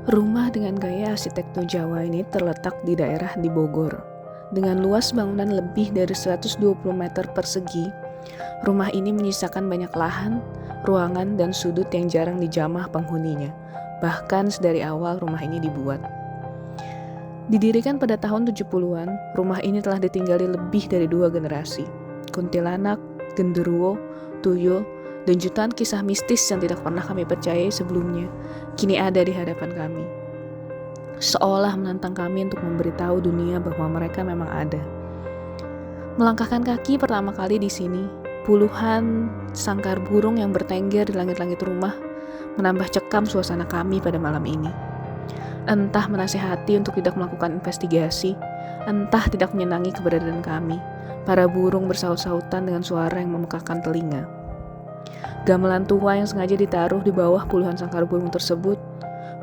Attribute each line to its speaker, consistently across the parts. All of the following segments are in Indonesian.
Speaker 1: Rumah dengan gaya arsitektur Jawa ini terletak di daerah di Bogor. Dengan luas bangunan lebih dari 120 meter persegi, rumah ini menyisakan banyak lahan, ruangan, dan sudut yang jarang dijamah penghuninya, bahkan sedari awal rumah ini dibuat. Didirikan pada tahun 70-an, rumah ini telah ditinggali lebih dari 2 generasi. Kuntilanak, genderuwo, tuyul, dan jutaan kisah mistis yang tidak pernah kami percayai sebelumnya, kini ada di hadapan kami. Seolah menantang kami untuk memberitahu dunia bahwa mereka memang ada. Melangkahkan kaki pertama kali di sini, puluhan sangkar burung yang bertengger di langit-langit rumah menambah cekam suasana kami pada malam ini. Entah menasihati untuk tidak melakukan investigasi, entah tidak menyenangi keberadaan kami. Para burung bersaut-sautan dengan suara yang memekakkan telinga. Gamelan tua yang sengaja ditaruh di bawah puluhan sangkar burung tersebut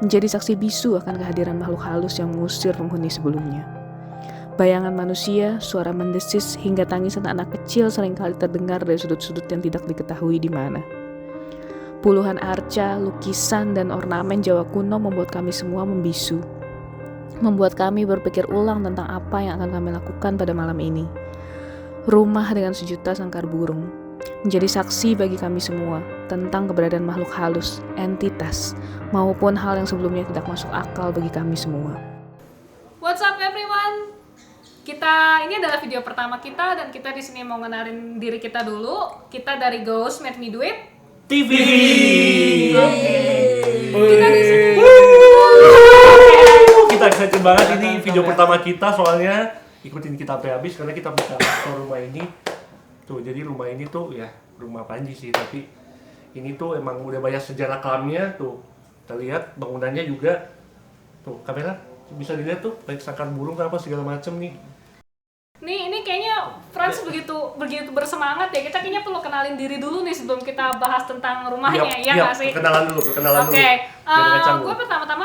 Speaker 1: menjadi saksi bisu akan kehadiran makhluk halus yang mengusir penghuni sebelumnya. Bayangan manusia, suara mendesis, hingga tangisan anak kecil seringkali terdengar dari sudut-sudut yang tidak diketahui di mana. Puluhan arca, lukisan, dan ornamen Jawa kuno membuat kami semua membisu. Membuat kami berpikir ulang tentang apa yang akan kami lakukan pada malam ini. Rumah dengan sejuta sangkar burung menjadi saksi bagi kami semua tentang keberadaan makhluk halus, entitas, maupun hal yang sebelumnya tidak masuk akal bagi kami semua.
Speaker 2: What's up everyone? Ini adalah video pertama kita dan kita di sini mau ngenalin diri kita dulu. Kita dari Ghost Made Me Do It
Speaker 3: TV.
Speaker 2: Kita di sini.
Speaker 3: Kita excited banget, ini video pertama kita, soalnya ikutin kita sampai habis karena kita bisa ke rumah ini. Tuh, jadi rumah ini tuh ya rumah Panji sih, tapi ini tuh emang udah banyak sejarah kelamnya tuh. Kita lihat bangunannya juga. Tuh, kamera bisa dilihat tuh, baik sangkar burung apa segala macem nih.
Speaker 2: Ini kayaknya Franz begitu bersemangat ya. Kita kayaknya perlu kenalin diri dulu nih sebelum kita bahas tentang rumahnya, ya nggak sih?
Speaker 3: Perkenalan dulu.
Speaker 2: Oke. Gue pertama-tama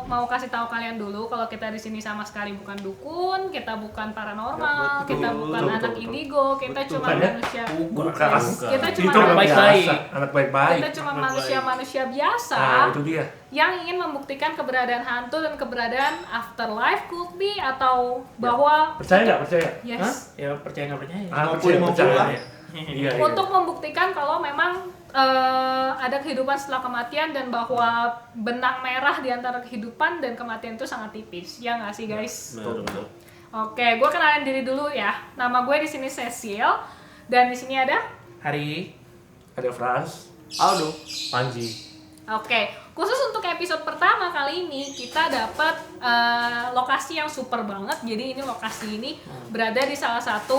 Speaker 2: mau kasih tahu kalian dulu kalau kita di sini sama sekali bukan dukun, kita bukan paranormal,
Speaker 3: Ya,
Speaker 2: kita bukan anak indigo, kita cuma manusia. Kita cuma
Speaker 3: anak baik-baik.
Speaker 2: Kita cuma manusia biasa.
Speaker 3: Nah, itu dia.
Speaker 2: Yang ingin membuktikan keberadaan hantu dan keberadaan afterlife could be atau bahwa
Speaker 3: Percaya nggak? Percaya?
Speaker 2: yes.
Speaker 4: Hah? Ya percaya nggak percaya.
Speaker 3: Percaya. Iya.
Speaker 2: Untuk membuktikan kalau memang ada kehidupan setelah kematian dan bahwa benang merah di antara kehidupan dan kematian itu sangat tipis. Ya nggak sih guys?
Speaker 4: Betul.
Speaker 2: Oke, gue kenalin diri dulu ya. Nama gue di sini Cecil dan di sini ada.
Speaker 4: Hari
Speaker 3: Ada Franz,
Speaker 4: Aldo.
Speaker 3: Panji.
Speaker 2: Oke, khusus untuk episode pertama kali ini kita dapat lokasi yang super banget. Jadi ini lokasi ini berada di salah satu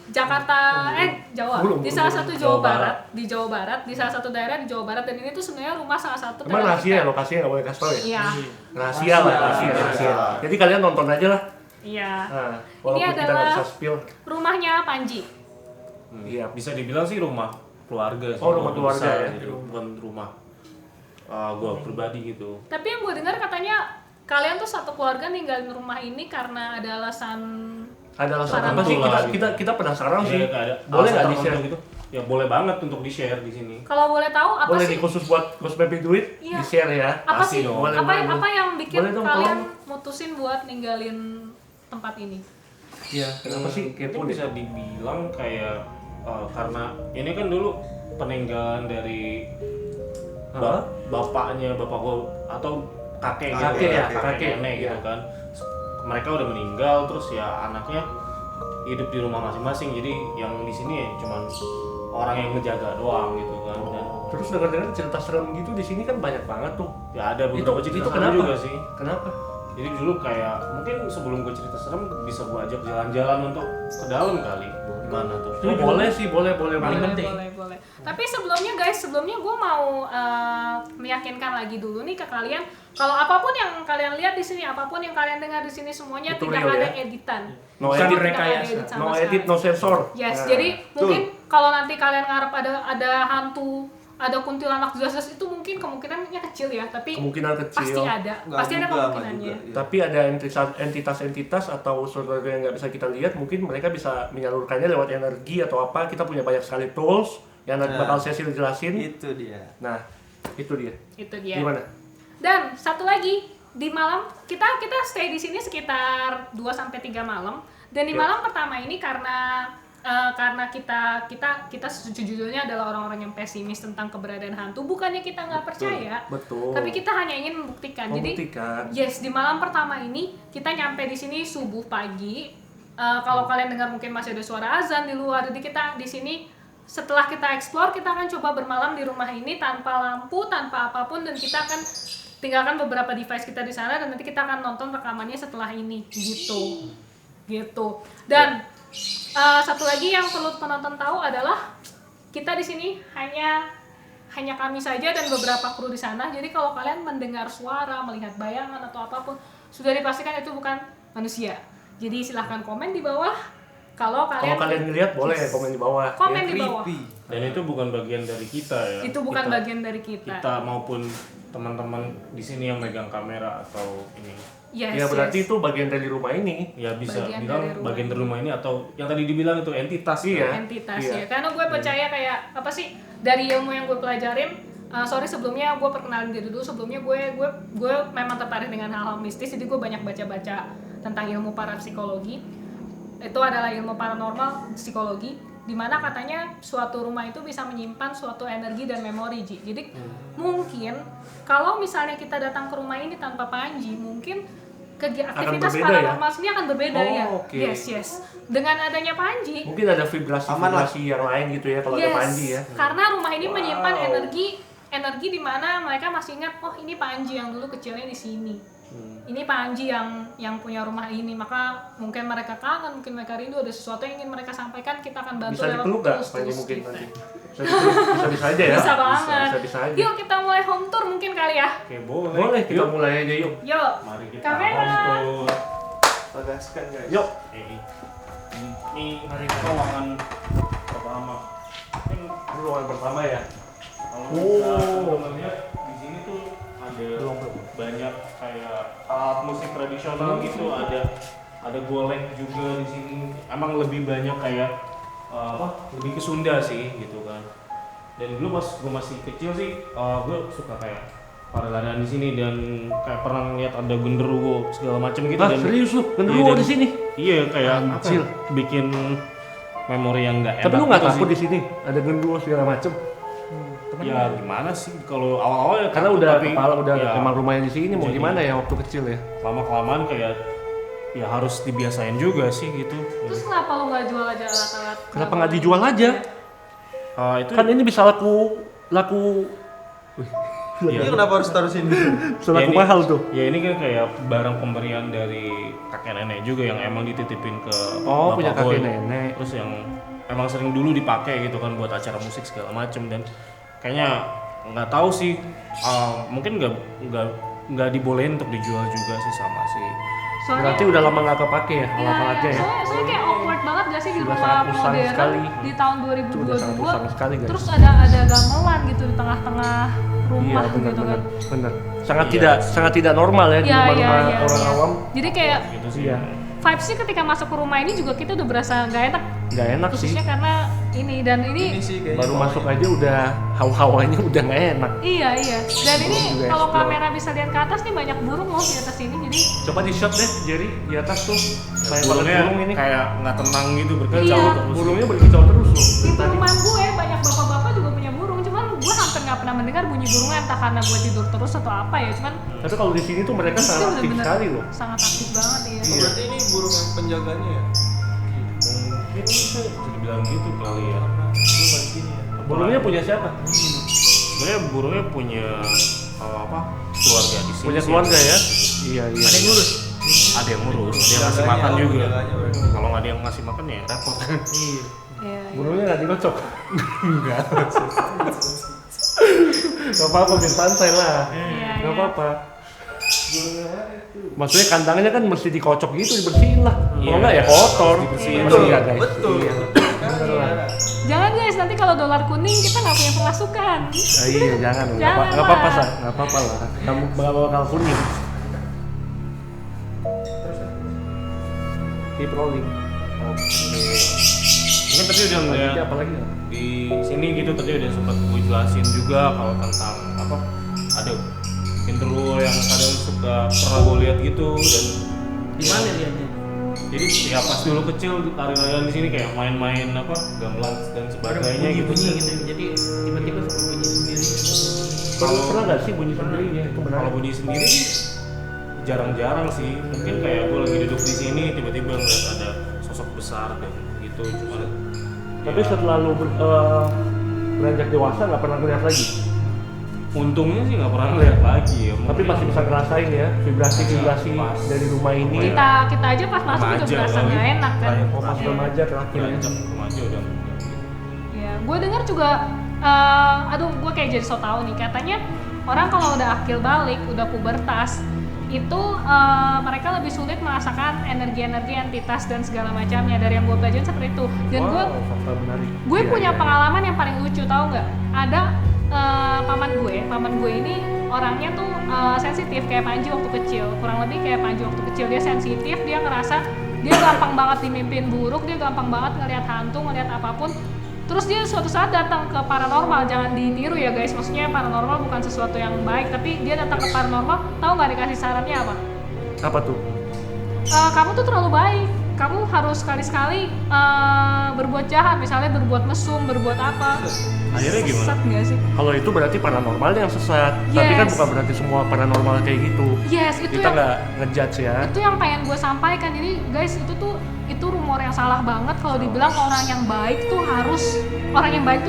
Speaker 2: Jakarta, Jawa. Di salah satu Jawa Barat, di Jawa Barat, di salah satu daerah di Jawa Barat, dan ini tuh sebenarnya rumah salah satu.
Speaker 3: Emang rahasia ya, lokasinya nggak boleh kasih tau ya?
Speaker 2: Iya.
Speaker 3: Rahasia. Jadi kalian nonton aja lah.
Speaker 2: Iya.
Speaker 3: Nah, walaupun
Speaker 2: Ini
Speaker 3: kita nggak
Speaker 2: adalah
Speaker 3: bisa spill.
Speaker 2: rumahnya Panji.
Speaker 3: Iya.
Speaker 4: Bisa dibilang sih rumah keluarga sih.
Speaker 3: Oh, rumah keluarga
Speaker 4: besar,
Speaker 3: ya?
Speaker 4: gitu. Bukan rumah gua pribadi gitu.
Speaker 2: Tapi yang gue dengar katanya kalian tuh satu keluarga ninggalin rumah ini karena ada alasan.
Speaker 3: Ada alasan
Speaker 2: Paranormal
Speaker 3: apa sih?
Speaker 4: lah,
Speaker 3: Kita penasaran sih.
Speaker 4: Iya, ada
Speaker 3: Boleh nggak
Speaker 4: alasan
Speaker 3: di-share?
Speaker 4: tertentu gitu? Ya boleh banget untuk di-share di sini.
Speaker 2: Kalau boleh tahu apa
Speaker 3: Boleh
Speaker 2: sih?
Speaker 3: nih khusus buat Ghost Baby Duit
Speaker 2: Iya.
Speaker 3: di-share ya.
Speaker 2: Apa
Speaker 4: Pasti
Speaker 2: sih?
Speaker 4: dong.
Speaker 3: Boleh,
Speaker 2: apa
Speaker 3: boleh.
Speaker 2: yang bikin
Speaker 3: Boleh dong,
Speaker 2: kalian
Speaker 3: tolong.
Speaker 2: mutusin buat ninggalin tempat ini?
Speaker 4: Iya.
Speaker 3: Kenapa sih? Kepo
Speaker 4: Mungkin
Speaker 3: deh.
Speaker 4: bisa dibilang kayak karena ini kan dulu peninggalan dari bapaknya bapak gua atau kakek
Speaker 3: Kakek.
Speaker 4: nenek gitu kan. Mereka udah meninggal, terus ya anaknya hidup di rumah masing-masing, jadi yang di sini ya cuman orang yang ngejaga doang gitu kan. Dan
Speaker 3: Terus dengar-dengar cerita serem gitu di sini kan banyak banget tuh.
Speaker 4: ya ada beberapa cerita
Speaker 3: itu
Speaker 4: serem
Speaker 3: kenapa?
Speaker 4: juga sih.
Speaker 3: Kenapa?
Speaker 4: Jadi dulu kayak mungkin sebelum gue cerita serem bisa gue ajak jalan-jalan untuk ke dalam kali. Gimana tuh?
Speaker 3: Boleh sih, boleh.
Speaker 2: Boleh. Tapi sebelumnya gue mau meyakinkan lagi dulu nih ke kalian kalau apapun yang kalian lihat di sini, apapun yang kalian dengar di sini semuanya
Speaker 3: Itu
Speaker 2: tidak
Speaker 3: real,
Speaker 2: ada
Speaker 3: ya?
Speaker 2: editan.
Speaker 3: No
Speaker 2: Tidak
Speaker 3: edit,
Speaker 2: ada edit sama
Speaker 3: no
Speaker 2: sekali.
Speaker 3: edit, no sensor.
Speaker 2: Yes,
Speaker 3: Nah,
Speaker 2: jadi mungkin kalau nanti kalian ngarep ada hantu, ada kuntilanak jelas-jelas itu mungkin kemungkinannya kecil ya, tapi
Speaker 3: kemungkinan kecil.
Speaker 2: pasti ada kemungkinannya.
Speaker 3: Tapi ada entitas-entitas atau sesuatu yang nggak bisa kita lihat, mungkin mereka bisa menyalurkannya lewat energi atau apa. Kita punya banyak sekali tools yang nanti bakal Cecil jelasin.
Speaker 5: Itu dia.
Speaker 3: Nah, itu dia.
Speaker 2: Itu dia.
Speaker 3: Gimana?
Speaker 2: Dan satu lagi, di malam kita stay di sini sekitar 2 sampai 3 malam. Dan di malam pertama ini karena kita sejujurnya adalah orang-orang yang pesimis tentang keberadaan hantu, bukannya kita nggak percaya,
Speaker 3: betul.
Speaker 2: tapi kita hanya ingin membuktikan. Jadi yes, di malam pertama ini kita nyampe di sini subuh pagi. Kalau kalian dengar mungkin masih ada suara azan di luar. Jadi kita di sini setelah kita explore, kita akan coba bermalam di rumah ini tanpa lampu, tanpa apapun, dan kita akan tinggalkan beberapa device kita di sana, dan nanti kita akan nonton rekamannya setelah ini gitu. Dan satu lagi yang perlu penonton tahu adalah kita di sini hanya kami saja dan beberapa kru di sana. Jadi kalau kalian mendengar suara, melihat bayangan atau apapun, sudah dipastikan itu bukan manusia. Jadi silahkan komen di bawah. Kalau kalian
Speaker 3: lihat boleh komen di bawah.
Speaker 2: Komen di bawah.
Speaker 4: Dan itu bukan bagian dari kita ya.
Speaker 2: Itu bukan bagian dari kita.
Speaker 4: Kita maupun teman-teman di sini yang megang kamera atau ini.
Speaker 3: Ya berarti itu bagian dari rumah ini.
Speaker 4: Ya bisa
Speaker 2: Bagian
Speaker 4: bilang
Speaker 2: dari
Speaker 4: bagian dari rumah ini atau yang tadi dibilang itu entitas.
Speaker 2: Entitas ya. Karena gue percaya kayak apa sih, dari ilmu yang gue pelajarin. Sebelumnya gue perkenalin diri dulu. Sebelumnya gue memang tertarik dengan hal-hal mistis. Jadi gue banyak baca-baca tentang ilmu parapsikologi. Itu adalah ilmu paranormal psikologi, di mana katanya suatu rumah itu bisa menyimpan suatu energi dan memori, Ji. Jadi mungkin kalau misalnya kita datang ke rumah ini tanpa Panji, mungkin aktivitas paranormal sendiri akan berbeda ya.
Speaker 3: Okay.
Speaker 2: Yes. Dengan adanya Panji,
Speaker 3: mungkin ada vibrasi yang lain gitu ya kalau ada Panji ya.
Speaker 2: Karena rumah ini menyimpan energi di mana mereka masih ingat, oh ini Panji yang dulu kecilnya di sini. Ini Panji yang punya rumah ini, maka mungkin mereka kangen, mungkin mereka rindu, ada sesuatu yang ingin mereka sampaikan, kita akan bantu
Speaker 3: bisa
Speaker 2: lewat
Speaker 3: dipeluk nggak Panji mungkin nanti? Bisa aja ya.
Speaker 2: Bisa banget.
Speaker 3: Bisa aja.
Speaker 2: Yuk kita mulai home tour mungkin kali ya.
Speaker 4: Oke, boleh.
Speaker 3: Boleh kita mulai aja yuk.
Speaker 2: Yuk.
Speaker 4: Mari kita
Speaker 2: Kamera.
Speaker 4: home tour.
Speaker 5: Tegaskan guys.
Speaker 3: Yuk.
Speaker 4: Ini ruangan pertama.
Speaker 3: Ini ruangan pertama ya.
Speaker 4: Kalau lihat di sini tuh ada banyak kayak alat musik tradisional gitu, ada golek juga di sini. Emang lebih banyak kayak lebih ke Sunda sih gitu kan. Dan dulu pas gue masih kecil sih, gue suka kayak paralarian di sini dan kayak pernah lihat ada genderuwo segala macam gitu. Dan
Speaker 3: serius lu genderuwo di sini?
Speaker 4: Iya kayak
Speaker 3: kecil
Speaker 4: bikin memori yang nggak enak.
Speaker 3: Tapi lu nggak
Speaker 4: gitu
Speaker 3: takut
Speaker 4: sih.
Speaker 3: di sini ada genderuwo segala macam?
Speaker 4: Ya gimana sih kalau awal-awal ya
Speaker 3: Karena
Speaker 4: takut,
Speaker 3: udah
Speaker 4: tapi
Speaker 3: kepala udah
Speaker 4: ya,
Speaker 3: emang rumahnya di sini, mau
Speaker 4: jadi-
Speaker 3: gimana ya waktu kecil ya?
Speaker 4: lama-kelamaan kayak ya harus dibiasain juga sih gitu.
Speaker 2: Terus kenapa lu nggak jual aja alat-alat?
Speaker 3: Kenapa nggak dijual aja?
Speaker 4: Itu
Speaker 3: Kan ini bisa laku
Speaker 4: ya,
Speaker 5: Ini kenapa harus taruh sini?
Speaker 3: selaku
Speaker 4: ini-
Speaker 3: mahal tuh.
Speaker 4: Ya ini kan kayak barang pemberian dari kakek nenek juga yang emang dititipin ke
Speaker 3: Oh,
Speaker 4: bapak
Speaker 3: punya kakek
Speaker 4: boy.
Speaker 3: nenek.
Speaker 4: Terus yang emang sering dulu dipakai gitu kan buat acara musik segala macem. Dan kayaknya nggak tahu sih, mungkin nggak dibolehin untuk dijual juga sih sama sih.
Speaker 3: Berarti udah lama nggak kepake ya alat-alatnya ya?
Speaker 2: Soalnya kayak awkward banget gak sih di
Speaker 3: Sudah
Speaker 2: rumah
Speaker 3: sangat usang
Speaker 2: modern
Speaker 3: sekali.
Speaker 2: di tahun
Speaker 3: Itu udah sangat
Speaker 2: 2022.
Speaker 3: usang sekali guys.
Speaker 2: Terus ada gamelan gitu di tengah-tengah rumah
Speaker 3: Iya benar
Speaker 2: gitu kan.
Speaker 3: benar. Sangat
Speaker 4: Iya.
Speaker 3: sangat tidak normal ya di
Speaker 2: Iya,
Speaker 3: rumah-rumah
Speaker 2: iya,
Speaker 3: orang
Speaker 2: iya.
Speaker 3: awam.
Speaker 2: Jadi kayak
Speaker 4: Gitu sih.
Speaker 3: Iya.
Speaker 2: vibes-nya ketika masuk ke rumah ini juga kita udah berasa nggak enak.
Speaker 3: Nggak enak sih.
Speaker 2: Khususnya karena ini dan
Speaker 5: Ini sih kayaknya.
Speaker 3: Baru masuk aja udah hawanya udah nggak enak.
Speaker 2: Iya. Dan ini
Speaker 3: juga
Speaker 2: kalau
Speaker 3: explore.
Speaker 2: kamera bisa lihat ke atas nih banyak burung loh di atas ini. Jadi
Speaker 3: Coba di shot deh, Jerry di atas tuh. Kayak
Speaker 4: Burungnya
Speaker 3: burung ini.
Speaker 4: kayak nggak tenang gitu berkicau
Speaker 2: Iya.
Speaker 4: terus.
Speaker 3: Burungnya berkicau terus loh.
Speaker 2: di
Speaker 3: Tadi.
Speaker 2: perumahan gue banyak bapak-bapak juga punya burung. Cuman gue hampir nggak pernah mendengar bunyi burungnya, entah karena gue tidur terus atau apa ya. Cuman
Speaker 3: Tapi kalau di sini tuh mereka
Speaker 2: di sini
Speaker 3: sangat aktif
Speaker 2: bener-bener
Speaker 3: sekali loh.
Speaker 2: sangat aktif banget ya.
Speaker 5: Oh, berarti ini burung yang penjaganya ya?
Speaker 4: Mungkin bisa dibilang gitu kali ya.
Speaker 5: Lu balik sini ya?
Speaker 3: Burungnya punya siapa?
Speaker 4: Sebenarnya burungnya punya keluarga di sini.
Speaker 3: Punya
Speaker 4: sih.
Speaker 3: keluarga ya? Iya iya.
Speaker 5: Ada yang ngurus?
Speaker 4: Ada yang ngurus, ada yang ngasih
Speaker 5: Penjaganya,
Speaker 4: makan juga.
Speaker 5: penjaganya berarti.
Speaker 4: Kalau nggak ada yang ngasih makan ya repot.
Speaker 5: Iya.
Speaker 2: Iya.
Speaker 3: Burungnya nggak dikocok? Enggak. Gak apa-apa, biar santai lah.
Speaker 2: Iya.
Speaker 3: Gak apa-apa. Maksudnya kandangnya kan mesti dikocok gitu, dibersihin lah. Kalau
Speaker 4: Iya.
Speaker 3: enggak ya kotor.
Speaker 4: Dibersihin.
Speaker 3: Betul nggak, guys?
Speaker 5: Betul.
Speaker 3: Iya.
Speaker 5: Betul.
Speaker 2: Jangan guys, nanti kalau dolar kuning kita nggak punya pemasukan.
Speaker 3: Iya, jangan.
Speaker 2: Jangan
Speaker 3: Nggak apa-apa,
Speaker 2: lah.
Speaker 3: Sa. Nggak apa-apa lah. Kamu bakal kuning. Keep rolling.
Speaker 4: Mungkin tadi udah
Speaker 3: Lanjutnya apa lagi?
Speaker 4: di sini gitu tadi udah sempat gue jelasin juga kalau tentang ada genderuwo yang kadang suka pernah gue lihat gitu. Dan
Speaker 5: Di mana lihatnya?
Speaker 4: jadi ya pas dulu kecil lari-larian di sini kayak main-main apa gamelan dan sebagainya gitu.
Speaker 5: Bunyi gitu. Jadi tiba-tiba suka bunyi sendiri.
Speaker 3: Pernah nggak sih bunyi sendirinya itu benar?
Speaker 4: Kalau bunyi sendiri sih jarang-jarang sih. Mungkin kayak gue lagi duduk di sini tiba-tiba ngeliat ada sosok besar dan gitu. Cuman
Speaker 3: Tapi
Speaker 4: ya,
Speaker 3: setelah lu beranjak dewasa nggak pernah ngeliat lagi.
Speaker 4: untungnya sih nggak pernah ngeliat lagi ya.
Speaker 3: Tapi masih bisa ngerasain ya vibrasi
Speaker 4: Pas.
Speaker 3: dari rumah ini.
Speaker 2: Kita aja pas masuk udah
Speaker 4: Remaja
Speaker 2: berasa
Speaker 4: kali.
Speaker 2: nggak enak kan.
Speaker 3: Oh, pas remaja terakhir ya.
Speaker 4: Beranjak remaja udah.
Speaker 2: Ya, gue dengar juga, aduh, gue kayak jadi so tau nih, katanya orang kalau udah akil balik, udah pubertas, itu mereka lebih sulit merasakan energi-energi entitas dan segala macamnya dari yang gue belajar seperti itu. Dan
Speaker 3: Wow, fakta menarik.
Speaker 2: gue
Speaker 3: Iya,
Speaker 2: punya
Speaker 3: iya.
Speaker 2: pengalaman yang paling lucu, tau nggak? Ada paman gue ini orangnya tuh sensitif kayak Panji waktu kecil, kurang lebih kayak Panji waktu kecil. Dia sensitif, dia ngerasa dia gampang banget dimimpin buruk, dia gampang banget ngelihat hantu, ngelihat apapun. Terus dia suatu saat datang ke paranormal, jangan ditiru ya guys, maksudnya paranormal bukan sesuatu yang baik, tapi dia datang ke paranormal, tahu nggak dikasih sarannya apa?
Speaker 3: Apa tuh?
Speaker 2: Kamu tuh terlalu baik, kamu harus sekali-sekali berbuat jahat, misalnya berbuat mesum, berbuat apa.
Speaker 4: Akhirnya gimana?
Speaker 2: Sesat nggak sih?
Speaker 3: Kalau itu berarti paranormal yang sesat. Tapi kan
Speaker 2: Yes.
Speaker 3: bukan berarti semua paranormal kayak gitu.
Speaker 2: Yes, itu
Speaker 3: Kita
Speaker 2: yang
Speaker 3: nggak ngejudge ya.
Speaker 2: itu yang pengen gue sampaikan. Jadi guys, itu rumor yang salah banget kalau dibilang orang yang baik tuh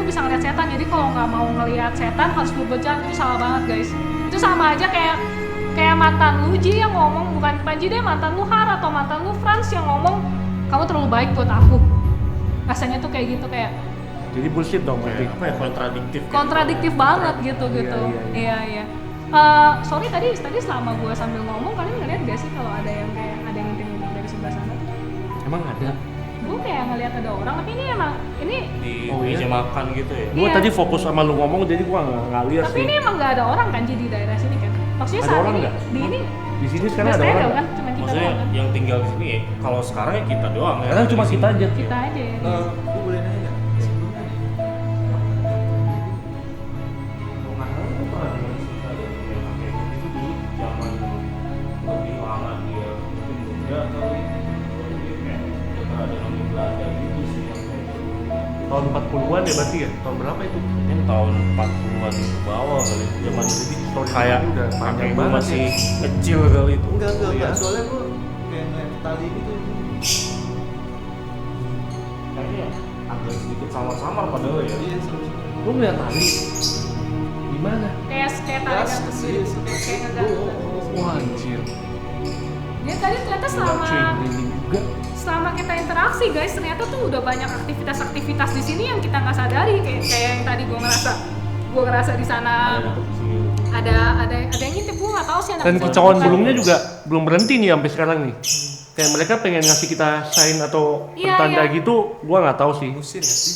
Speaker 2: bisa ngeliat setan. Jadi kalau nggak mau ngeliat setan harus berbuat jahat, itu salah banget guys. Itu sama aja kayak mantan lu Ji yang ngomong, bukan Panji deh, mantan lu Har atau mantan lu Franz yang ngomong kamu terlalu baik buat aku. Rasanya tuh kayak gitu, kayak
Speaker 3: Jadi bullshit dong berarti.
Speaker 4: Kayak apa ya, kontradiktif gitu.
Speaker 2: kontradiktif banget gitu.
Speaker 3: Iya,
Speaker 2: Iya. Sorry tadi selama gue sambil ngomong, kalian ngeliat gak sih kalau ada yang ngintip dari sebelah sana tuh?
Speaker 3: Emang ada?
Speaker 2: Gue kayak ngeliat ada orang, tapi ini
Speaker 4: Di
Speaker 3: Oh, iya?
Speaker 4: meja makan gitu ya.
Speaker 3: Gua
Speaker 2: Iya.
Speaker 3: tadi fokus sama lu ngomong jadi gua nggak lihat
Speaker 2: tapi
Speaker 3: sih.
Speaker 2: ini emang nggak ada orang kan Ji di daerah sini kan? Maksudnya
Speaker 3: Ada
Speaker 2: saat
Speaker 3: orang
Speaker 2: ini
Speaker 3: nggak?
Speaker 2: di ini
Speaker 3: Di sini sekarang
Speaker 2: udah
Speaker 3: ada
Speaker 2: steril
Speaker 3: orang
Speaker 2: kan?
Speaker 3: nggak?
Speaker 2: Cuma kita
Speaker 4: Maksudnya
Speaker 2: doang kan?
Speaker 4: yang tinggal di sini ya, kalau sekarang ya kita doang ya.
Speaker 3: Sekarang cuma
Speaker 4: Di
Speaker 3: kita
Speaker 4: sini.
Speaker 3: aja.
Speaker 2: Kita aja ya.
Speaker 5: Gue boleh nanya nggak? Sebelumnya nih.
Speaker 4: Kalau nggak salah gue pernah dengar cerita deh, kayak gitu dulu zaman lebih lama dia mungkin muda kali. Baru dia kayak udah pernah ada nomi Belanda gitu sih yang kayak gitu.
Speaker 3: Tahun 40-an ya berarti ya? Tahun berapa itu?
Speaker 4: Mungkin tahun 40-an ke bawah kali zaman itu kayak
Speaker 3: udah
Speaker 4: kakek
Speaker 3: panjang
Speaker 4: gue
Speaker 3: banget
Speaker 4: masih
Speaker 3: ya.
Speaker 4: kecil kali itu.
Speaker 5: Enggak.
Speaker 3: iya.
Speaker 5: Soalnya gue kayak ngeliat tali gitu.
Speaker 4: Kayaknya agak sedikit samar-samar padahal ya.
Speaker 5: Iya, seru.
Speaker 3: Lu ngeliat tali? Di mana?
Speaker 2: Kayak tali
Speaker 5: Gas,
Speaker 2: gantung
Speaker 5: iya,
Speaker 2: gitu, kayak ngegantung.
Speaker 3: Wah anjir.
Speaker 2: Dia tadi ternyata
Speaker 3: Gila cuy, merinding juga.
Speaker 2: selama kita interaksi guys, ternyata tuh udah banyak aktivitas di sini yang kita nggak sadari, kayak yang tadi gue ngerasa di sana ada yang ngintip. Gue nggak tahu sih anak
Speaker 3: Dan
Speaker 2: kecil
Speaker 3: kicauan
Speaker 2: bukan.
Speaker 3: burungnya juga belum berhenti nih sampai sekarang nih. Kayak mereka pengen ngasih kita sign atau
Speaker 2: Iya,
Speaker 3: pertanda
Speaker 2: iya.
Speaker 3: gitu, gua nggak tahu sih.
Speaker 5: Musim ya sih.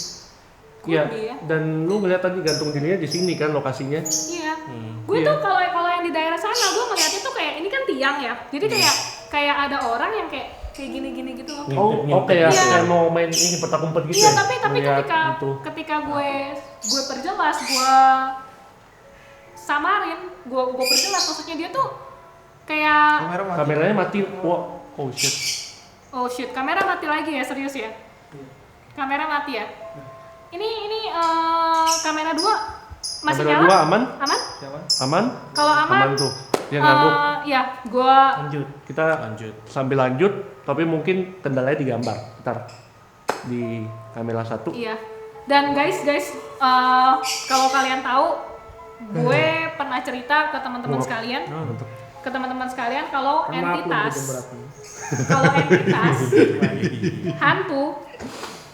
Speaker 3: Iya.
Speaker 2: Could be ya.
Speaker 3: Dan lu ngeliat tadi gantung dirinya di sini kan lokasinya.
Speaker 2: Iya. Gue
Speaker 3: Iya.
Speaker 2: tuh kalau yang di daerah sana gue ngeliatnya tuh kayak ini kan tiang ya. Jadi kayak ada orang yang kayak gini gitu loh.
Speaker 3: Oh kayak
Speaker 2: Iya.
Speaker 3: kayak mau main ini petak umpet gitu.
Speaker 2: Iya,
Speaker 3: ya?
Speaker 2: tapi
Speaker 3: Ngeliat gitu.
Speaker 2: ketika gue perjelas, gue samarin, gue perjelas, maksudnya dia tuh kayak
Speaker 5: Kamera mati.
Speaker 3: Kameranya mati. Wah, oh shit.
Speaker 2: oh shit, kamera mati lagi ya, serius ya? Kamera mati ya? Ini kamera 2 masih
Speaker 3: Kamera
Speaker 2: nyala?
Speaker 3: 2 aman?
Speaker 2: Aman?
Speaker 3: Aman?
Speaker 2: Kalau aman,
Speaker 3: Tuh. Dia ngangguk.
Speaker 2: ya, gue
Speaker 3: Lanjut. Kita
Speaker 4: Lanjut.
Speaker 3: sambil lanjut, tapi mungkin kendalanya digambar. Ntar di kamera 1.
Speaker 2: iya. Dan guys, kalau kalian tahu, gue pernah cerita ke teman-teman sekalian, kalau entitas, hantu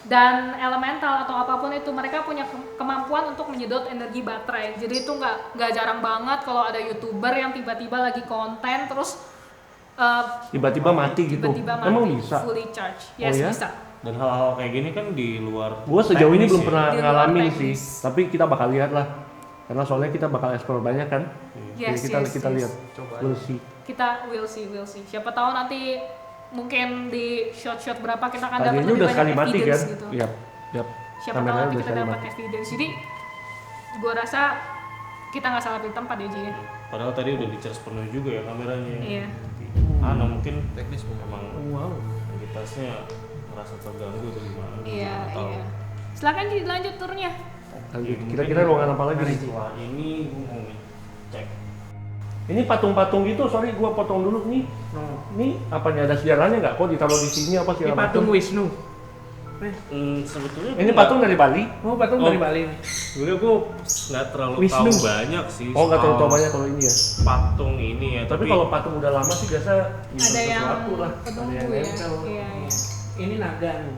Speaker 2: dan elemental atau apapun itu, mereka punya kemampuan untuk menyedot energi baterai. Jadi itu nggak jarang banget kalau ada YouTuber yang tiba-tiba lagi konten terus
Speaker 3: Tiba-tiba mati gitu.
Speaker 2: tiba-tiba mati,
Speaker 3: Emang bisa?
Speaker 2: fully charge.
Speaker 3: Oh
Speaker 2: Yes,
Speaker 3: ya?
Speaker 2: bisa.
Speaker 4: Dan hal-hal kayak gini kan di luar.
Speaker 3: Gua sejauh ini
Speaker 4: teknis
Speaker 3: belum
Speaker 4: ya.
Speaker 3: pernah
Speaker 2: Di luar
Speaker 3: ngalamin sih,
Speaker 2: teknis.
Speaker 3: tapi kita bakal lihat lah. Karena soalnya kita bakal explore banyak kan.
Speaker 2: Yes,
Speaker 3: Jadi kita
Speaker 2: yes.
Speaker 3: lihat.
Speaker 5: Coba
Speaker 3: We'll see.
Speaker 2: Kita will see. Siapa tahu nanti mungkin di shot berapa kita akan dapat
Speaker 3: Tadinya
Speaker 2: lebih
Speaker 3: udah
Speaker 2: banyak
Speaker 3: sekali mati kan?
Speaker 2: evidence gitu.
Speaker 3: Yap.
Speaker 2: Siapa tahu
Speaker 3: Kameranya
Speaker 2: nanti
Speaker 3: udah
Speaker 2: kita
Speaker 3: sekali
Speaker 2: dapat
Speaker 3: mati.
Speaker 2: evidence. Jadi gua rasa kita nggak salah pilih tempat ya Ji.
Speaker 4: Padahal tadi udah dicas penuh juga ya kameranya.
Speaker 2: Iya.
Speaker 4: Mungkin
Speaker 5: teknis
Speaker 4: emang entitasnya ngerasa terganggu atau gimana.
Speaker 2: Iya,
Speaker 4: Nggak tahu.
Speaker 2: iya. Silakan dilanjut turnya.
Speaker 3: Lanjut. Kira-kira ruangan apa lagi nih?
Speaker 4: Wah, ini gua mau cek.
Speaker 3: Ini patung-patung gitu, sorry gua potong dulu nih. Ini apanya ada sejarahnya nggak? Kok ditaruh di sini apa
Speaker 5: Ini
Speaker 3: segala
Speaker 5: patung
Speaker 3: macam?
Speaker 5: Wisnu.
Speaker 4: Sebetulnya
Speaker 3: Ini patung dari Bali?
Speaker 5: Oh, patung dari Bali.
Speaker 4: Sebenarnya gue nggak terlalu
Speaker 3: Wisnu.
Speaker 4: tahu banyak sih.
Speaker 3: Oh nggak
Speaker 4: soal
Speaker 3: tahu banyak kalau ini ya.
Speaker 4: patung ini ya.
Speaker 3: Tapi kalau patung udah lama sih biasa
Speaker 2: Ada yang
Speaker 3: sesuatu lah. Ada
Speaker 2: penunggu
Speaker 3: yang
Speaker 2: ya.
Speaker 3: nempel.
Speaker 2: Iya, iya.
Speaker 5: Ini naga nih.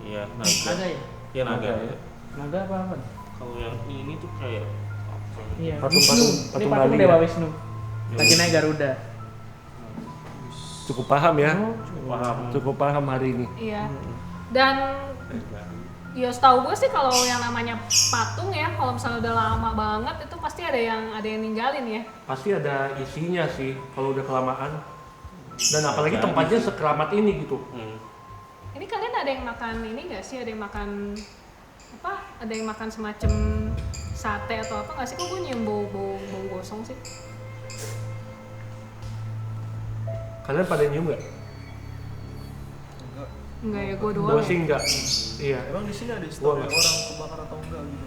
Speaker 4: iya naga.
Speaker 5: Naga ya?
Speaker 4: Ya naga.
Speaker 3: Naga, ya.
Speaker 5: Naga apa?
Speaker 4: Kalau yang ini tuh kayak apa?
Speaker 5: Iya.
Speaker 3: Patung-patung-
Speaker 5: Wisnu. Ini
Speaker 3: patung
Speaker 5: patung
Speaker 3: Bali
Speaker 5: Dewa
Speaker 3: ya?
Speaker 5: Wisnu. Lagi naik Garuda.
Speaker 3: Cukup paham ya.
Speaker 4: Paham.
Speaker 3: Cukup paham hari ini.
Speaker 2: Iya. Dan ya setahu gue sih kalau yang namanya patung ya, kalau misalnya udah lama banget itu pasti ada yang ninggalin ya.
Speaker 3: Pasti ada isinya sih kalau udah kelamaan. Dan apalagi tempatnya sekeramat ini gitu.
Speaker 2: Ini kalian ada yang makan ini nggak sih? Ada yang makan apa? Ada yang makan semacam sate atau apa nggak sih? Kok gue nyium bau gosong sih?
Speaker 3: Kalian pada nyium nggak?
Speaker 2: Enggak ya, gue doang.
Speaker 3: Gue
Speaker 2: Ya?
Speaker 3: sih enggak. Iya.
Speaker 5: Emang di sini ada
Speaker 3: Gua
Speaker 5: histori
Speaker 3: nggak.
Speaker 5: orang kebakar atau enggak gitu?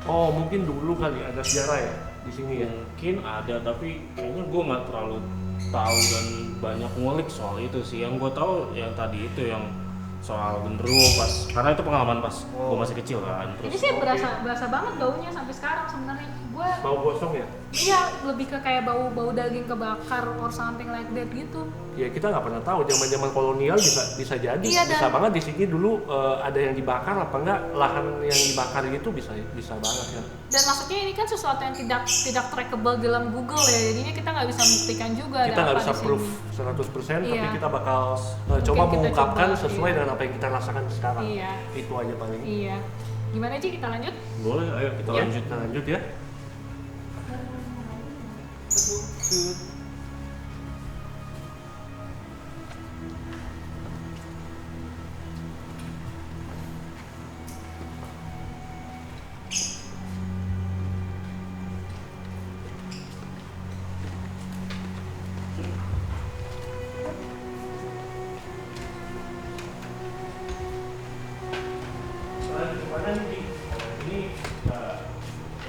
Speaker 3: Oh mungkin dulu kali ada sejarah ya di sini ya.
Speaker 4: Mungkin ada tapi kayaknya gue nggak terlalu tahu dan banyak ngulik soal itu sih. Yang gue tahu yang tadi itu yang soal genderuwo pas karena itu pengalaman pas gue masih kecil kan.
Speaker 2: Ini
Speaker 4: Terus
Speaker 2: sih berasa banget baunya sampai sekarang sebenarnya. Gue
Speaker 3: Bau gosong ya?
Speaker 2: iya lebih ke kayak bau daging kebakar or something like that gitu.
Speaker 3: Ya kita nggak pernah tahu. Zaman kolonial bisa jadi.
Speaker 2: Iya, dan-
Speaker 3: Bisa banget di sini dulu ada yang dibakar apa enggak lahan yang dibakar itu bisa banget kan.
Speaker 2: Dan maksudnya ini kan sesuatu yang tidak trackable dalam Google ya, jadinya kita nggak bisa buktikan juga
Speaker 3: Kita
Speaker 2: ada
Speaker 3: nggak
Speaker 2: apa
Speaker 3: bisa
Speaker 2: di
Speaker 3: proof
Speaker 2: sini.
Speaker 3: 100% tapi
Speaker 2: Iya.
Speaker 3: kita bakal
Speaker 2: Mungkin
Speaker 3: coba
Speaker 2: kita
Speaker 3: mengungkapkan
Speaker 2: coba,
Speaker 3: sesuai
Speaker 2: iya.
Speaker 3: dengan apa yang kita rasakan sekarang.
Speaker 2: Iya.
Speaker 3: Itu aja paling.
Speaker 2: Iya. Gimana Ci, kita lanjut?
Speaker 4: boleh, ayo kita
Speaker 2: Ya.
Speaker 4: lanjut.
Speaker 3: Kita lanjut ya.
Speaker 4: Ini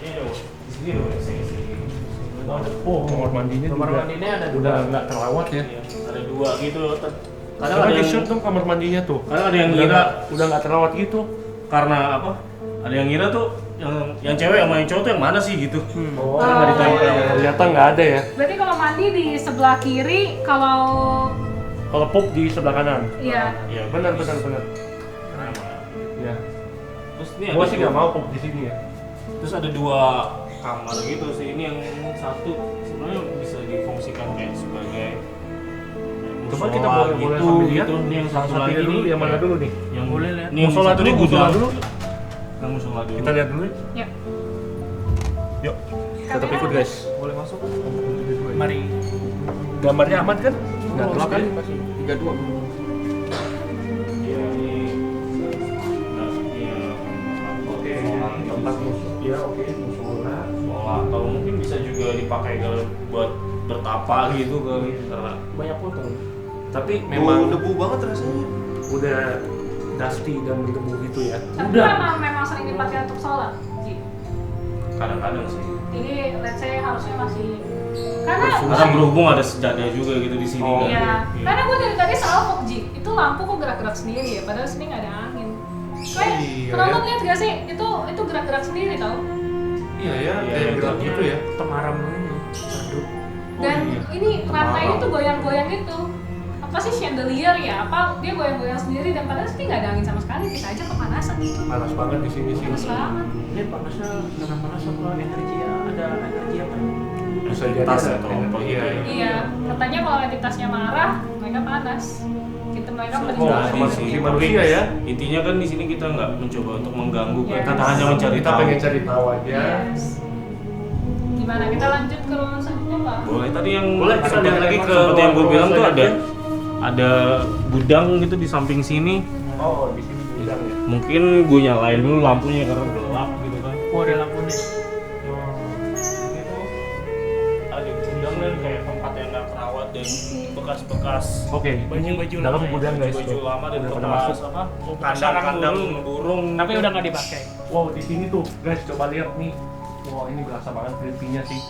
Speaker 4: ada di sini ada WC sih.
Speaker 3: Oh, kamar mandinya
Speaker 5: Kamar
Speaker 3: juga
Speaker 5: mandinya ada
Speaker 3: udah nggak terawat ya.
Speaker 4: Iya, ada dua gitu. Kadang
Speaker 3: Karena
Speaker 4: ada
Speaker 3: di
Speaker 4: yang
Speaker 3: shoot tuh kamar mandinya tuh.
Speaker 4: kadang ada yang
Speaker 3: Udah
Speaker 4: ngira
Speaker 3: nggak- udah nggak terawat gitu.
Speaker 4: karena apa? Ada yang ngira tuh yang cewek sama yang cowok tuh yang mana sih gitu.
Speaker 3: Oh,
Speaker 4: Karena nggak ditempel.
Speaker 3: ternyata nggak ada ya.
Speaker 2: Berarti kalau mandi di sebelah kiri, kalau
Speaker 3: Kalau pup di sebelah kanan.
Speaker 2: ya
Speaker 4: Iya,
Speaker 3: Benar.
Speaker 4: Nah,
Speaker 3: Ya.
Speaker 4: terus ini
Speaker 3: Gua
Speaker 4: ada
Speaker 3: sih
Speaker 4: dua-
Speaker 3: nggak mau pup di sini ya.
Speaker 4: Terus ada dua kamar gitu sih. Ini yang satu sebenarnya bisa difungsikan kayak sebagai
Speaker 3: Coba
Speaker 4: musola
Speaker 3: kita boleh
Speaker 4: gitu,
Speaker 3: sambil lihat.
Speaker 4: gitu. Ini yang satu
Speaker 3: Satunya
Speaker 4: lagi
Speaker 3: dulu,
Speaker 4: nih,
Speaker 3: yang mana
Speaker 4: kayak-
Speaker 3: dulu nih?
Speaker 4: Yang
Speaker 5: Boleh lihat.
Speaker 4: Ini yang
Speaker 3: Musola
Speaker 4: satu
Speaker 3: dulu,
Speaker 4: nih
Speaker 3: musola
Speaker 4: gudang.
Speaker 3: dulu.
Speaker 4: Yang musola dulu.
Speaker 3: Kita lihat dulu.
Speaker 2: ya.
Speaker 3: Yuk. Tetap ikut guys.
Speaker 5: Boleh masuk? Mari.
Speaker 3: Gambarnya aman kan? Nggak
Speaker 5: Oh,
Speaker 3: gelap kan?
Speaker 5: sekali masih 32.
Speaker 4: Iya, ini. Nah, iya.
Speaker 3: Oke.
Speaker 4: Musola gitu.
Speaker 3: Tempat musola. Ya oke. Musola.
Speaker 4: Musola atau mungkin bisa juga dipakai buat bertapa gitu kali karena
Speaker 5: Banyak foto.
Speaker 3: Tapi memang
Speaker 5: debu banget rasanya.
Speaker 3: udah dusty dan berdebu gitu ya.
Speaker 2: Tapi memang sering dipakai untuk sholat, Ji.
Speaker 4: kadang-kadang sih.
Speaker 2: Jadi let's say harusnya masih karena
Speaker 4: Karena berhubung ada sejadah juga gitu di sini
Speaker 3: Oh,
Speaker 4: kan.
Speaker 2: ya,
Speaker 4: Iya.
Speaker 2: karena gue dari tadi salfok Ji, itu lampu kok gerak-gerak sendiri ya, padahal sini nggak ada angin. Kayak
Speaker 3: Iya,
Speaker 2: penonton
Speaker 3: ya.
Speaker 2: lihat gak sih, itu gerak-gerak sendiri tau.
Speaker 3: Iya ya,
Speaker 4: Iya,
Speaker 3: kayak gerak
Speaker 4: jadinya
Speaker 3: gitu ya.
Speaker 5: Temaram ini. Aduh.
Speaker 2: Dan
Speaker 3: iya.
Speaker 2: ini rantainya
Speaker 4: Wow.
Speaker 2: tuh goyang-goyang gitu. Apa sih chandelier ya? Apa dia goyang-goyang sendiri dan padahal sini nggak ada angin sama sekali. Kita aja kepanasan gitu.
Speaker 3: Panas banget di sini sih.
Speaker 2: Panas banget.
Speaker 5: Ini panasnya karena panas apa energi ya? Ada energi apa?
Speaker 3: Bisa jadi
Speaker 4: Tas
Speaker 3: ada
Speaker 4: atau
Speaker 3: energi,
Speaker 4: apa gitu
Speaker 3: iya.
Speaker 4: ya.
Speaker 2: Iya, katanya kalau entitasnya marah, mereka panas. Mereka
Speaker 3: Oh,
Speaker 2: berjuang
Speaker 3: sama
Speaker 2: sendiri.
Speaker 3: seperti manusia ya.
Speaker 4: Intinya kan di sini kita nggak mencoba untuk mengganggu kan.
Speaker 2: Yes.
Speaker 4: Kita hanya mencari
Speaker 3: Kita
Speaker 4: tahu.
Speaker 3: pengen cari tahu aja.
Speaker 2: Yes. Gimana? Kita lanjut ke ruangan selanjutnya Pak?
Speaker 4: Boleh tadi yang
Speaker 3: Boleh, kita
Speaker 4: seperti
Speaker 3: lihat lagi ke
Speaker 4: seperti yang gue
Speaker 3: ruang
Speaker 4: bilang tuh
Speaker 3: selanjutnya.
Speaker 4: ada gudang gitu di samping sini.
Speaker 3: Oh, di sini gudang ya.
Speaker 4: Mungkin gue nyalain dulu lampunya karena gelap gitu kan.
Speaker 5: Oh, ada lampu nih.
Speaker 4: dan bekas-bekas
Speaker 3: Oke, ini
Speaker 5: Baju-baju
Speaker 3: dalam
Speaker 5: lama ya,
Speaker 3: gudang guys.
Speaker 4: baju lama dan
Speaker 3: Udah pada
Speaker 4: bekas
Speaker 3: masuk.
Speaker 4: apa?
Speaker 5: Sarang
Speaker 4: Kandang-kandang burung.
Speaker 5: Tapi udah nggak dipakai.
Speaker 3: Wow, di sini tuh guys, coba lihat nih. Wah, ini berasa banget creepy-nya sih.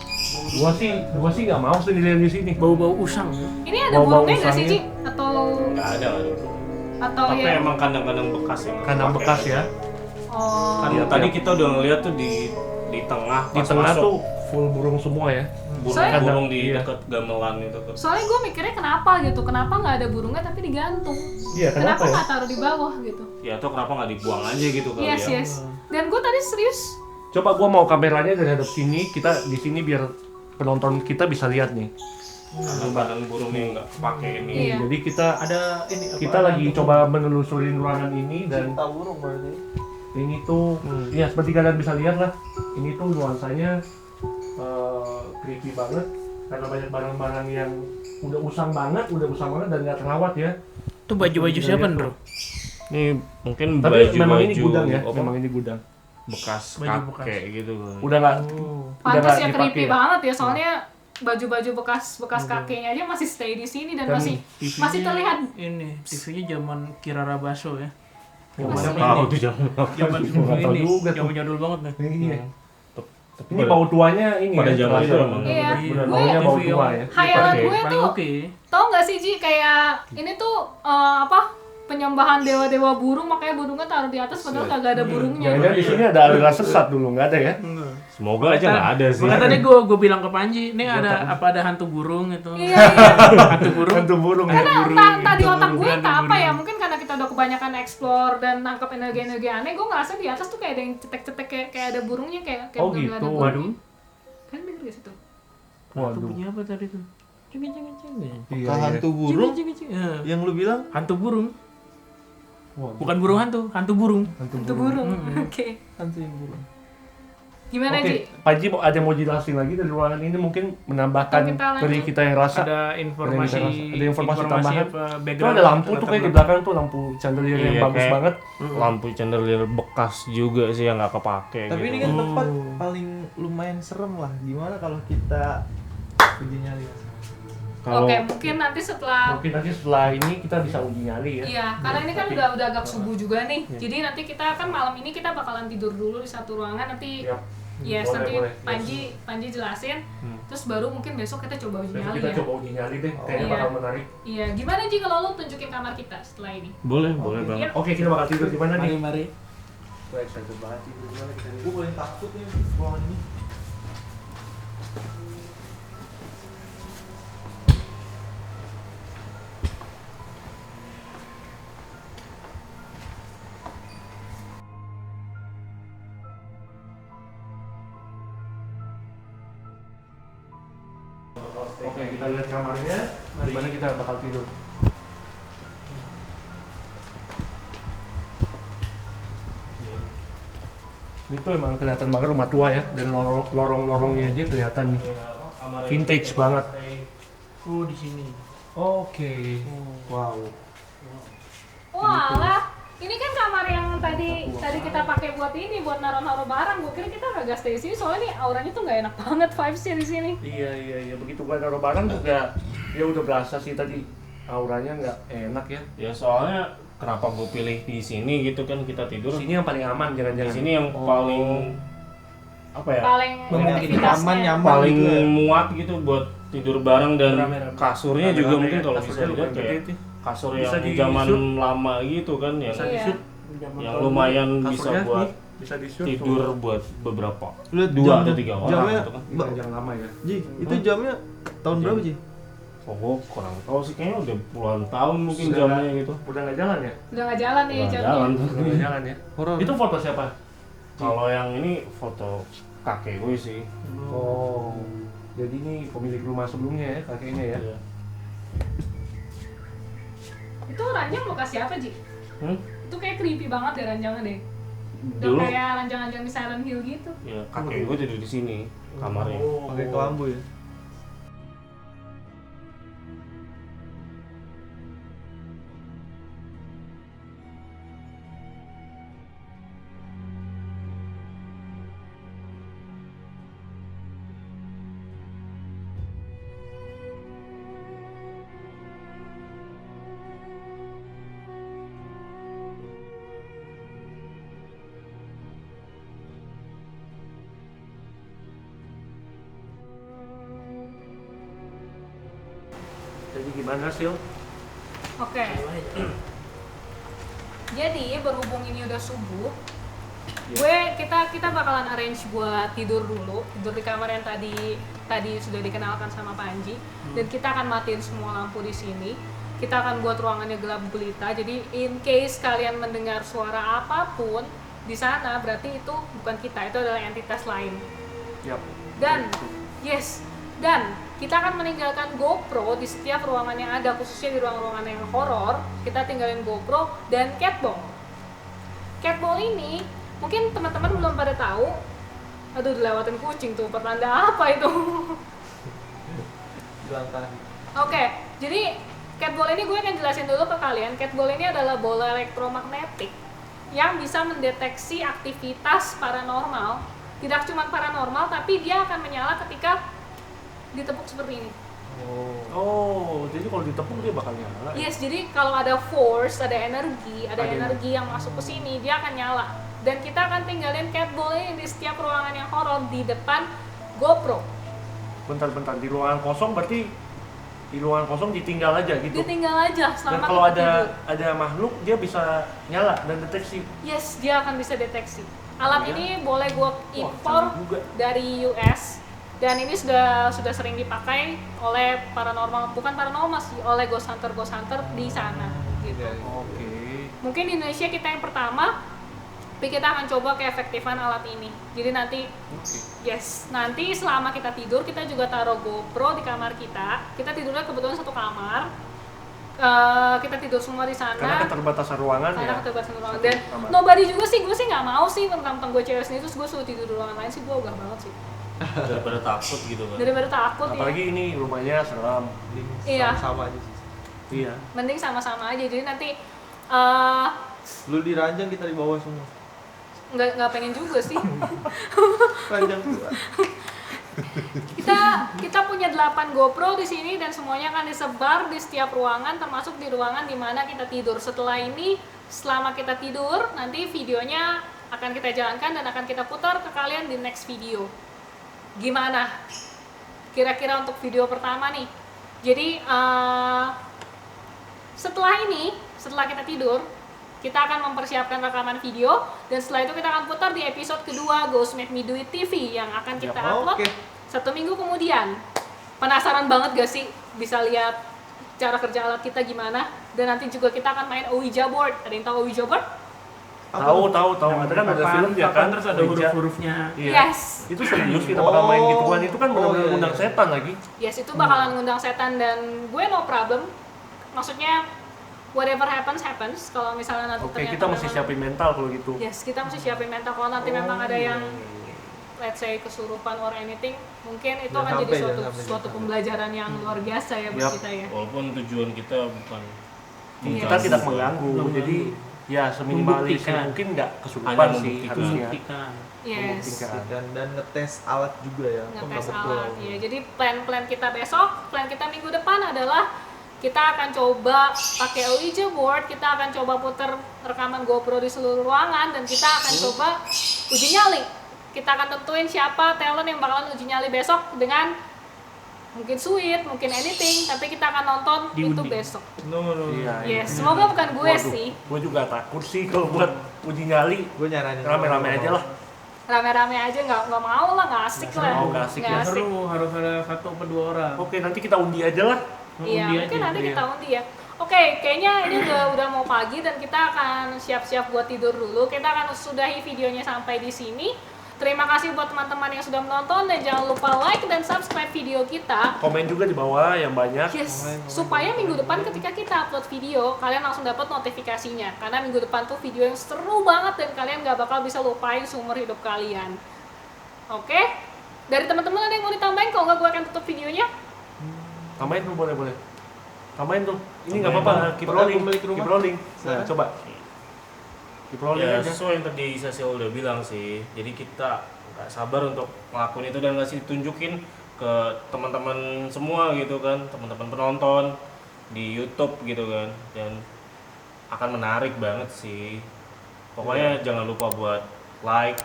Speaker 3: Gua sih nggak mau sendirian di sini.
Speaker 5: Bau-bau usang.
Speaker 2: Ini ada
Speaker 3: Bau-bau
Speaker 2: burungnya nggak sih,
Speaker 3: usangnya.
Speaker 2: Ci? Atau
Speaker 4: Nggak ada.
Speaker 2: atau
Speaker 4: Tapi
Speaker 2: ya?
Speaker 4: emang kandang-kandang bekas yang
Speaker 3: Kandang
Speaker 4: dipakai
Speaker 3: bekas
Speaker 4: aja.
Speaker 3: ya.
Speaker 2: Oh.
Speaker 4: Kan
Speaker 3: Iya,
Speaker 4: tadi
Speaker 3: iya.
Speaker 4: kita udah ngeliat tuh di tengah.
Speaker 3: Di
Speaker 4: pas
Speaker 3: tengah
Speaker 4: masuk,
Speaker 3: tuh full burung semua ya.
Speaker 2: Soalnya-
Speaker 4: burung-burung di
Speaker 3: Iya.
Speaker 4: dekat gamelan itu tuh.
Speaker 2: Soalnya gue mikirnya kenapa gitu, kenapa nggak ada burungnya tapi digantung?
Speaker 3: Iya, kenapa ya?
Speaker 2: nggak taruh di bawah gitu?
Speaker 4: Ya atau kenapa nggak dibuang aja gitu kali
Speaker 2: Yes,
Speaker 4: ya?
Speaker 2: yes. Dan gue tadi serius.
Speaker 3: Coba gua mau kameranya dari hadap sini, kita di sini biar penonton kita bisa lihat nih.
Speaker 4: Kandang-kandang burung yang nggak pakai ini.
Speaker 2: Iya.
Speaker 3: Jadi kita
Speaker 5: Ada ini apa?
Speaker 3: kita lagi coba menelusuri ruangan ini dan
Speaker 6: burung berarti.
Speaker 3: ini tuh ya seperti kalian bisa lihat lah, ini tuh nuansanya creepy banget karena banyak barang-barang yang udah usang banget dan nggak terawat ya.
Speaker 5: Itu baju-baju siapa, Bro?
Speaker 4: Ini mungkin
Speaker 3: Tapi
Speaker 4: baju-baju
Speaker 3: memang ini gudang ya,
Speaker 4: apa,
Speaker 3: memang ini gudang.
Speaker 4: bekas
Speaker 5: Baju bekas.
Speaker 4: kakek gitu.
Speaker 3: Udah nggak
Speaker 2: Pantas ya
Speaker 3: dipakai
Speaker 2: creepy
Speaker 3: ya?
Speaker 2: banget ya, soalnya baju-baju bekas kakeknya aja masih stay di sini dan
Speaker 3: Dan
Speaker 2: masih terlihat.
Speaker 5: Ini TV-nya zaman Kirara Baso ya.
Speaker 3: Masih
Speaker 4: Tahu tuh jangan.
Speaker 5: Zaman
Speaker 3: Nggak tahu
Speaker 5: ini.
Speaker 3: juga tuh.
Speaker 5: Zaman jadul banget nih.
Speaker 3: Iya.
Speaker 4: Tapi
Speaker 3: Ini bau tuanya ini
Speaker 4: pada
Speaker 3: ya,
Speaker 4: zaman itu
Speaker 3: terasa.
Speaker 4: emang.
Speaker 2: Iya.
Speaker 3: Bener,
Speaker 2: Gue-
Speaker 3: baunya bau
Speaker 5: TV
Speaker 3: tua
Speaker 5: yang-
Speaker 3: ya.
Speaker 2: Hayalan
Speaker 3: Oke.
Speaker 2: gue
Speaker 5: Paling
Speaker 2: tuh,
Speaker 5: oke.
Speaker 2: tau nggak sih Ji, kayak ini tuh apa? Penyembahan dewa-dewa burung, makanya burungnya taruh di atas padahal kagak ada burungnya.
Speaker 3: Jangan-jangan di sini ada aliran sesat dulu, nggak ada ya?
Speaker 4: Semoga aja nggak ada sih.
Speaker 5: Makanya tadi gue bilang ke Panji, ini ada apa ada hantu burung itu.
Speaker 2: Iya, iya.
Speaker 5: Hantu burung.
Speaker 3: Hantu burung ya.
Speaker 2: Karena entah di otak gue
Speaker 5: burung,
Speaker 2: entah
Speaker 5: burung.
Speaker 2: apa ya, mungkin karena kita udah kebanyakan explore dan nangkep energi-energi aneh, gue ngerasa di atas tuh kayak ada yang cetek-cetek kayak ada burungnya kayak
Speaker 3: Oh,
Speaker 2: bener-bener ada
Speaker 3: gitu.
Speaker 2: burungnya. Kan denger gak situ?
Speaker 5: Hantu
Speaker 3: Waduh.
Speaker 5: bunyi apa tadi tuh? Cing.
Speaker 3: Iya,
Speaker 6: Hantu burung
Speaker 5: Ya.
Speaker 6: yang lu bilang
Speaker 5: Hantu burung.
Speaker 3: Waduh.
Speaker 5: Bukan burung hantu burung.
Speaker 2: Itu burung. Oke.
Speaker 6: hantu yang burung.
Speaker 2: Gimana
Speaker 3: Oke,
Speaker 2: Ji?
Speaker 3: Panji ada mau jelasin lagi dari ruangan ini mungkin menambahkan
Speaker 2: Atau kita lanjut?
Speaker 3: dari kita yang rasa.
Speaker 5: Ada informasi
Speaker 3: Ada informasi tambahan.
Speaker 5: apa,
Speaker 3: Itu
Speaker 5: background
Speaker 3: ada lampu tuh kayak di belakang tuh lampu chandelier yang
Speaker 4: Iya,
Speaker 3: bagus
Speaker 4: kayak
Speaker 3: banget.
Speaker 4: lampu chandelier bekas juga sih yang nggak kepake.
Speaker 6: Tapi
Speaker 4: gitu.
Speaker 6: ini kan tempat paling lumayan serem lah. Gimana kalau kita uji nyali?
Speaker 2: Oke, mungkin nanti setelah
Speaker 3: Mungkin nanti setelah ini kita bisa uji nyali ya.
Speaker 2: Iya, karena ini kan udah agak subuh juga nih. Jadi nanti kita kan malam ini kita bakalan tidur dulu di satu ruangan nanti.
Speaker 3: Yap.
Speaker 2: Yes,
Speaker 3: Boleh,
Speaker 2: nanti
Speaker 3: boleh.
Speaker 2: Panji jelasin. Terus baru mungkin besok kita coba uji
Speaker 3: Besok
Speaker 2: nyali
Speaker 3: kita
Speaker 2: ya.
Speaker 3: coba uji nyali deh, kayaknya
Speaker 2: Iya.
Speaker 3: bakal menarik.
Speaker 2: Iya, gimana Ji kalau lo tunjukin kamar kita setelah ini?
Speaker 4: Boleh banget.
Speaker 3: Oke, kita bakal tidur di mana nih?
Speaker 5: Mari.
Speaker 3: Gue excited banget tidur di mana kita nih.
Speaker 6: Gue paling takut nih ruangan ini.
Speaker 3: Oke, kita lihat kamarnya. Di mana kita bakal tidur. Ini tuh emang kelihatan banget rumah tua ya, dan lorong-lorongnya aja kelihatan nih. Vintage banget.
Speaker 5: Oh, di sini.
Speaker 3: Oke.
Speaker 6: Wow.
Speaker 2: Wah, ini kan kamar yang tadi kita pakai buat ini, buat naruh-naruh barang. Gue kira kita kagak stay di sini, soalnya nih auranya tuh nggak enak banget vibes-nya di sini.
Speaker 3: Iya. Begitu gua naruh barang juga, ya udah berasa sih tadi auranya nggak enak ya.
Speaker 4: Ya soalnya kenapa gue pilih di sini gitu kan kita tidur.
Speaker 3: Sini yang paling aman
Speaker 4: Di
Speaker 3: jangan-jangan.
Speaker 4: sini yang paling apa ya?
Speaker 2: Paling
Speaker 6: Nyaman,
Speaker 2: aktivitasnya.
Speaker 6: nyaman
Speaker 4: Paling
Speaker 6: gitu ya.
Speaker 4: muat gitu buat tidur bareng dan
Speaker 5: Rame-rame.
Speaker 4: kasurnya juga
Speaker 3: Rame-rame
Speaker 4: mungkin
Speaker 3: ya,
Speaker 4: kalau
Speaker 3: kasurnya
Speaker 4: bisa dilihat
Speaker 3: lumayan
Speaker 4: kayak
Speaker 3: gede tuh.
Speaker 4: kasur
Speaker 3: Bisa
Speaker 4: yang
Speaker 3: di
Speaker 4: zaman
Speaker 3: shoot.
Speaker 4: lama gitu kan yang
Speaker 3: Bisa
Speaker 2: Iya.
Speaker 3: di-shoot.
Speaker 4: yang lumayan bisa
Speaker 3: Kasurnya
Speaker 4: buat
Speaker 3: nih, bisa di-shoot
Speaker 4: tidur
Speaker 3: tuh.
Speaker 4: buat beberapa
Speaker 6: Lihat
Speaker 4: 2 atau 3 orang
Speaker 6: jamnya,
Speaker 4: gitu kan.
Speaker 3: Ini panjang lama ya.
Speaker 6: Ji, itu jamnya tahun berapa Ji?
Speaker 4: Oh, gue kurang tahu sih kayaknya udah puluhan tahun mungkin
Speaker 3: Sudah.
Speaker 4: jamnya gitu.
Speaker 3: Udah nggak jalan ya?
Speaker 2: Udah nggak jalan nih
Speaker 4: Nggak
Speaker 2: jamnya.
Speaker 4: jalan.
Speaker 3: Udah nggak jalan ya?
Speaker 6: Horor.
Speaker 3: Itu foto siapa?
Speaker 4: Kalau yang ini foto kakek gue sih.
Speaker 3: Oh, jadi ini pemilik rumah sebelumnya ya, kakeknya ya?
Speaker 4: Iya.
Speaker 2: Itu ranjang lokasi apa Ji? Itu kayak creepy banget deh ranjangnya deh. Udah
Speaker 4: Dulu
Speaker 2: kayak ranjang-ranjang di Silent Hill gitu.
Speaker 4: ya kakek gue tidur di sini kamarnya.
Speaker 3: Oh.
Speaker 6: Pakai kelambu ya.
Speaker 3: Gimana Sil?
Speaker 2: Oke. Jadi berhubung ini udah subuh, kita bakalan arrange buat tidur dulu, tidur di kamar yang tadi sudah dikenalkan sama Panji, dan kita akan matiin semua lampu di sini. Kita akan buat ruangannya gelap gulita. Jadi in case kalian mendengar suara apapun di sana, berarti itu bukan kita, itu adalah entitas lain.
Speaker 3: Yap.
Speaker 2: Dan kita akan meninggalkan GoPro di setiap ruangan yang ada, khususnya di ruangan-ruangan yang horor. Kita tinggalin GoPro dan catball. Catball ini mungkin teman-teman belum pada tahu. Aduh, dilewatin kucing tuh, pertanda apa itu? Oke, jadi catball ini gue akan jelasin dulu ke kalian. Catball ini adalah bola elektromagnetik yang bisa mendeteksi aktivitas paranormal. Tidak cuma paranormal, tapi dia akan menyala ketika ditepuk seperti ini.
Speaker 3: Oh, jadi kalau ditepuk dia bakal nyala.
Speaker 2: Yes, jadi kalau ada force, ada energi yang masuk ke sini, dia akan nyala. Dan kita akan tinggalin catball ini di setiap ruangan yang horor di depan GoPro.
Speaker 3: Bentar, di ruangan kosong berarti di ruangan kosong ditinggal aja gitu.
Speaker 2: Ditinggal aja
Speaker 3: Dan
Speaker 2: selama
Speaker 3: kalau
Speaker 2: kita tidur.
Speaker 3: ada makhluk dia bisa nyala dan deteksi.
Speaker 2: Yes, dia akan bisa deteksi. Alat
Speaker 3: Iya.
Speaker 2: ini boleh gue impor
Speaker 3: canggih juga.
Speaker 2: dari US. Dan ini sudah sering dipakai oleh bukan paranormal sih, oleh ghost hunter di sana gitu.
Speaker 3: Oke.
Speaker 2: Mungkin di Indonesia kita yang pertama, tapi kita akan coba keefektifan alat ini. Jadi nanti nanti selama kita tidur kita juga taruh GoPro di kamar kita. Kita tidurnya kebetulan satu kamar. Kita tidur semua di sana.
Speaker 3: Karena keterbatasan ruangan ya.
Speaker 2: Keterbatasan ruangan. Dan nobody juga sih, gue sih nggak mau sih tentang gue cewek sendiri terus gue suruh tidur di ruangan lain sih, gue ogah banget sih.
Speaker 4: Daripada takut gitu kan.
Speaker 2: Daripada takut ya.
Speaker 3: Apalagi ini rumahnya seram.
Speaker 2: Iya.
Speaker 6: Sama aja sih.
Speaker 3: Iya.
Speaker 2: Mending sama-sama aja. Jadi nanti
Speaker 6: Lu di ranjang, kita di bawah semua.
Speaker 2: nggak pengen juga sih.
Speaker 6: Ranjang pula.
Speaker 2: kita punya 8 GoPro di sini dan semuanya akan disebar di setiap ruangan, termasuk di ruangan di mana kita tidur. Setelah ini, selama kita tidur, nanti videonya akan kita jalankan dan akan kita putar ke kalian di next video. Gimana? Kira-kira untuk video pertama nih. Jadi setelah kita tidur, kita akan mempersiapkan rekaman video dan setelah itu kita akan putar di episode kedua Ghost Made Me Do It TV yang akan kita upload 1 minggu kemudian. Penasaran banget gak sih bisa lihat cara kerja alat kita gimana? Dan nanti juga kita akan main Ouija board. Ada yang tahu Ouija board?
Speaker 3: Tahu. Ada kan ada film ya kan.
Speaker 5: Terus ada
Speaker 3: Ouija.
Speaker 5: huruf-hurufnya.
Speaker 3: Iya.
Speaker 2: Yes.
Speaker 3: Itu serius kita bakal main gituan. Itu kan benar-benar
Speaker 6: iya.
Speaker 3: undang setan lagi.
Speaker 2: Yes, itu bakalan ngundang setan dan gue no problem. Maksudnya whatever happens. Kalau misalnya nanti
Speaker 3: Oke, kita mesti siapin mental kalau gitu.
Speaker 2: Yes, kita mesti siapin mental. Kalau nanti memang ada yang let's say kesurupan or anything, mungkin itu akan jadi suatu pembelajaran yang luar biasa ya buat kita ya.
Speaker 4: Walaupun tujuan kita bukan
Speaker 3: Kita tidak mengganggu. Jadi ya seminimalis mungkin nggak kesurupan
Speaker 4: Hanya
Speaker 3: sih
Speaker 4: membuktikan.
Speaker 3: harusnya.
Speaker 5: Membuktikan.
Speaker 2: Yes.
Speaker 6: Dan ngetes alat juga ya.
Speaker 2: Ngetes
Speaker 6: betul.
Speaker 2: alat. Ya, jadi plan kita besok, plan kita minggu depan adalah kita akan coba pakai Ouija board, kita akan coba putar rekaman GoPro di seluruh ruangan dan kita akan coba uji nyali. Kita akan tentuin siapa talent yang bakalan uji nyali besok dengan mungkin sweet, mungkin anything, tapi kita akan nonton itu
Speaker 5: Diundi.
Speaker 2: besok.
Speaker 6: No.
Speaker 3: Iya.
Speaker 2: Yes, semoga bukan gue
Speaker 3: Waduh,
Speaker 2: sih.
Speaker 3: Gue juga takut sih kalau buat uji nyali.
Speaker 6: Gue nyaranin
Speaker 3: Rame-rame aja lah.
Speaker 2: Rame-rame aja nggak mau lah, nggak asik lah.
Speaker 3: nggak asik ya.
Speaker 5: Seru, harus ada 1 atau 2 orang.
Speaker 3: Oke, nanti kita undi aja lah.
Speaker 2: Iya,
Speaker 5: Undi
Speaker 2: mungkin
Speaker 5: aja.
Speaker 2: nanti kita undi ya. Oke, kayaknya ini udah mau pagi dan kita akan siap-siap buat tidur dulu. Kita akan sudahi videonya sampai di sini. Terima kasih buat teman-teman yang sudah menonton dan jangan lupa like dan subscribe video kita.
Speaker 3: Komen juga di bawah yang banyak.
Speaker 2: Yes, supaya minggu depan ketika kita upload video, kalian langsung dapat notifikasinya. Karena minggu depan tuh video yang seru banget dan kalian gak bakal bisa lupain seumur hidup kalian. Oke? Dari teman-teman ada yang mau ditambahin? Kalau nggak gue akan tutup videonya.
Speaker 3: Tambahin tuh boleh. Tambahin tuh. Ini nggak
Speaker 4: Tambahin.
Speaker 3: apa-apa. Keep
Speaker 6: Pernah
Speaker 3: rolling.
Speaker 6: kembali ke rumah?
Speaker 3: Keep rolling. Nah,
Speaker 6: Silakan.
Speaker 3: coba. Keep rolling
Speaker 4: Ya
Speaker 3: aja.
Speaker 4: sesuai yang tadi Cecil udah bilang sih. Jadi kita nggak sabar untuk ngelakuin itu dan ngasih tunjukin ke teman-teman semua gitu kan, teman-teman penonton di YouTube gitu kan, dan akan menarik banget sih. Pokoknya jangan lupa buat like,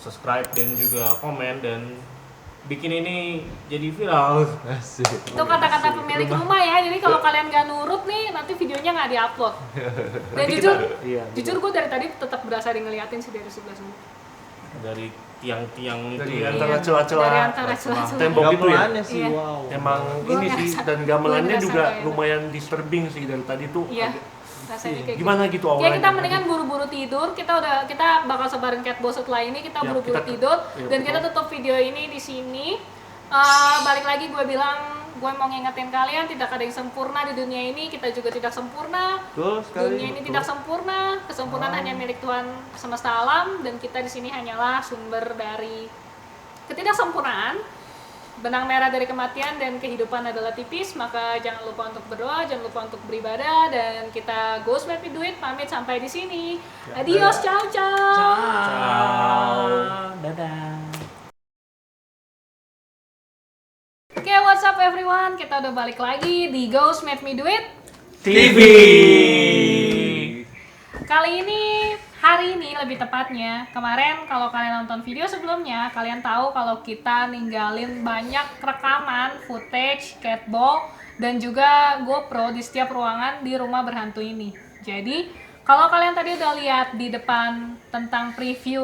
Speaker 4: subscribe dan juga komen dan bikin ini jadi viral.
Speaker 6: Asik.
Speaker 2: Itu kata-kata pemilik rumah ya. Jadi kalau kalian gak nurut nih, nanti videonya nggak diupload. Dan
Speaker 3: Nanti
Speaker 2: jujur,
Speaker 3: iya,
Speaker 2: jujur gue dari tadi tetap berasa ngeliatin sih dari sebelah sana.
Speaker 4: Dari tiang-tiang itu.
Speaker 3: dari
Speaker 4: ya.
Speaker 3: antara
Speaker 2: Dari
Speaker 3: celah-celah
Speaker 2: antara celah-celah.
Speaker 3: tembok itu ya.
Speaker 6: Gamelannya sih,
Speaker 2: Iya.
Speaker 6: wow.
Speaker 3: Emang
Speaker 2: Gua
Speaker 3: ini sih
Speaker 2: ngerasa-
Speaker 3: dan gamelannya
Speaker 2: gua
Speaker 3: juga
Speaker 2: ngerasa kayak-
Speaker 3: lumayan disturbing sih dari tadi tuh.
Speaker 2: Iya. Rasanya kayak
Speaker 3: Gimana gitu
Speaker 2: Ya
Speaker 3: awalnya?
Speaker 2: kita mendingan buru-buru tidur. Kita bakal sebarin catbox setelah ini. Kita
Speaker 3: Ya,
Speaker 2: buru-buru
Speaker 3: kita-
Speaker 2: tidur
Speaker 3: ya,
Speaker 2: dan
Speaker 3: betul.
Speaker 2: kita tutup video ini di sini. Balik lagi gue bilang, gue mau ngingetin kalian tidak ada yang sempurna di dunia ini. Kita juga tidak sempurna.
Speaker 6: Betul sekali.
Speaker 2: Dunia ini tidak sempurna. Kesempurnaan hanya milik Tuhan semesta alam dan kita di sini hanyalah sumber dari ketidaksempurnaan. Benang merah dari kematian dan kehidupan adalah tipis, maka jangan lupa untuk berdoa, jangan lupa untuk beribadah, dan kita Ghost Map Me Do It pamit sampai di sini. Adios, ciao ciao.
Speaker 5: Dadah.
Speaker 2: Oke, what's up everyone? Kita udah balik lagi di Ghost Map Me Do It.
Speaker 3: TV.
Speaker 2: Kali ini, hari ini lebih tepatnya, kemarin kalau kalian nonton video sebelumnya, kalian tahu kalau kita ninggalin banyak rekaman, footage, catwalk, dan juga GoPro di setiap ruangan di rumah berhantu ini. Jadi, kalau kalian tadi udah lihat di depan tentang preview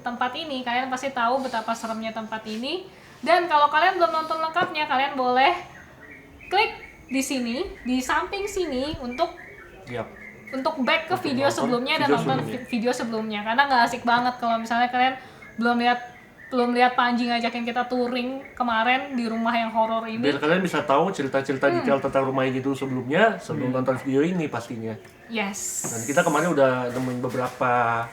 Speaker 2: tempat ini, kalian pasti tahu betapa seremnya tempat ini. Dan kalau kalian belum nonton lengkapnya, kalian boleh klik di sini, di samping sini untuk
Speaker 3: Yap.
Speaker 2: back ke video
Speaker 3: nonton
Speaker 2: sebelumnya dan
Speaker 3: video
Speaker 2: nonton
Speaker 3: sebelumnya.
Speaker 2: video sebelumnya, karena nggak asik banget kalau misalnya kalian belum lihat Panji ngajakin kita touring kemarin di rumah yang horor ini.
Speaker 3: Biar kalian bisa tahu cerita-cerita detail tentang rumah ini dulu sebelumnya, sebelum nonton video ini pastinya.
Speaker 2: Yes.
Speaker 3: Dan kita kemarin udah nemuin beberapa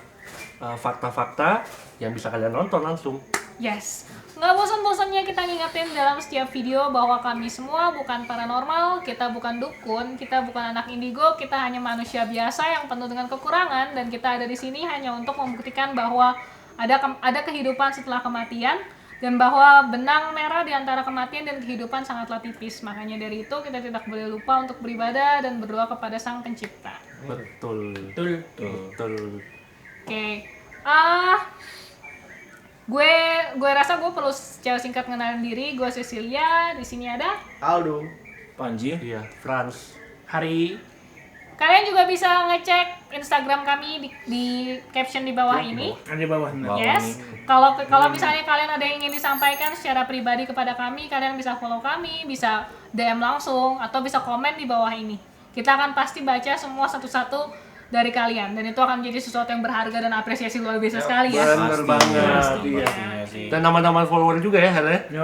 Speaker 3: fakta-fakta yang bisa kalian nonton langsung.
Speaker 2: Yes. Nggak bosan-bosannya kita ngingetin dalam setiap video bahwa kami semua bukan paranormal, kita bukan dukun, kita bukan anak indigo, kita hanya manusia biasa yang penuh dengan kekurangan, dan kita ada di sini hanya untuk membuktikan bahwa ada kehidupan setelah kematian, dan bahwa benang merah di antara kematian dan kehidupan sangatlah tipis. Makanya dari itu kita tidak boleh lupa untuk beribadah dan berdoa kepada Sang Pencipta.
Speaker 3: Betul.
Speaker 5: Betul.
Speaker 3: Betul.
Speaker 2: Oke. Gue rasa gue perlu secara singkat ngenalin diri. Gue Cecilia, di sini ada.
Speaker 6: Aldo.
Speaker 4: Panji.
Speaker 3: Iya, Franz.
Speaker 5: Hari
Speaker 2: Kalian juga bisa ngecek Instagram kami di caption di bawah ini.
Speaker 5: ada di bawah.
Speaker 2: Yes. Kalau misalnya kalian ada yang ingin disampaikan secara pribadi kepada kami, kalian bisa follow kami, bisa DM langsung, atau bisa komen di bawah ini. Kita akan pasti baca semua satu-satu dari kalian, dan itu akan menjadi sesuatu yang berharga dan apresiasi luar biasa sekali ya.
Speaker 3: Bener banget. Iya.
Speaker 4: Pastinya sih.
Speaker 3: Dan nama-nama follower juga ya, Hel ya.
Speaker 5: Yo,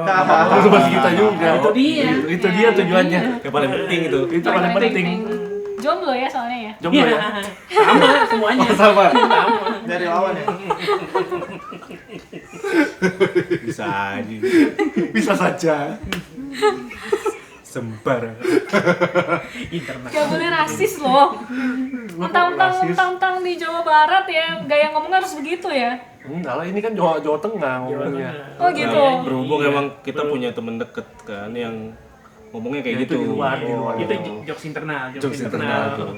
Speaker 3: Itu pasti kita juga.
Speaker 5: Itu dia.
Speaker 3: Itu dia tujuannya.
Speaker 4: Yang paling penting itu.
Speaker 3: Itu paling penting.
Speaker 2: Jomblo ya soalnya ya.
Speaker 3: Jomblo ya.
Speaker 5: sama semuanya.
Speaker 3: Sama.
Speaker 6: Dari lawan ya.
Speaker 4: Bisa aja.
Speaker 3: Bisa saja.
Speaker 4: Sembar.
Speaker 5: Internet.
Speaker 2: Gak boleh rasis loh.
Speaker 3: Rasis.
Speaker 2: Mentang-mentang di Jawa Barat ya, gaya ngomongnya harus begitu ya.
Speaker 3: Enggak lah, ini kan Jawa Tengah ngomongnya.
Speaker 2: Oh gitu.
Speaker 4: Nah, berhubung emang kita punya temen deket kan yang ngomongnya kayak
Speaker 3: Ya, itu
Speaker 4: gitu.
Speaker 3: di luar.
Speaker 5: Itu jokes internal,
Speaker 4: Jokes internal tuh.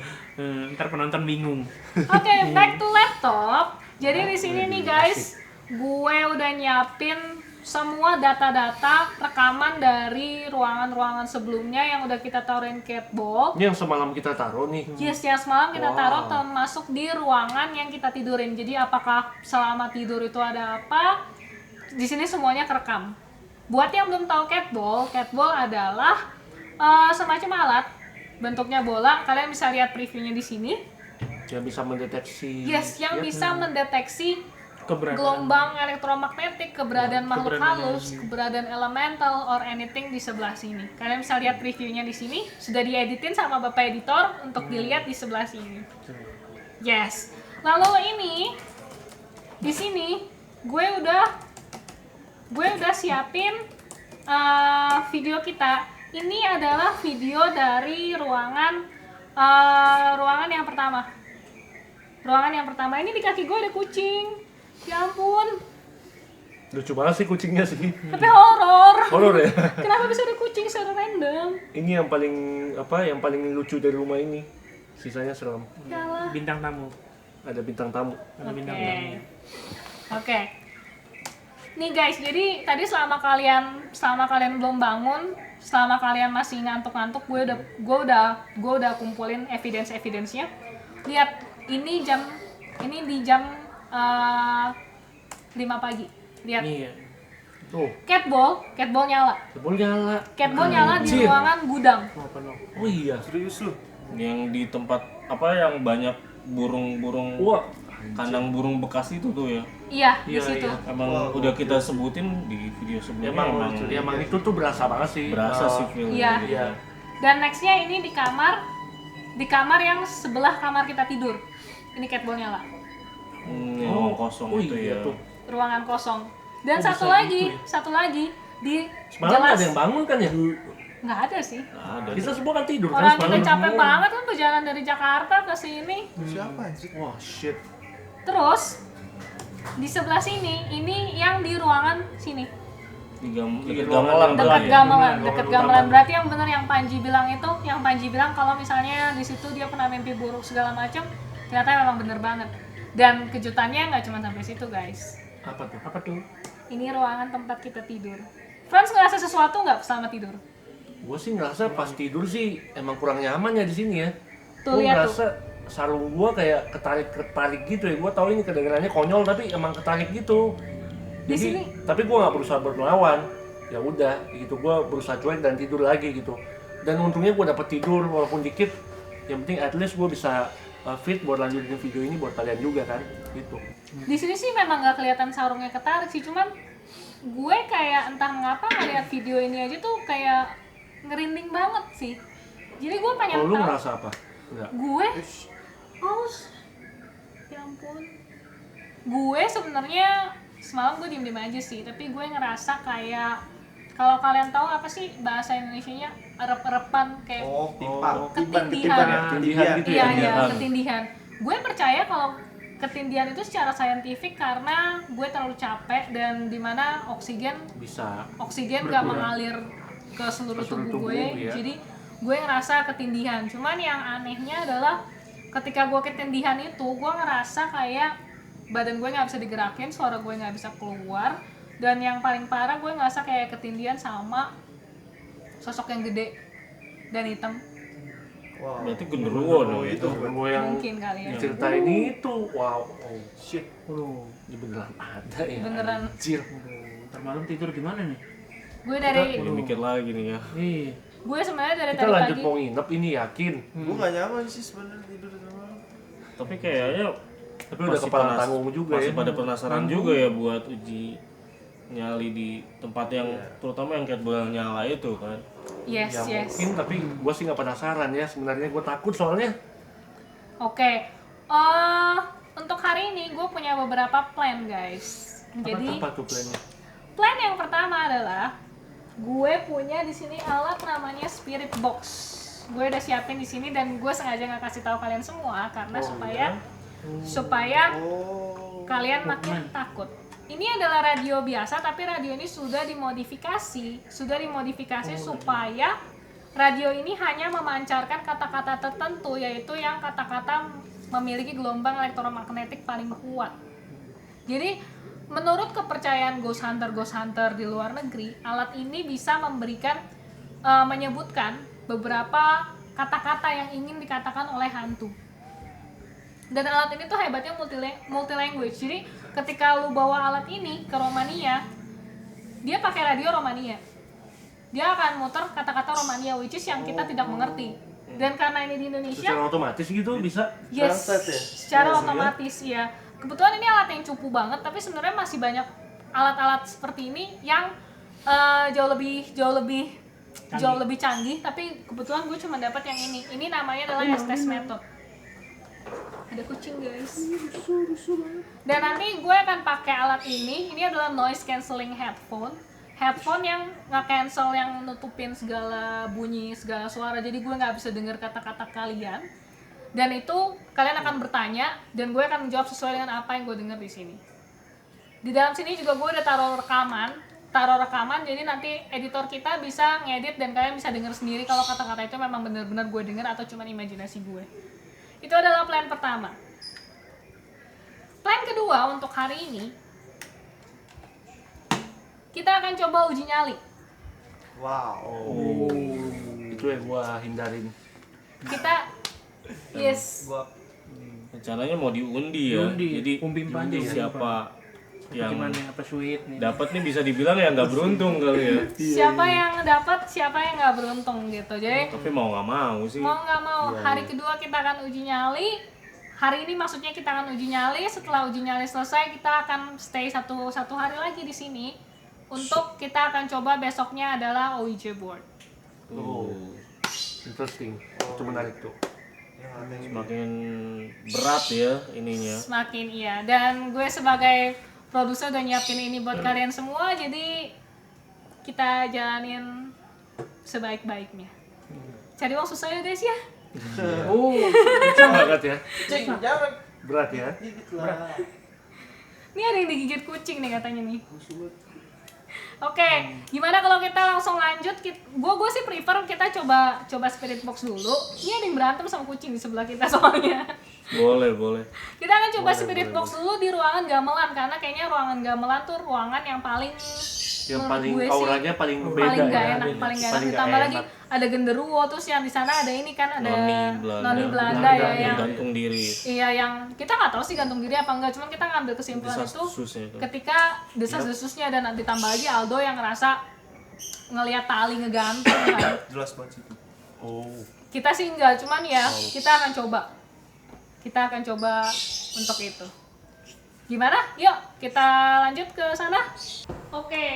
Speaker 5: Ntar penonton bingung.
Speaker 2: Oke, back to laptop. Jadi di sini nih guys, gue udah nyiapin semua data-data rekaman dari ruangan-ruangan sebelumnya yang udah kita taruhin catwalk.
Speaker 3: Ini yang semalam kita taruh nih.
Speaker 2: Yes, yang semalam kita
Speaker 3: Wow.
Speaker 2: taruh termasuk di ruangan yang kita tidurin. Jadi apakah selama tidur itu ada apa? Di sini semuanya kerekam. Buat yang belum tahu catwalk adalah semacam alat bentuknya bola. Kalian bisa lihat previewnya di sini.
Speaker 3: Yang bisa mendeteksi.
Speaker 2: Yes, yang bisa mendeteksi
Speaker 5: Keberadaan.
Speaker 2: gelombang elektromagnetik, keberadaan makhluk
Speaker 5: Keberadaan
Speaker 2: halus, keberadaan elemental or anything di sebelah sini. Kalian bisa lihat previewnya di sini. Sudah dieditin sama Bapak Editor untuk dilihat di sebelah sini. Yes. Lalu ini di sini gue udah siapin video kita. Ini adalah video dari ruangan yang pertama. Ruangan yang pertama ini di kaki gue ada kucing. Ya ampun,
Speaker 3: Lucu banget sih kucingnya sih.
Speaker 2: tapi horor.
Speaker 3: Horor ya.
Speaker 2: Kenapa bisa ada kucing secara random?
Speaker 3: Ini yang paling lucu dari rumah ini. Sisanya serem.
Speaker 2: Yalah.
Speaker 5: Bintang tamu.
Speaker 3: Ada bintang tamu.
Speaker 5: Ada bintang
Speaker 2: Oke.
Speaker 5: tamu.
Speaker 2: Oke. Nih guys, jadi tadi selama kalian belum bangun, selama kalian masih ngantuk-ngantuk, gue udah kumpulin evidence-nya. Lihat, ini di jam 5 pagi. Lihat.
Speaker 3: Iya. Tuh,
Speaker 2: Catball nyala.
Speaker 3: jebol nyala.
Speaker 2: Catball nyala di ruangan gudang.
Speaker 3: Oh iya.
Speaker 6: Serius lu?
Speaker 4: Yang di tempat apa yang banyak burung-burung,
Speaker 3: Wah,
Speaker 4: kandang burung bekas itu tuh ya.
Speaker 2: Iya, di
Speaker 3: Iya,
Speaker 2: situ.
Speaker 3: iya.
Speaker 4: Emang udah kita sebutin di video sebelumnya,
Speaker 3: emang itu tuh berasa banget sih.
Speaker 4: berasa sih feelnya
Speaker 2: Iya.
Speaker 4: gitu.
Speaker 3: Iya.
Speaker 2: Dan nextnya ini di kamar yang sebelah kamar kita tidur. Ini catball nyala.
Speaker 4: Yang ruang kosong itu
Speaker 3: iya
Speaker 4: ya.
Speaker 3: tuh.
Speaker 2: Ruangan kosong. Dan
Speaker 3: Oh,
Speaker 2: satu
Speaker 3: bisa
Speaker 2: lagi,
Speaker 3: gitu ya?
Speaker 2: satu lagi di
Speaker 3: Semalam nggak ada yang bangun kan ya?
Speaker 2: nggak ada sih.
Speaker 4: Ada.
Speaker 3: Kita semua kan tidur kan
Speaker 2: Orang
Speaker 3: semalam.
Speaker 2: kita capek banget kan perjalanan dari Jakarta ke sini.
Speaker 6: Siapa anjir?
Speaker 3: Wah, shit.
Speaker 2: Terus di sebelah sini, ini yang di ruangan sini,
Speaker 4: Di dekat
Speaker 3: ruangan
Speaker 4: gamelan
Speaker 3: dekat
Speaker 4: berarti ya?
Speaker 2: gamelan,
Speaker 3: Ruangan
Speaker 2: dekat
Speaker 3: utama.
Speaker 2: gamelan. Berarti yang benar yang Panji bilang itu, yang Panji bilang kalau misalnya di situ dia pernah mimpi buruk segala macam, ternyata memang bener banget. Dan kejutannya nggak cuma sampai situ guys.
Speaker 3: Apa tuh? Apa tuh?
Speaker 2: Ini ruangan tempat kita tidur. Franz ngerasa sesuatu nggak selama tidur?
Speaker 3: Gue sih ngerasa pas tidur sih emang kurang nyaman ya di sini ya.
Speaker 2: Tuh,
Speaker 3: Gue
Speaker 2: lihat
Speaker 3: ngerasa sarung gue kayak ketarik gitu ya. Gue tahu ini kedengarannya konyol tapi emang ketarik gitu.
Speaker 2: Di
Speaker 3: Jadi,
Speaker 2: sini?
Speaker 3: tapi gue nggak berusaha berlawan. Ya udah, gitu gue berusaha cuek dan tidur lagi gitu. Dan untungnya gue dapet tidur walaupun dikit. Yang penting at least gue bisa fit buat lanjutin video ini buat kalian juga kan, gitu.
Speaker 2: Di sini sih memang nggak kelihatan sarungnya ketarik sih, cuman gue kayak entah mengapa ngeliat video ini aja tuh kayak ngerinding banget sih. Jadi gue pengen
Speaker 3: Kalau lu
Speaker 2: tahu.
Speaker 3: ngerasa apa? Enggak.
Speaker 2: Gue, ya ampun. Gue sebenarnya semalam gue diem-diem aja sih, tapi gue ngerasa kayak kalau kalian tahu apa sih bahasa Indonesianya erep-erepan kayak ketindihan.
Speaker 3: Ketindihan gitu
Speaker 2: Iya,
Speaker 3: ya.
Speaker 2: iya, ketindihan. Gue percaya kalau ketindihan itu secara saintifik karena gue terlalu capek dan dimana oksigen
Speaker 3: Bisa.
Speaker 2: nggak mengalir ke seluruh tubuh gue,
Speaker 3: ya.
Speaker 2: jadi gue ngerasa ketindihan. Cuman yang anehnya adalah ketika gue ketindihan itu, gue ngerasa kayak badan gue nggak bisa digerakin, suara gue nggak bisa keluar, dan yang paling parah gue ngerasa kayak ketindihan sama sosok yang gede dan hitam.
Speaker 6: Wow.
Speaker 4: Berarti genderuwo dong
Speaker 6: itu.
Speaker 4: itu.
Speaker 3: Gue yang
Speaker 2: Mungkin kali ya.
Speaker 3: cerita ini tuh, wow, oh
Speaker 6: Shit.
Speaker 3: ini beneran ada ya.
Speaker 2: Beneran.
Speaker 3: Anjir.
Speaker 5: Ntar malam tidur gimana nih?
Speaker 2: Gue dari
Speaker 4: Udah mikir lagi nih ya.
Speaker 3: Nih,
Speaker 2: gue sebenarnya dari
Speaker 3: kita
Speaker 2: tadi
Speaker 3: lanjut
Speaker 2: pagi
Speaker 3: mau nginep ini yakin.
Speaker 6: Gue gak nyaman sih sebenarnya tidur sama.
Speaker 4: Tapi kayaknya
Speaker 3: Tapi udah kepala tanggung juga
Speaker 4: masih
Speaker 3: ya.
Speaker 4: pada penasaran juga ya buat uji nyali di tempat yang terutama yang catball nyala itu kan.
Speaker 2: yes
Speaker 3: Ya
Speaker 2: yes.
Speaker 3: mungkin, tapi gue sih nggak penasaran ya. Sebenarnya gue takut soalnya.
Speaker 2: Oke, untuk hari ini gue punya beberapa plan guys. Jadi
Speaker 3: Apa tuh plannya?
Speaker 2: plan yang pertama adalah gue punya di sini alat namanya spirit box. Gue udah siapin di sini dan gue sengaja nggak kasih tahu kalian semua karena supaya
Speaker 6: Oh.
Speaker 2: kalian makin takut. Ini adalah radio biasa tapi radio ini sudah dimodifikasi supaya radio ini hanya memancarkan kata-kata tertentu, yaitu yang kata-kata memiliki gelombang elektromagnetik paling kuat. Jadi menurut kepercayaan ghost hunter di luar negeri, alat ini bisa memberikan menyebutkan beberapa kata-kata yang ingin dikatakan oleh hantu. Dan alat ini tuh hebatnya multi language. Jadi ketika lu bawa alat ini ke Romania, dia pakai radio Romania. Dia akan muter kata-kata Romania which is yang kita tidak mengerti. Dan karena ini di Indonesia,
Speaker 3: Secara otomatis gitu bisa.
Speaker 2: yes,
Speaker 6: Translate ya?
Speaker 2: secara otomatis ya. Kebetulan ini alat yang cupu banget, tapi sebenarnya masih banyak alat-alat seperti ini yang jauh lebih canggih. Tapi kebetulan gue cuma dapat yang ini. Ini namanya adalah Estes method. Ada kucing guys. Dan nanti gue akan pakai alat ini. Ini adalah noise cancelling headphone yang nge-cancel, yang nutupin segala bunyi, segala suara. Jadi gue nggak bisa dengar kata-kata kalian. Dan itu kalian akan bertanya dan gue akan menjawab sesuai dengan apa yang gue dengar di sini. Di dalam sini juga gue udah taruh rekaman. Jadi nanti editor kita bisa ngedit dan kalian bisa dengar sendiri kalau kata-kata itu memang benar-benar gue dengar atau cuma imajinasi gue. Itu adalah plan pertama. Plan kedua untuk hari ini, kita akan coba uji nyali.
Speaker 6: Wow.
Speaker 3: Itu yang gua hindarin.
Speaker 2: Kita yes.
Speaker 6: Gua
Speaker 4: Rencananya mau diundi ya. Jadi
Speaker 5: umbi panjang
Speaker 4: siapa yang
Speaker 5: gimana apa sweet nih.
Speaker 4: dapat nih bisa dibilang ya nggak beruntung kali ya.
Speaker 2: Siapa yang dapat, siapa yang nggak beruntung gitu. Jadi
Speaker 4: Tapi mau nggak mau sih.
Speaker 2: mau nggak mau hari kedua kita akan uji nyali. Hari ini maksudnya kita akan uji nyali. Setelah uji nyali selesai kita akan stay satu hari lagi di sini. Untuk kita akan coba besoknya adalah OIJ board.
Speaker 3: Oh, interesting. Itu menarik tuh.
Speaker 4: Semakin berat ya ininya.
Speaker 2: Semakin iya. Dan gue sebagai produser udah nyiapin ini buat kalian semua. Jadi kita jalanin sebaik-baiknya. Cari uang susah ya guys ya.
Speaker 3: Oh, berat ya.
Speaker 6: jangan
Speaker 3: Berat ya.
Speaker 6: dikit lah.
Speaker 2: Ini ada yang digigit kucing nih katanya nih. Oke, gimana kalau kita langsung lanjut? Gue sih prefer kita coba spirit box dulu. Ini ada yang berantem sama kucing di sebelah kita soalnya.
Speaker 4: Boleh.
Speaker 2: Kita akan coba spirit box dulu di ruangan gamelan karena kayaknya ruangan gamelan tuh ruangan yang paling
Speaker 3: Yang
Speaker 2: menurut
Speaker 3: paling
Speaker 2: gue sih
Speaker 3: auranya paling beda
Speaker 2: paling gak
Speaker 3: ya.
Speaker 2: enak, paling gak enak.
Speaker 3: Paling
Speaker 2: Ditambah
Speaker 3: nggak
Speaker 2: lagi
Speaker 3: enak.
Speaker 2: ada genderuwo, terus yang di sana ada ini kan ada
Speaker 4: Noni
Speaker 2: Belanda ya yang
Speaker 4: gantung diri.
Speaker 2: iya yang kita nggak tahu sih gantung diri apa enggak, cuman kita ngambil kesimpulan itu
Speaker 4: Desas-desusnya itu.
Speaker 2: ketika desas-desusnya dan nanti tambah lagi Aldo yang ngerasa ngelihat tali ngegantung kan.
Speaker 6: Jelas banget sih itu.
Speaker 3: Oh,
Speaker 2: Kita sih enggak, cuman ya kita akan coba. Kita akan coba untuk itu. Gimana? Yuk, kita lanjut ke sana. Oke.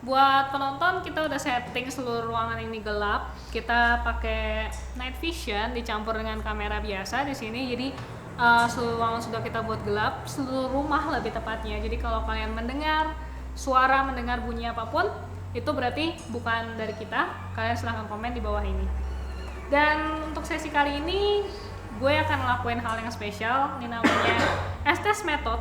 Speaker 2: Buat penonton kita udah setting seluruh ruangan ini gelap. Kita pakai night vision dicampur dengan kamera biasa di sini. Jadi seluruh ruangan sudah kita buat gelap, seluruh rumah lebih tepatnya. Jadi kalau kalian mendengar suara, mendengar bunyi apapun, itu berarti bukan dari kita. Kalian silahkan komen di bawah ini. Dan untuk sesi kali ini gue akan ngelakuin hal yang spesial. Ini namanya S-Test Method.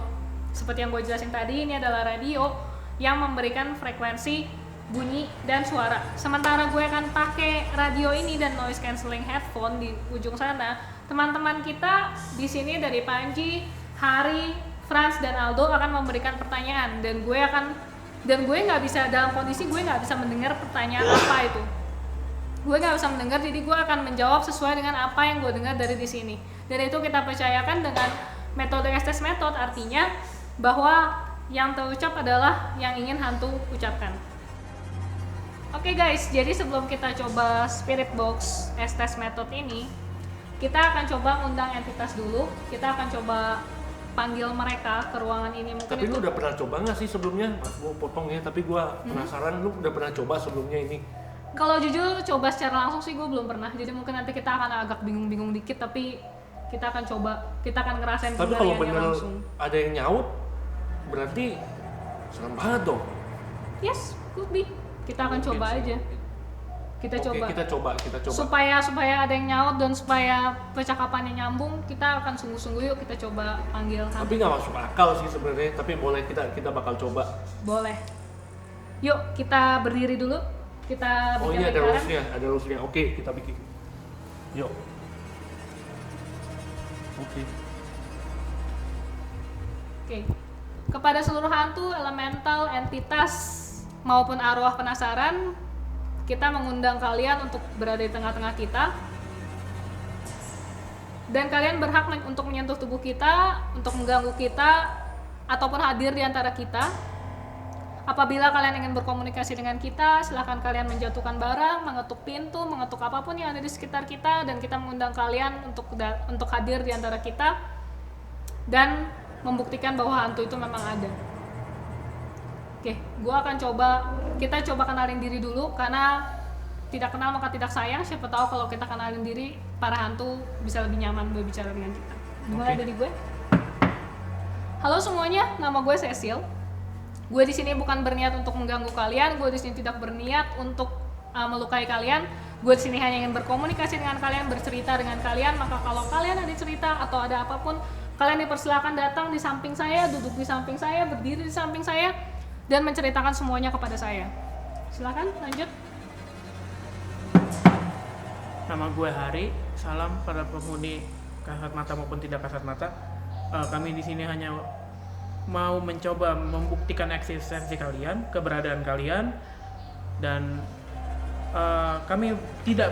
Speaker 2: Seperti yang gue jelasin tadi, ini adalah radio yang memberikan frekuensi bunyi dan suara. Sementara gue akan pakai radio ini dan noise cancelling headphone di ujung sana. Teman-teman kita di sini dari Panji, Hari, Franz dan Aldo akan memberikan pertanyaan dan gue nggak bisa, dalam kondisi gue nggak bisa mendengar pertanyaan apa itu. Gue nggak bisa mendengar, jadi gue akan menjawab sesuai dengan apa yang gue dengar dari di sini. Dan itu kita percayakan dengan metode S-Test Method, artinya bahwa yang terucap adalah yang ingin hantu ucapkan. Oke guys, jadi sebelum kita coba Spirit Box S-Test Method ini, kita akan coba undang entitas dulu. Kita akan coba panggil mereka ke ruangan ini. Mungkin
Speaker 3: tapi lu udah pernah coba nggak sih sebelumnya? Gua potong ya, tapi gua penasaran lu udah pernah coba sebelumnya ini?
Speaker 2: Kalau jujur coba secara langsung sih gue belum pernah. Jadi mungkin nanti kita akan agak bingung-bingung dikit, tapi kita akan coba, kita akan ngerasain
Speaker 3: Tapi kalau
Speaker 2: penggaliannya
Speaker 3: bener
Speaker 2: langsung.
Speaker 3: ada yang nyaut, berarti serem banget dong.
Speaker 2: Yes, could be. Kita akan coba aja. Kita
Speaker 3: Oke,
Speaker 2: coba.
Speaker 3: kita coba.
Speaker 2: Supaya ada yang nyaut dan supaya percakapannya nyambung, kita akan sungguh-sungguh yuk kita coba panggil
Speaker 3: Tapi
Speaker 2: hantu.
Speaker 3: nggak masuk akal sih sebenarnya. Tapi boleh, kita bakal coba.
Speaker 2: Boleh. Yuk kita berdiri dulu. Kita
Speaker 3: Oh
Speaker 2: bikin
Speaker 3: ini ada
Speaker 2: lingkaran.
Speaker 3: rules-nya. Oke, kita bikin. Yuk. Oke.
Speaker 2: Oke. Kepada seluruh hantu, elemental, entitas maupun arwah penasaran, kita mengundang kalian untuk berada di tengah-tengah kita. Dan kalian berhak untuk menyentuh tubuh kita, untuk mengganggu kita, ataupun hadir di antara kita. Apabila kalian ingin berkomunikasi dengan kita, silahkan kalian menjatuhkan barang, mengetuk pintu, mengetuk apapun yang ada di sekitar kita, dan kita mengundang kalian untuk hadir di antara kita dan membuktikan bahwa hantu itu memang ada. Oke, kita coba kenalin diri dulu, karena tidak kenal maka tidak sayang. Siapa tahu kalau kita kenalin diri, para hantu bisa lebih nyaman berbicara dengan kita. Dimulai dari gue. Halo semuanya, nama gue Cecil. Gue di sini bukan berniat untuk mengganggu kalian, gue di sini tidak berniat untuk melukai kalian. Gue di sini hanya ingin berkomunikasi dengan kalian, bercerita dengan kalian. Maka kalau kalian ada cerita atau ada apapun, kalian dipersilakan datang di samping saya, duduk di samping saya, berdiri di samping saya, dan menceritakan semuanya kepada saya. Silakan lanjut.
Speaker 5: Nama gue Hari. Salam para penghuni kasat mata maupun tidak kasat mata. Kami di sini hanya mau mencoba membuktikan eksistensi kalian, keberadaan kalian, dan kami tidak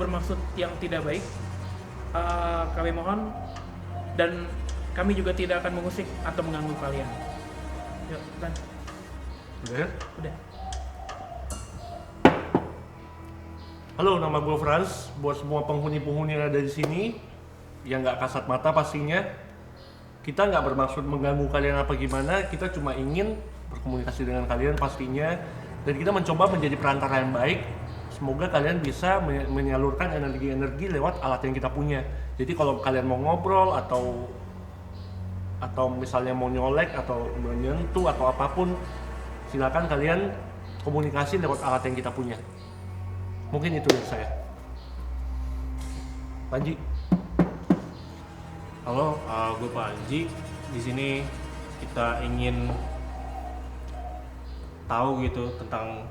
Speaker 5: bermaksud yang tidak baik. Kami mohon, dan kami juga tidak akan mengusik atau mengganggu kalian. Yuk, Dan.
Speaker 3: Udah ya?
Speaker 5: Udah.
Speaker 3: Halo, nama gue Franz. Buat semua penghuni-penghuni yang ada di sini, yang nggak kasat mata pastinya, kita nggak bermaksud mengganggu kalian apa gimana. Kita cuma ingin berkomunikasi dengan kalian pastinya, dan kita mencoba menjadi perantara yang baik. Semoga kalian bisa menyalurkan energi-energi lewat alat yang kita punya. Jadi kalau kalian mau ngobrol atau misalnya mau nyolek atau menyentuh atau apapun, silakan kalian komunikasi lewat alat yang kita punya. Mungkin itu dari saya. Panji.
Speaker 4: Halo, gue Panji. Di sini kita ingin tahu gitu tentang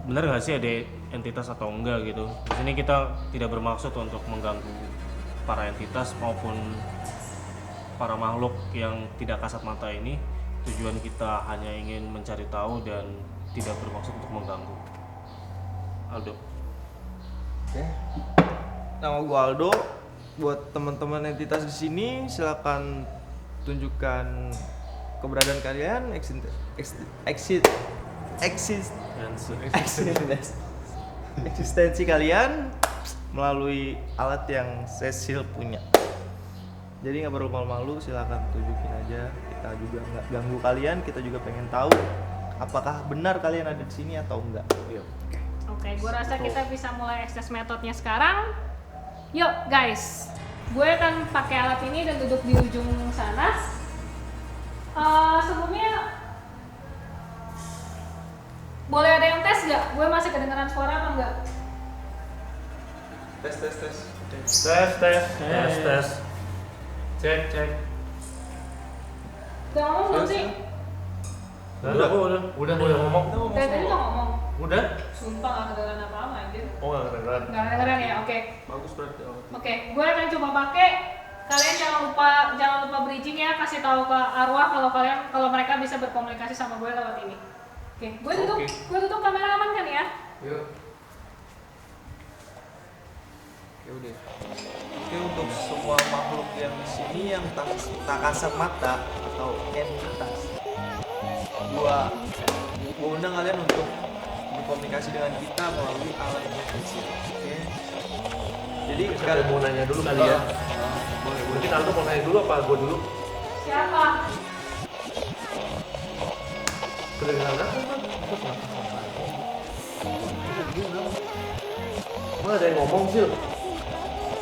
Speaker 4: benar nggak sih ada entitas atau enggak gitu. Di sini kita tidak bermaksud untuk mengganggu para entitas maupun para makhluk yang tidak kasat mata ini. Tujuan kita hanya ingin mencari tahu dan tidak bermaksud untuk mengganggu. Aldo.
Speaker 6: Oke. Nama gua Aldo. Buat teman-teman entitas di sini, silakan tunjukkan keberadaan kalian, eksistensi kalian melalui alat yang Cecil punya. Jadi nggak perlu malu-malu, silakan tunjukin aja. Kita juga nggak ganggu kalian, kita juga pengen tahu apakah benar kalian ada di sini atau enggak.
Speaker 2: Oke, gue rasa kita bisa mulai akses metodenya sekarang. Yuk guys, gue akan pakai alat ini dan duduk di ujung sana. Sebelumnya boleh ada yang tes nggak? Gue masih kedengeran suara apa enggak?
Speaker 3: Tes. Cek.
Speaker 2: Udah ngomong belum sih?
Speaker 3: Udah ngomong.
Speaker 2: Dari tadi udah ngomong.
Speaker 3: Udah?
Speaker 2: Sumpah gak kedengeran apa-apa anjir.
Speaker 3: Oh, nggak kedengeran.
Speaker 2: Gak kedengeran ya? Oke.
Speaker 6: Bagus berarti.
Speaker 2: Oke, gue akan coba pakai. Kalian jangan lupa bridging ya, kasih tahu ke arwah kalau mereka bisa berkomunikasi sama gue lewat ini. Oke, gue tutup kamera aman kan ya?
Speaker 3: Yuk.
Speaker 6: Oke udah. Oke, untuk semua makhluk yang di sini yang tak kasat mata atau entitas, gua undang kalian untuk berkomunikasi dengan kita melalui alat yang kecil. Oke. Jadi
Speaker 3: Kita mau nanya dulu kali ya.
Speaker 6: boleh.
Speaker 3: Mungkin Aldo mau nanya dulu apa gue dulu?
Speaker 2: Siapa?
Speaker 3: Kedengeran apa? Emang ada yang ngomong sih?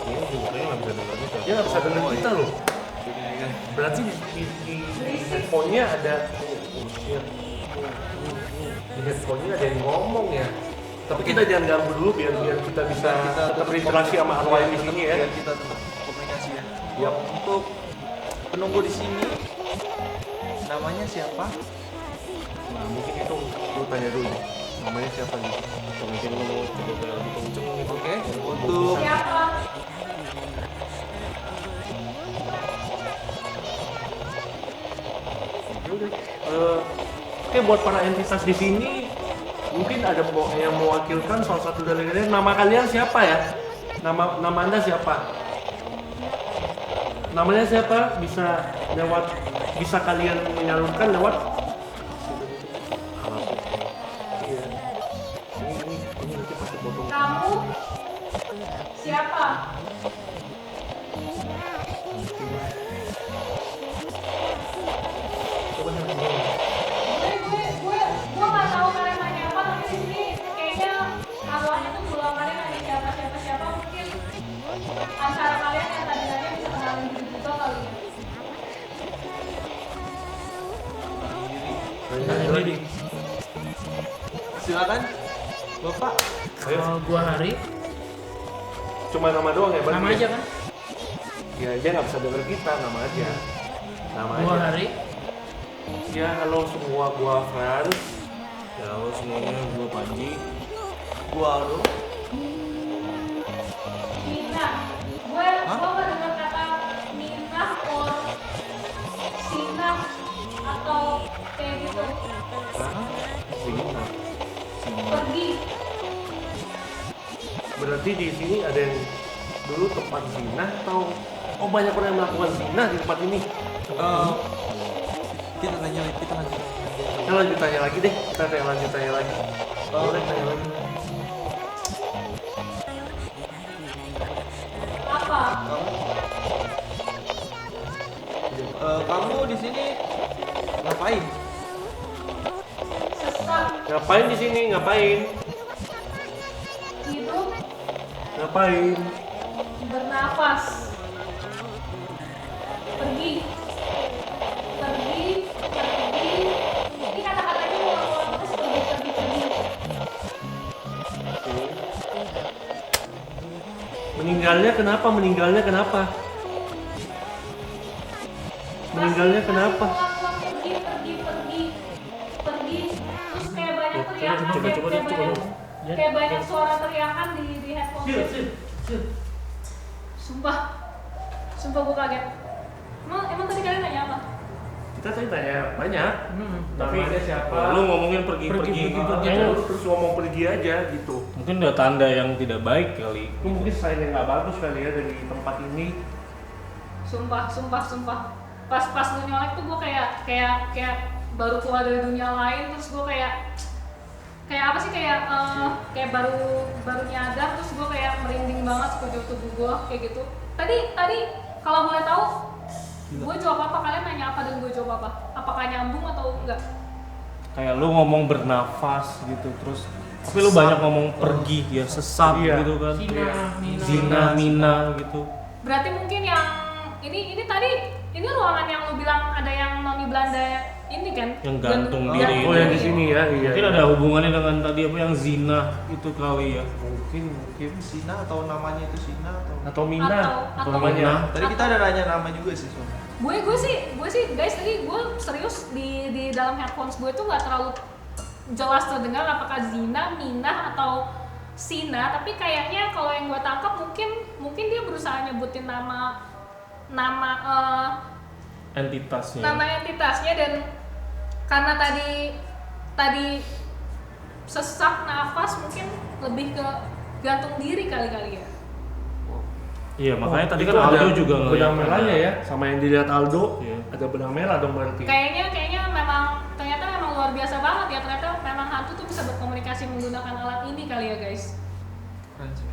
Speaker 4: Ini juga kayaknya nggak bisa dengar kita.
Speaker 3: Dia nggak bisa denger kita loh. Berarti di handphonenya ada di handphonenya ada yang ngomong ya. Tapi kita jangan ganggu dulu biar kita bisa tetap berinteraksi sama arwah yang di sini ya.
Speaker 6: Biar kita tetap komunikasi ya. Untuk penunggu di sini namanya siapa?
Speaker 3: Nah, mungkin itu lu tanya dulu. Namanya siapa nih?
Speaker 4: Mungkin lo mau coba kayak lebih kenceng gitu.
Speaker 6: Oke. Untuk
Speaker 2: Siapa?
Speaker 3: Oke, buat para entitas di sini mungkin ada yang mewakilkan salah satu dari kalian. Nama kalian siapa ya? Nama Anda siapa? Namanya siapa? Bisa kalian menyalurkan lewat
Speaker 2: Kamu? Siapa? Gue nggak tahu kalian nanya apa, tapi di sini kayaknya arwahnya tuh belum kalian nanya siapa mungkin antara kalian yang tadi nanya bisa kenalin diri juga kali ya.
Speaker 6: silakan Bapak.
Speaker 5: Gua Hari.
Speaker 3: Cuma nama doang ya? Berarti
Speaker 5: Nama
Speaker 3: ya?
Speaker 5: aja kan?
Speaker 3: Ya, dia nggak bisa denger kita, nama aja. Nama
Speaker 5: Gua
Speaker 3: aja.
Speaker 5: Hari.
Speaker 3: Ya, halo semua, gua Franz.
Speaker 4: Ya halo semuanya, gue Panji.
Speaker 6: Gua Aldo.
Speaker 2: Minah, gue nggak dengar kata Minah or Sinah
Speaker 3: berarti di sini ada yang dulu tempat zina atau banyak orang yang melakukan zina di tempat ini?
Speaker 6: Kita lanjut.
Speaker 3: Kita lanjut tanya lagi deh. Lanjut tanya lagi. Boleh tanya lagi.
Speaker 2: Apa?
Speaker 6: Kamu di sini ngapain?
Speaker 2: Sesak,
Speaker 3: Ngapain di sini? Ngapain?
Speaker 2: hidup,
Speaker 3: Ngapain?
Speaker 2: bernafas, pergi. Ini kata-katanya ulang-ulang terus pergi.
Speaker 3: Meninggalnya kenapa? Meninggalnya kenapa?
Speaker 2: Ulang-ulang pergi. Terus kayak banyak teriakan, kayak banyak suara teriakan di headphone. Sumpah gue kaget. Emang tadi kalian nanya apa?
Speaker 3: Kita tadi tanya banyak.
Speaker 4: Tapi
Speaker 3: Namanya siapa?
Speaker 4: lu ngomongin pergi
Speaker 3: Kayaknya lu terus ngomong pergi aja gitu.
Speaker 4: mungkin ada tanda yang tidak baik kali.
Speaker 3: Itu mungkin sign yang nggak bagus kali ya dari tempat ini.
Speaker 2: Sumpah. Pas lu nyolek tuh gue kayak baru keluar dari dunia lain, terus gue kayak apa sih, kayak baru nyadar, terus gue kayak merinding banget sekujur tubuh gue kayak gitu. Tadi kalau boleh tahu gue jawab apa, kalian nanya apa dan gue jawab apa? Apakah nyambung atau enggak?
Speaker 4: Kayak lu ngomong bernafas gitu terus tapi lu banyak ngomong pergi ya, sesat
Speaker 3: Iya.
Speaker 4: gitu kan.
Speaker 5: Zina,
Speaker 4: Mina gitu.
Speaker 2: Berarti mungkin yang ini tadi ini ruangan yang lu bilang ada yang noni Belanda ini kan?
Speaker 4: Yang gantung diri.
Speaker 3: Oh yang di sini ya, iya.
Speaker 4: Mungkin ada hubungannya dengan tadi apa yang zina itu kali ya.
Speaker 3: Mungkin
Speaker 6: Sina atau namanya itu Sina atau
Speaker 3: Mina
Speaker 2: Atau
Speaker 3: namanya.
Speaker 6: tadi kita ada nanya nama juga sih soalnya.
Speaker 2: gue sih guys, tadi gue serius di dalam headphones gue tuh nggak terlalu jelas terdengar apakah Zina, Mina atau Sina, tapi kayaknya kalau yang gue tangkap mungkin dia berusaha nyebutin nama
Speaker 4: Entitasnya.
Speaker 2: nama entitasnya, dan karena tadi sesak nafas mungkin lebih ke gantung diri kali ya.
Speaker 4: Iya, makanya tadi
Speaker 3: Itu
Speaker 4: kan
Speaker 3: ada
Speaker 4: Aldo juga ngeliat
Speaker 3: benang merahnya ya, sama yang dilihat Aldo.
Speaker 4: Iya.
Speaker 3: Ada benang merah dong berarti.
Speaker 2: Kayaknya ternyata memang luar biasa banget ya, ternyata memang hantu tuh bisa berkomunikasi menggunakan alat ini kali ya guys.
Speaker 6: Keren sih.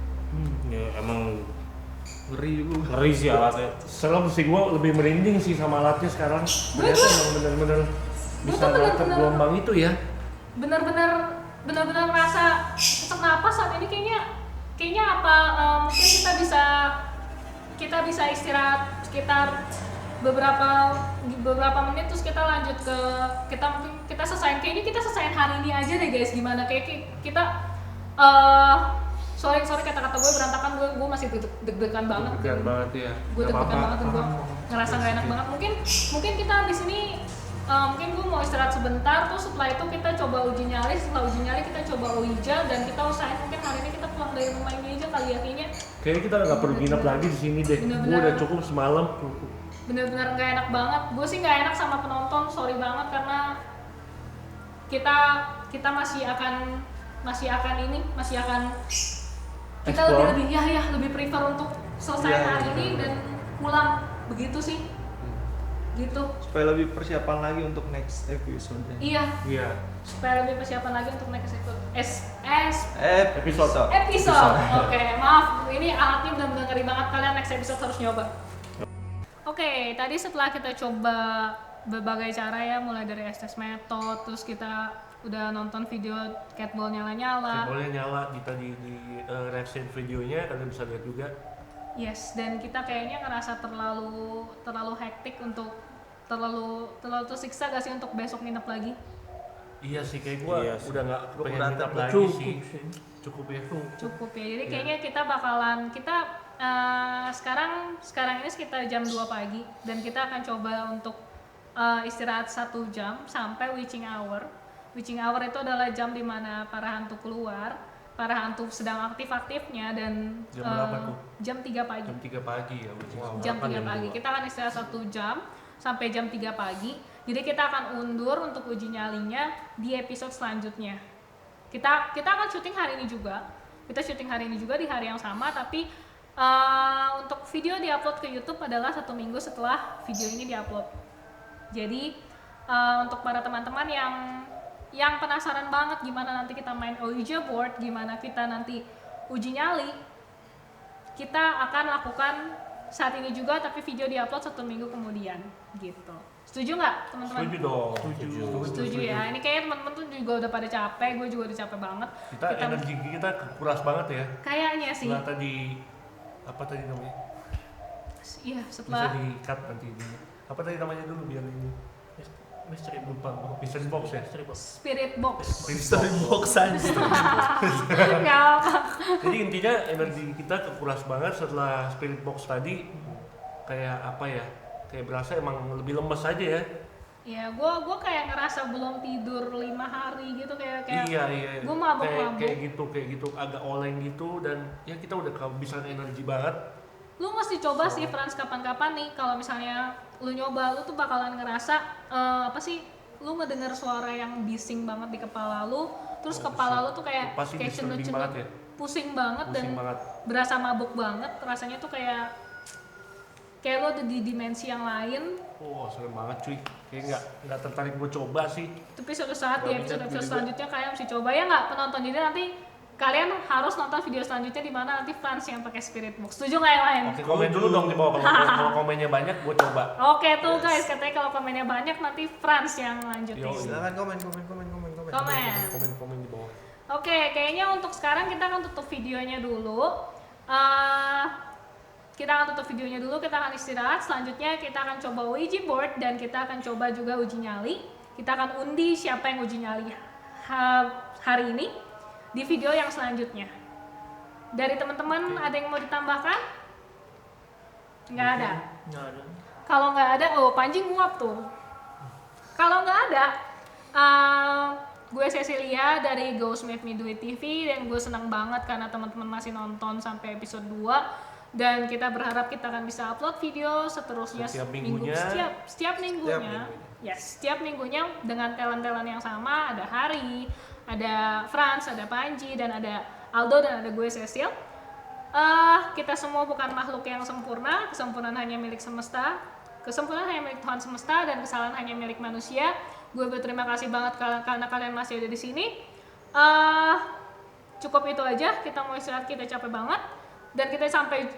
Speaker 4: Ya emang
Speaker 6: Ngeri juga.
Speaker 4: ngeri sih alatnya.
Speaker 3: Serem sih, gue lebih merinding sih sama alatnya sekarang. Ternyata emang bener-bener bisa
Speaker 2: tuh
Speaker 3: nangkep
Speaker 2: bener-bener-
Speaker 3: gelombang itu ya.
Speaker 2: benar-benar rasa sesak napas saat ini, kayaknya apa mungkin kita bisa istirahat sekitar beberapa menit, terus kita lanjut ke kita selesaiin hari ini aja deh guys. Gimana kayak kita sorry kata-kata gue berantakan, gue masih deg-degan banget.
Speaker 3: Deg-degan banget ya.
Speaker 2: Gue
Speaker 3: Nggak
Speaker 2: deg-degan
Speaker 3: apa-apa.
Speaker 2: banget dan gue ngerasa gak enak banget. Mungkin kita di sini mungkin gue mau istirahat sebentar, terus setelah itu kita coba uji nyali. Setelah uji nyali kita coba Ouija, dan kita usahain mungkin hari ini kita pulang dari rumah ini aja kali ya.
Speaker 3: Kayaknya kita nggak perlu nginep lagi di sini deh. Gue
Speaker 2: Bener-bener.
Speaker 3: udah cukup semalam.
Speaker 2: Bener-bener gak enak banget. Gue sih gak enak sama penonton, sorry banget, karena kita masih akan kita
Speaker 3: Explore.
Speaker 2: lebih prefer untuk selesai
Speaker 6: Iya,
Speaker 2: hari
Speaker 6: iya,
Speaker 2: ini
Speaker 6: bener.
Speaker 2: dan pulang begitu sih. Gitu.
Speaker 6: Supaya lebih persiapan lagi untuk next episode.
Speaker 2: Iya,
Speaker 3: Iya.
Speaker 2: supaya lebih persiapan lagi untuk next
Speaker 3: Episode.
Speaker 2: episode. Oke, maaf, ini alatnya benar-benar ngeri banget, kalian next episode harus nyoba. Oke, tadi setelah kita coba berbagai cara ya, mulai dari SS method, terus kita udah nonton video catball nyala-nyala.
Speaker 3: Boleh nyala kita di reaction videonya, kalian bisa lihat juga.
Speaker 2: Yes, dan kita kayaknya ngerasa terlalu hektik untuk terlalu tersiksa gak sih untuk besok nginep lagi?
Speaker 3: Iya sih, kayak gue
Speaker 4: Iya sih.
Speaker 3: udah nggak pengen
Speaker 6: Berat
Speaker 3: nginep
Speaker 6: tapi
Speaker 3: lagi
Speaker 6: cukup
Speaker 3: sih.
Speaker 6: sih.
Speaker 3: Cukup ya.
Speaker 2: Cukup ya. Jadi
Speaker 3: Iya.
Speaker 2: kayaknya kita sekarang ini sekitar jam 2 pagi, dan kita akan coba untuk istirahat 1 jam sampai witching hour. Witching hour itu adalah jam dimana para hantu keluar, para hantu sedang aktif-aktifnya, dan
Speaker 3: Jam berapa tuh?
Speaker 2: Jam 3 pagi.
Speaker 3: Jam 3 pagi ya.
Speaker 2: Jam 3 pagi. Kita akan istirahat 1 jam sampai jam 3 pagi. Jadi kita akan undur untuk uji nyalinya di episode selanjutnya. Kita akan syuting hari ini juga. Kita syuting hari ini juga di hari yang sama, tapi untuk video diupload ke YouTube adalah 1 minggu setelah video ini diupload. Jadi untuk para teman-teman yang penasaran banget gimana nanti kita main Ouija board, gimana kita nanti uji nyali, kita akan lakukan saat ini juga, tapi video diupload 1 minggu kemudian gitu. Setuju nggak teman-teman?
Speaker 3: Setuju dong.
Speaker 2: Setuju ya. Ini kayaknya teman-teman tuh juga udah pada capek, gue juga udah capek banget.
Speaker 3: Kita energi kita kuras banget ya.
Speaker 2: Kayaknya sih.
Speaker 3: Setelah tadi apa tadi namanya?
Speaker 2: Iya,
Speaker 3: Bisa
Speaker 2: setelah
Speaker 3: di cut nanti ini. Apa tadi namanya dulu biar ini?
Speaker 5: Mystery
Speaker 3: Lupa. Mystery box ya.
Speaker 2: spirit box.
Speaker 6: Mystery box aja.
Speaker 2: Nggak apa.
Speaker 3: Jadi intinya energi kita kekuras banget setelah spirit box tadi. Kayak apa ya? Kayak berasa emang lebih lemes aja ya.
Speaker 2: Ya, gue kayak ngerasa belum tidur 5 hari gitu kayak
Speaker 3: Iya.
Speaker 2: Gue mabuk-mabuk.
Speaker 3: kayak gitu agak oleng gitu, dan ya kita udah kehabisan energi banget.
Speaker 2: Lu mesti coba sih Frans kapan-kapan nih, kalau misalnya lu nyoba, lu tuh bakalan ngerasa lu ngedenger suara yang bising banget di kepala lu, terus kepala lu tuh kayak
Speaker 3: Pasti disturbing
Speaker 2: cenut-cenut,
Speaker 3: banget ya.
Speaker 2: pusing banget dan
Speaker 3: Pusing banget.
Speaker 2: berasa mabuk banget, rasanya tuh kayak lu ada di dimensi yang lain.
Speaker 3: Serem banget cuy. Kayak nggak tertarik gue coba sih.
Speaker 2: Tapi suatu saat di
Speaker 3: Gak bisa
Speaker 2: episode
Speaker 3: juga.
Speaker 2: selanjutnya kalian mesti coba ya nggak penonton, jadi nanti kalian harus nonton video selanjutnya di mana nanti Frans yang pakai spirit box. Setuju nggak yang lain?
Speaker 3: Oke, komen dulu dong di bawah kalau komennya banyak gue coba.
Speaker 2: Oke tuh guys, katanya kalau komennya banyak nanti Frans yang lanjutin.
Speaker 3: Yo,
Speaker 6: Silakan komen.
Speaker 3: Komen di bawah.
Speaker 2: Oke, kayaknya untuk sekarang kita akan tutup videonya dulu. Kita akan istirahat. Selanjutnya kita akan coba Ouija board dan kita akan coba juga uji nyali. Kita akan undi siapa yang uji nyali hari ini di video yang selanjutnya. Dari teman-teman ada yang mau ditambahkan? Nggak ada. Kalau nggak ada, Panji nguap tuh. Kalau nggak ada, gue Cecilia dari Ghost Made Me Do It TV, dan gue senang banget karena teman-teman masih nonton sampai episode 2. Dan kita berharap kita akan bisa upload video seterusnya
Speaker 3: Setiap
Speaker 2: minggu,
Speaker 3: minggunya.
Speaker 2: setiap minggunya. Yes, setiap minggunya dengan talent-talent yang sama. Ada Hari, ada Frans, ada Panji, dan ada Aldo, dan ada gue Cecil. Kita semua bukan makhluk yang sempurna. Kesempurnaan hanya milik semesta. Kesempurnaan hanya milik Tuhan semesta, dan kesalahan hanya milik manusia. Gue berterima kasih banget karena kalian masih ada di sini. Cukup itu aja. Kita mau istirahat, kita capek banget. Dan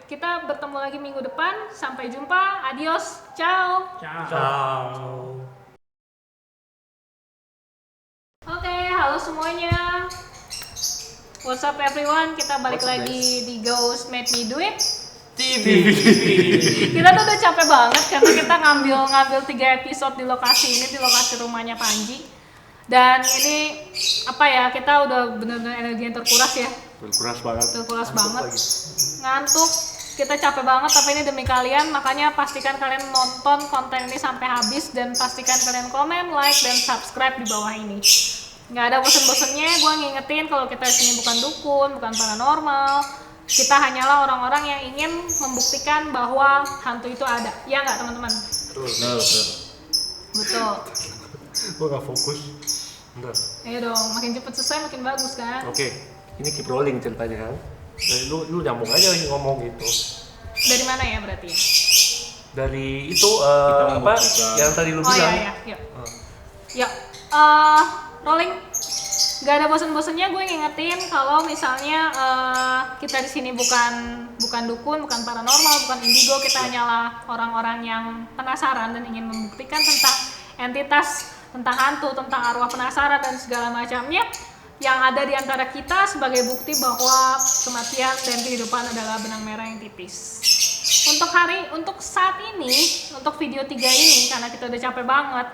Speaker 2: kita bertemu lagi minggu depan. Sampai jumpa. Adios. Ciao.
Speaker 3: Ciao.
Speaker 2: Oke, halo semuanya. What's up everyone? Kita balik lagi di Ghost Made Me Do It
Speaker 6: TV.
Speaker 2: Kita tuh udah capek banget karena kita ngambil 3 episode di lokasi ini, di lokasi rumahnya Panji. Dan ini kita udah bener-bener energi yang terkuras ya. Terkuras banget. Ngantuk. Kita capek banget, tapi ini demi kalian. Makanya pastikan kalian nonton konten ini sampai habis, dan pastikan kalian komen, like, dan subscribe di bawah ini. Nggak ada bosen-bosennya gue ngingetin kalau kita di sini bukan dukun, bukan paranormal. Kita hanyalah orang-orang yang ingin membuktikan bahwa hantu itu ada. Ya nggak teman-teman? Betul.
Speaker 3: Gue gak fokus. Bentar.
Speaker 2: Ayo dong, makin cepet selesai makin bagus kan?
Speaker 3: Oke, ini keep rolling ceritanya kan. Dari lu nyambung aja lagi ngomong gitu.
Speaker 2: Dari mana ya berarti?
Speaker 3: Dari itu
Speaker 4: Kita
Speaker 3: apa
Speaker 4: membuktikan.
Speaker 3: yang tadi lu
Speaker 2: Oh
Speaker 3: bilang.
Speaker 2: iya, yuk. Yuk, rolling. Gak ada bosen-bosennya gue ngingetin kalau misalnya kita di sini bukan dukun, bukan paranormal, bukan indigo. Kita hanyalah orang-orang yang penasaran dan ingin membuktikan tentang entitas, tentang hantu, tentang arwah penasaran dan segala macamnya yang ada di antara kita sebagai bukti bahwa kematian dan kehidupan adalah benang merah yang tipis. Untuk saat ini, untuk video 3 ini, karena kita udah capek banget,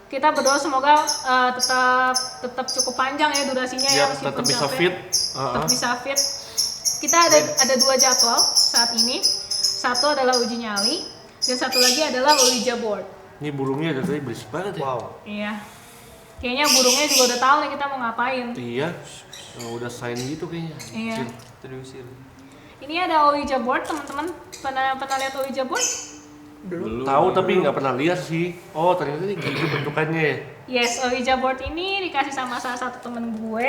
Speaker 2: kita berdoa semoga tetap cukup panjang ya durasinya ya, meskipun
Speaker 3: tetap bisa
Speaker 2: capek.
Speaker 3: fit.
Speaker 2: Tetap bisa fit. Kita ada 2 jadwal saat ini. Satu adalah uji nyali, dan satu lagi adalah Ouija board.
Speaker 3: Ini burungnya dari tadi berisik banget ya.
Speaker 6: Wow.
Speaker 2: Iya. Kayaknya burungnya juga udah tahu nih kita mau ngapain.
Speaker 3: Iya. Udah sign gitu kayaknya.
Speaker 2: Iya.
Speaker 6: Terusir.
Speaker 2: Ini ada Ouija board, teman-teman. Pernah lihat Ouija board?
Speaker 3: Tahu tapi nggak pernah lihat sih. Oh ternyata ini gitu bentukannya ya.
Speaker 2: Yes, Ouija board ini dikasih sama salah satu temen gue.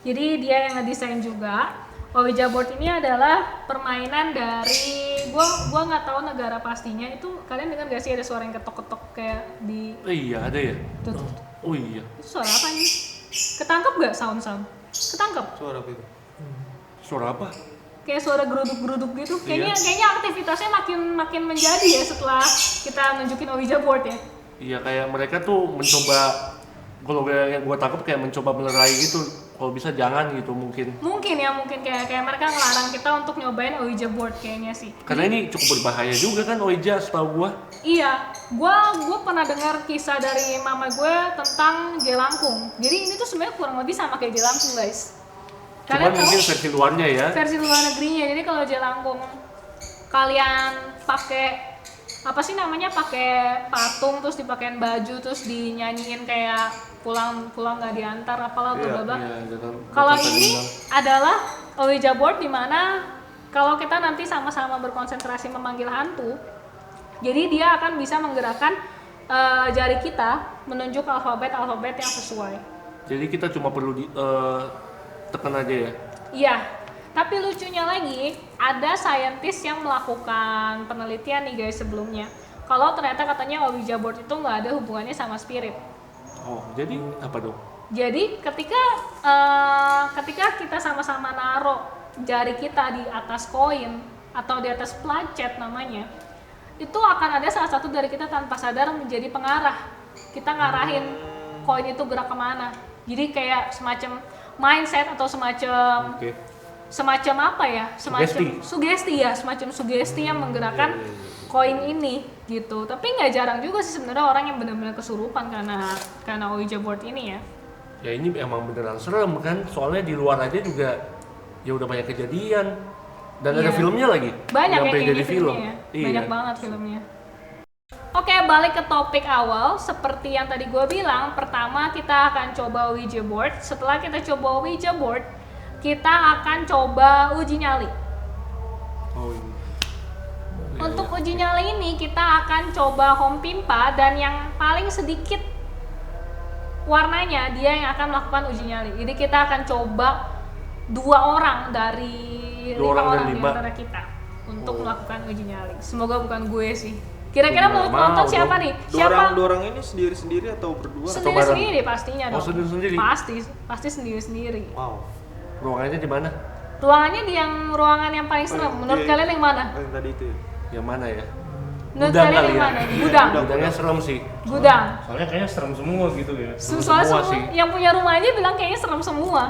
Speaker 2: Jadi dia yang ngedesain juga. Ouija board ini adalah permainan dari gua nggak tahu negara pastinya. Itu kalian dengar gak sih ada suara yang ketok-ketok kayak di
Speaker 3: Iya ada ya.
Speaker 2: tuh, tuh.
Speaker 3: Oh iya.
Speaker 2: Itu suara apa ini? Ketangkep gak sound? Ketangkep?
Speaker 6: Suara apa itu?
Speaker 3: Suara apa?
Speaker 2: Kayak suara geruduk-geruduk gitu. Kayaknya aktivitasnya makin menjadi ya setelah kita nunjukin Ouija board ya.
Speaker 3: Iya kayak mereka tuh mencoba, kalau yang gue tangkap kayak mencoba melerai gitu. Kalau bisa jangan gitu mungkin.
Speaker 2: Mungkin kayak mereka ngelarang kita untuk nyobain Ouija board kayaknya sih.
Speaker 3: Karena ini cukup berbahaya juga kan Ouija setahu gue.
Speaker 2: Iya, gue pernah dengar kisah dari mama gue tentang jelangkung. Jadi ini tuh sebenarnya kurang lebih sama kayak jelangkung guys.
Speaker 3: Cuman
Speaker 2: Kalian tahu
Speaker 3: mungkin versi luarnya ya.
Speaker 2: versi luar negerinya. Jadi kalau jelangkung kalian pakai apa sih namanya, pakai patung terus dipakein baju terus dinyanyiin kayak pulang nggak diantar apalah
Speaker 6: Iya,
Speaker 2: bla bla.
Speaker 3: Iya,
Speaker 2: Kalau ini adalah Ouija board di mana kalau kita nanti sama-sama berkonsentrasi memanggil hantu, jadi dia akan bisa menggerakkan jari kita menunjuk alfabet yang sesuai.
Speaker 3: Jadi kita cuma perlu tekan aja ya.
Speaker 2: Iya, tapi lucunya lagi ada saintis yang melakukan penelitian nih guys sebelumnya. Kalau ternyata katanya Ouija board itu nggak ada hubungannya sama spirit.
Speaker 3: Oh, jadi apa dong?
Speaker 2: Jadi ketika kita sama-sama naruh jari kita di atas koin atau di atas plancet namanya, itu akan ada salah satu dari kita tanpa sadar menjadi pengarah. Kita ngarahin koin itu gerak kemana. Jadi kayak semacam mindset atau semacam
Speaker 3: Oke.
Speaker 2: semacam apa ya? Semacam sugesti yang menggerakkan koin ini gitu. Tapi nggak jarang juga sih sebenarnya orang yang benar-benar kesurupan karena Ouija board ini ya.
Speaker 3: Ya ini emang beneran serem kan, soalnya di luar aja juga ya udah banyak kejadian dan ada
Speaker 2: Iya.
Speaker 3: filmnya lagi.
Speaker 2: Banyak ya
Speaker 3: Sampai
Speaker 2: kayaknya
Speaker 3: jadi film.
Speaker 2: filmnya.
Speaker 3: Iya.
Speaker 2: Banyak banget filmnya. Oke, balik ke topik awal. Seperti yang tadi gue bilang, pertama kita akan coba Ouija board. Setelah kita coba Ouija board, kita akan coba uji nyali.
Speaker 3: Oh iya.
Speaker 2: Untuk uji nyali ini kita akan coba home pimpa, dan yang paling sedikit warnanya dia yang akan melakukan uji nyali. Jadi kita akan coba 2 orang dari 5
Speaker 3: 2 orang
Speaker 2: orang
Speaker 3: dari
Speaker 2: di
Speaker 3: 5.
Speaker 2: antara kita untuk melakukan uji nyali. Semoga bukan gue sih. Kira-kira
Speaker 3: Mau
Speaker 2: menurut penonton siapa
Speaker 3: dong.
Speaker 2: nih?
Speaker 6: Dua orang ini sendiri-sendiri atau berdua?
Speaker 2: Sendiri-sendiri pastinya
Speaker 3: Oh,
Speaker 2: dong.
Speaker 3: sendiri-sendiri?
Speaker 2: Pasti sendiri-sendiri.
Speaker 6: Wow.
Speaker 3: Ruangannya di mana?
Speaker 2: Ruangannya di ruangan yang paling serem. Menurut
Speaker 6: Iya.
Speaker 2: kalian yang mana?
Speaker 6: Yang tadi itu ya?
Speaker 3: Yang mana ya?
Speaker 2: Menurut
Speaker 3: Gudang
Speaker 2: kalian
Speaker 3: kali
Speaker 2: yang
Speaker 3: ya?
Speaker 2: mana? Gudang.
Speaker 3: Gudangnya serem sih.
Speaker 2: Gudang.
Speaker 4: Soalnya kayaknya serem semua gitu ya.
Speaker 2: Soalnya
Speaker 3: semua
Speaker 2: semua
Speaker 3: sih.
Speaker 2: yang punya rumah aja bilang kayaknya serem semua.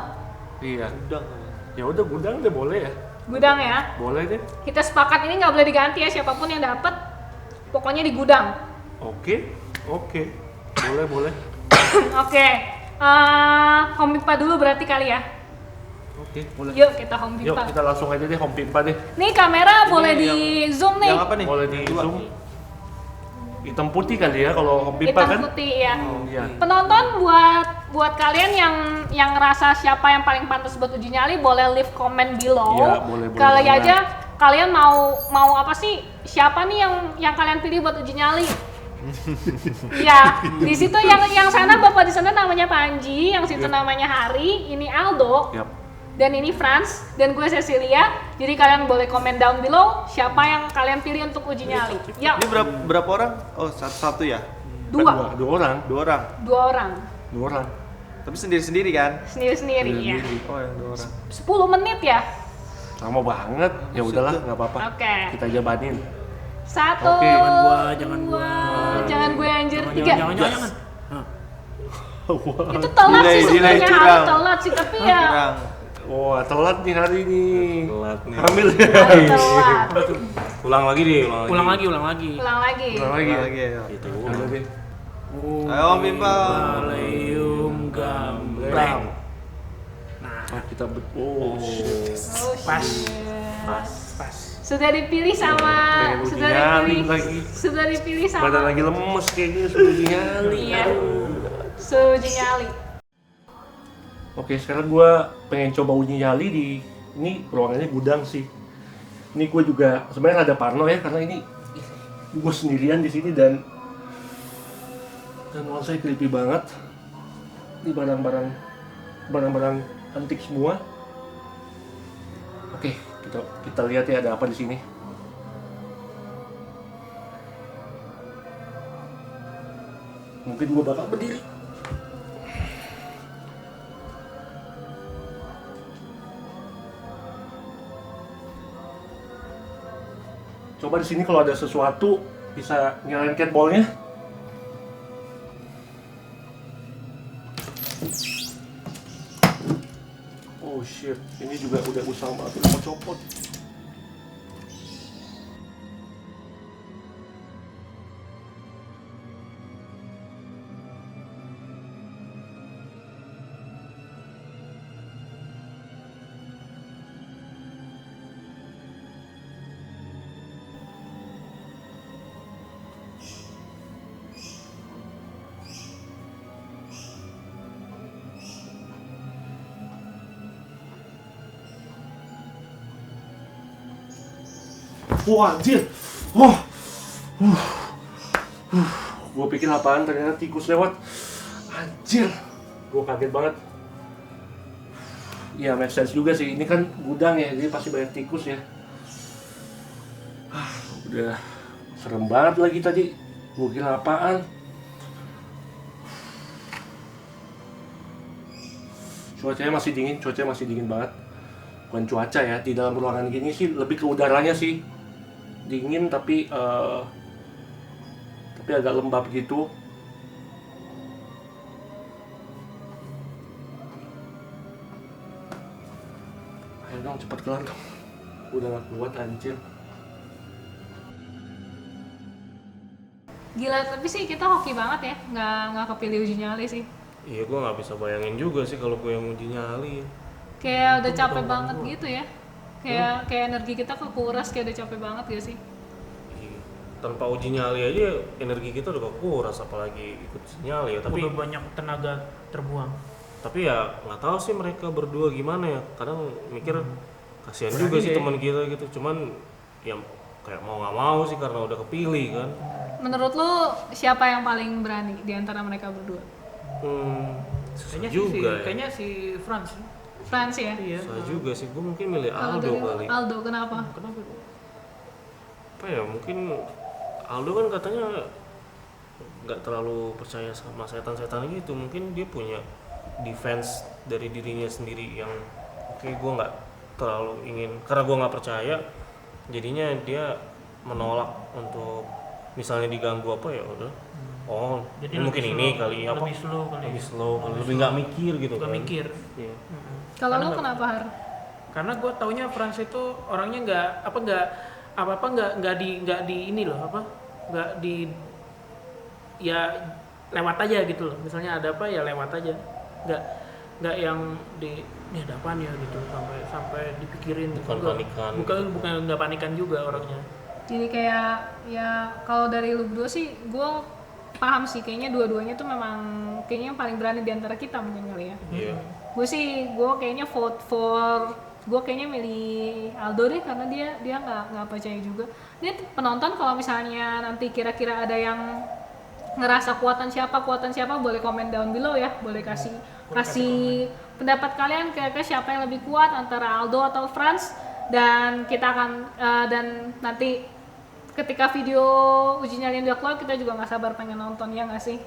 Speaker 3: Iya.
Speaker 6: Udang.
Speaker 3: Ya udah gudang deh boleh ya.
Speaker 2: Gudang ya.
Speaker 3: Boleh deh.
Speaker 2: Kita sepakat ini nggak boleh diganti ya, siapapun yang dapat pokoknya di gudang.
Speaker 3: Oke. Boleh.
Speaker 2: Oke. Home pimpa dulu berarti kali ya.
Speaker 3: Oke, boleh.
Speaker 2: Yuk kita home
Speaker 3: Yuk
Speaker 2: pimpa.
Speaker 3: kita langsung aja deh home pimpa deh.
Speaker 2: Nih kamera boleh
Speaker 6: yang-
Speaker 2: di zoom nih.
Speaker 6: Yang apa nih?
Speaker 3: Boleh di
Speaker 6: Dua.
Speaker 3: zoom. Hitam putih kali ya kalau home pimpa
Speaker 2: Hitam
Speaker 3: kan?
Speaker 2: putih ya.
Speaker 3: Iya.
Speaker 2: Penonton buat kalian yang ngerasa siapa yang paling pantas buat uji nyali boleh leave comment below.
Speaker 3: Iya, boleh
Speaker 2: Kali
Speaker 3: banget.
Speaker 2: aja kalian mau apa sih? Siapa nih yang kalian pilih buat uji nyali? Ya, di situ yang sana bapak di sana namanya Panji, yang situ
Speaker 3: Yap.
Speaker 2: namanya Hari, ini Aldo,
Speaker 3: Yap.
Speaker 2: dan ini Franz, dan gue Cecilia. Jadi kalian boleh komen down below siapa yang kalian pilih untuk uji nyali. Ya,
Speaker 6: Ini berapa orang? Oh, satu ya?
Speaker 2: dua
Speaker 3: 2 orang.
Speaker 6: 2 orang.
Speaker 2: 2 orang,
Speaker 3: 2 orang.
Speaker 6: Tapi sendiri-sendiri kan?
Speaker 2: sendiri-sendiri ya.
Speaker 3: Sendiri.
Speaker 6: Oh, yang 2 orang.
Speaker 2: 10 menit ya.
Speaker 3: Lama banget. Ya udahlah, nggak apa-apa.
Speaker 2: Oke.
Speaker 3: Kita jabanin.
Speaker 2: 1,
Speaker 3: Oke.
Speaker 5: Jangan gua.
Speaker 2: jangan gue anjir. 3.
Speaker 5: Jangan. Hah.
Speaker 2: Itu telat sih
Speaker 6: Delay,
Speaker 2: sebenarnya,
Speaker 6: curang.
Speaker 2: Hari telat sih, tapi ya
Speaker 6: Kurang.
Speaker 3: Wah, telat nih hari ini.
Speaker 4: Telat nih.
Speaker 3: Hamil ya.
Speaker 2: Hari telat.
Speaker 4: Ulang lagi deh,
Speaker 2: Ulang
Speaker 5: Ulang lagi.
Speaker 2: lagi.
Speaker 3: Ulang lagi ya.
Speaker 6: Lagi ya.
Speaker 4: Itu.
Speaker 3: Udah deh.
Speaker 6: Ayo, Om Pimpa.
Speaker 5: Valium gambreng.
Speaker 3: Nah, kita oh, shit.
Speaker 2: Oh,
Speaker 5: Pas.
Speaker 2: shit.
Speaker 5: Pas.
Speaker 2: Sudah dipilih sama
Speaker 3: Pengen uji nyali lagi.
Speaker 2: sudah dipilih
Speaker 3: Badan
Speaker 2: sama
Speaker 3: lagi lemes kayaknya sudah nyali.
Speaker 2: Iya. Uji nyali.
Speaker 3: Oke, sekarang gua pengen coba uji nyali di ini ruangannya gudang sih. Ini gue juga sebenarnya ada parno ya karena ini gue sendirian di sini dan nuansanya creepy banget. Ini barang-barang antik semua. Kita lihat ya ada apa di sini. Mungkin gua bakal berdiri. Coba di sini kalau ada sesuatu bisa nyalain catballnya. Oh shit, ini juga udah usaha banget udah mau copot. Wah anjir, wah, gue pikir apaan, ternyata tikus lewat. Anjir, gue kaget banget. Iya, make sense juga sih, ini kan gudang ya, jadi pasti banyak tikus ya. Udah serem banget lagi tadi, gue kira apaan. Cuacanya masih dingin banget. Bukan cuaca ya, di dalam ruangan gini sih lebih ke udaranya sih. Dingin tapi agak lembab gitu. Ayo dong cepet kelar dong. Udah gak kuat anjir.
Speaker 2: Gila, tapi sih kita hoki banget ya, nggak kepilih uji nyali sih.
Speaker 4: Iya, gue nggak bisa bayangin juga sih kalau gue yang uji nyali.
Speaker 2: Kayak udah capek banget gitu ya. Kayak energi kita kekuras, kayak udah capek banget gak sih?
Speaker 4: Iya. Tanpa uji nyali aja energi kita udah kekuras, apalagi ikut uji nyali ya. Tapi
Speaker 5: Udah banyak tenaga terbuang.
Speaker 4: tapi ya nggak tahu sih mereka berdua gimana ya. Kadang mikir kasihan juga sih teman kita gitu. Cuman ya kayak mau nggak mau sih karena udah kepilih kan.
Speaker 2: Menurut lu siapa yang paling berani di antara mereka berdua?
Speaker 4: Susah
Speaker 5: Kayaknya
Speaker 4: juga ya.
Speaker 5: kayaknya si Franz.
Speaker 2: Frans ya?
Speaker 5: Iya.
Speaker 4: Susah juga sih. Gue mungkin milih Aldo kali.
Speaker 2: Aldo, kenapa?
Speaker 5: Kenapa?
Speaker 4: Apa ya, mungkin Aldo kan katanya nggak terlalu percaya sama setan-setan gitu. Mungkin dia punya defense dari dirinya sendiri yang oke, gue nggak terlalu ingin, karena gue nggak percaya jadinya dia menolak untuk misalnya diganggu apa ya udah
Speaker 5: Jadi
Speaker 4: ini mungkin
Speaker 5: lebih
Speaker 4: ini
Speaker 5: slow,
Speaker 4: kali apa
Speaker 5: lebih slow kali.
Speaker 4: lebih slow lebih nggak mikir gitu
Speaker 5: Nggak
Speaker 4: kan.
Speaker 5: mikir.
Speaker 4: Iya.
Speaker 2: Kalau
Speaker 5: Karena
Speaker 2: lu
Speaker 5: nggak-
Speaker 2: kenapa, Har?
Speaker 5: Karena gue taunya Franz itu orangnya nggak di ini loh apa nggak di ya lewat aja gitu loh. Misalnya ada apa ya lewat aja. Nggak yang di ini ada apaan ya gitu sampai dipikirin.
Speaker 4: Bukan
Speaker 5: Nggak.
Speaker 4: panikan.
Speaker 5: Bukan nggak panikan juga orangnya.
Speaker 2: Jadi kayak ya kalau dari lu berdua sih gue paham sih, kayaknya dua-duanya tuh memang kayaknya yang paling berani di antara kita mungkin kali ya.
Speaker 4: Iya.
Speaker 2: Gue kayaknya gue kayaknya milih Aldo deh, karena dia nggak percaya juga. Dia penonton kalau misalnya nanti kira-kira ada yang ngerasa kuatan siapa boleh komen down below ya, boleh kasih pendapat kalian kira-kira siapa yang lebih kuat antara Aldo atau Franz, dan kita akan dan nanti ketika video uji nyali udah keluar kita juga nggak sabar pengen nonton, ya nggak sih?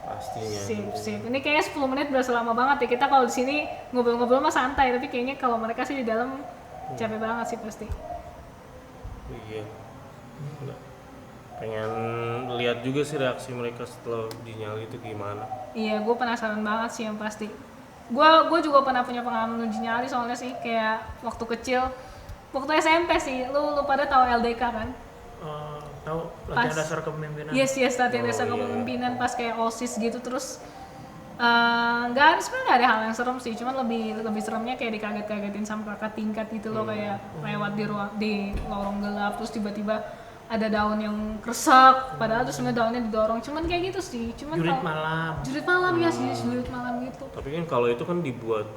Speaker 4: Pastinya.
Speaker 2: Sip. Ini kayaknya 10 menit berasa lama banget ya. Kita kalau di sini ngobrol-ngobrol mah santai, tapi kayaknya kalau mereka sih di dalam capek banget sih pasti.
Speaker 4: Iya. Nggak. Pengen lihat juga sih reaksi mereka setelah dinyali itu gimana.
Speaker 2: Iya, gue penasaran banget sih yang pasti. Gue juga pernah punya pengalaman uji nyali soalnya sih, kayak waktu kecil, waktu SMP sih. Lu pada tahu LDK kan?
Speaker 5: Tahu
Speaker 2: Pas-
Speaker 5: latihan dasar kepemimpinan.
Speaker 2: Yes, latihan dasar
Speaker 4: iya.
Speaker 2: kepemimpinan pas kayak OSIS gitu. Terus sebenarnya nggak ada hal yang serem sih, cuman lebih seremnya kayak dikaget-kagetin sama kakak tingkat gitu loh, kayak lewat di lorong gelap terus tiba-tiba ada daun yang kresek, padahal tuh sebenarnya daunnya didorong, cuman kayak gitu sih. Cuman
Speaker 5: Jurit
Speaker 2: kalau-
Speaker 5: malam.
Speaker 2: jurit malam ya sih, jurit malam gitu.
Speaker 4: Tapi kan kalau itu kan dibuat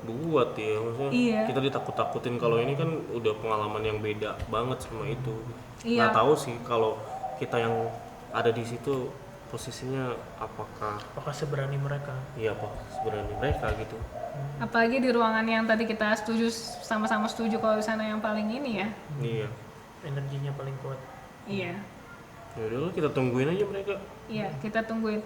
Speaker 4: ya, maksudnya
Speaker 2: Iya.
Speaker 4: kita ditakut-takutin. Kalau ini kan udah pengalaman yang beda banget sama itu.
Speaker 2: Iya.
Speaker 4: Nggak tahu sih kalau kita yang ada di situ posisinya apakah
Speaker 5: seberani mereka?
Speaker 4: iya apa sebenarnya mereka gitu.
Speaker 2: Apalagi di ruangan yang tadi kita sama-sama setuju kalau di sana yang paling ini ya.
Speaker 4: Iya.
Speaker 5: Energinya paling kuat.
Speaker 2: Iya.
Speaker 4: Ya udah kita tungguin aja mereka.
Speaker 2: Iya, kita tungguin.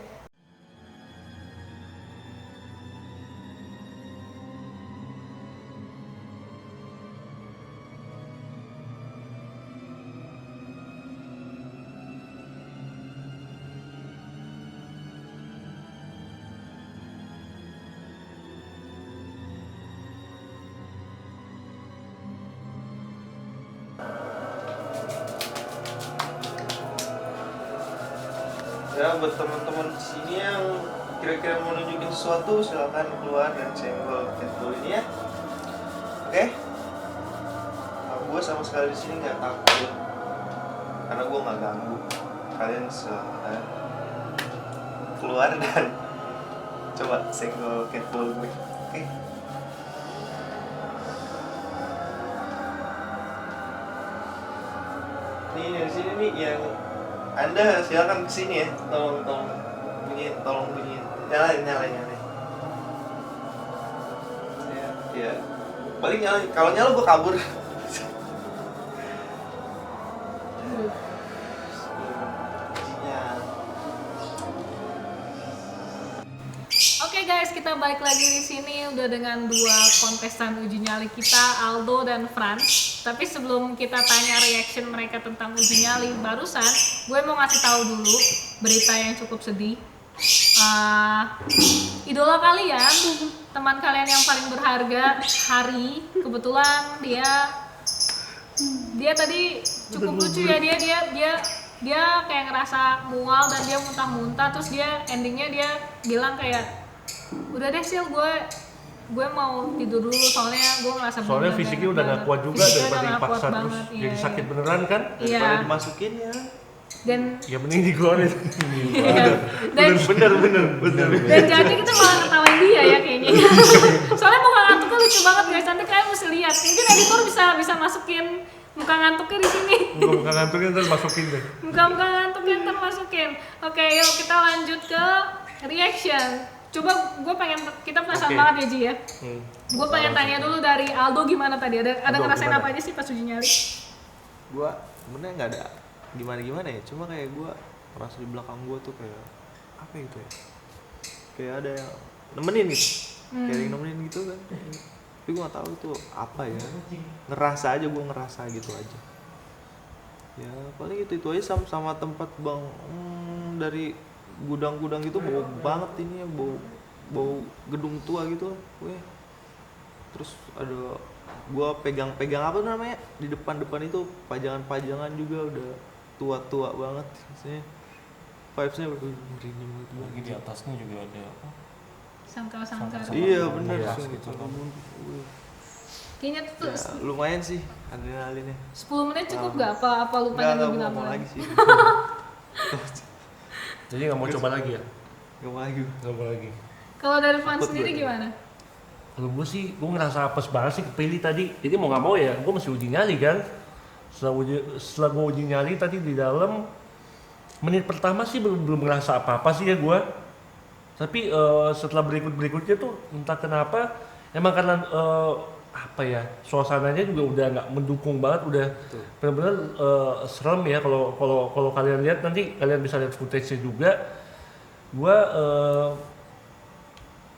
Speaker 6: Ya buat teman-teman di sini yang kira-kira mau nunjukin sesuatu silakan keluar dan senggol catball ini ya. Oke? Nah, gue sama sekali di sini nggak takut karena gue nggak ganggu. Kalian silakan keluar dan coba senggol catball gue. Oke? Nih dari sini nih yang Anda silakan kesini ya, tolong bunyiin, nyalain. Ya, balik nyalain. Kalau nyala gue kabur.
Speaker 2: Oke guys, kita balik lagi di sini udah dengan dua kontestan uji nyali kita, Aldo dan Franz. Tapi sebelum kita tanya reaction mereka tentang uji nyali barusan, gue mau ngasih tahu dulu berita yang cukup sedih. Idola kalian, teman kalian yang paling berharga, Hari, kebetulan dia tadi cukup lucu ya, dia kayak ngerasa mual dan dia muntah-muntah, terus dia endingnya dia bilang kayak udah deh Sil, gue mau tidur dulu soalnya gue ngerasa
Speaker 3: Soalnya fisiknya udah gak kuat juga daripada dipaksa terus
Speaker 2: iya,
Speaker 3: jadi sakit beneran kan?
Speaker 2: Iya.
Speaker 6: Daripada dimasukin ya.
Speaker 2: Dan
Speaker 3: Ya mending dikeluarin.
Speaker 2: dan dan jadi kita malah ketawain dia ya kayaknya. Soalnya muka ngantuknya lucu banget guys, nanti kalian mesti lihat. Mungkin editor bisa masukin muka ngantuknya di sini.
Speaker 3: Muka ngantuknya ntar masukin deh.
Speaker 2: Muka ngantuknya ntar masukin. Oke, yuk kita lanjut ke reaction. Coba kita penasaran banget ya Ji ya. Gue pengen tanya dulu dari Aldo gimana tadi? Ada ngerasain apa aja sih pas uji nyali?
Speaker 6: Gua sebenarnya nggak ada gimana ya, cuma kayak gua merasa di belakang gua tuh kayak apa gitu ya, kayak ada yang nemenin gitu, kayak ada yang nemenin gitu kan, tapi gua nggak tahu itu apa ya, gua ngerasa gitu aja ya. Paling itu aja sama tempat bang dari gudang-gudang gitu, bau banget ini ya, bau gedung tua gitu weh. Terus ada gua pegang apa namanya di depan itu pajangan juga udah tua banget, maksudnya vibes-nya merinding gitu.
Speaker 4: Lagi di atasnya juga ada apa?
Speaker 2: Sangkar.
Speaker 6: Iya benar
Speaker 4: Iya,
Speaker 6: sih
Speaker 4: gitu.
Speaker 2: Kayaknya tuh
Speaker 6: Ya, lumayan sih adrenalinnya.
Speaker 2: 10 menit cukup gak? Apa lu
Speaker 6: Nggak
Speaker 2: pengen lebih
Speaker 6: mau
Speaker 2: lama
Speaker 6: lagi sih.
Speaker 3: Jadi gak mau coba lagi ya?
Speaker 6: Gak mau lagi.
Speaker 3: Gak mau lagi.
Speaker 2: Kalau dari Franz
Speaker 6: Takut
Speaker 2: sendiri
Speaker 6: gue.
Speaker 2: gimana?
Speaker 3: Kalau gue sih, gue ngerasa apes banget sih kepilih tadi. Jadi mau gak mau ya, gue mesti uji nyali kan. Setelah gue uji nyali tadi di dalam, menit pertama sih belum ngerasa apa-apa sih ya gue. Tapi setelah berikutnya tuh entah kenapa, emang karena apa ya, suasananya juga udah nggak mendukung banget, udah benar-benar serem ya. Kalau kalian lihat nanti kalian bisa lihat footage-nya juga. Gue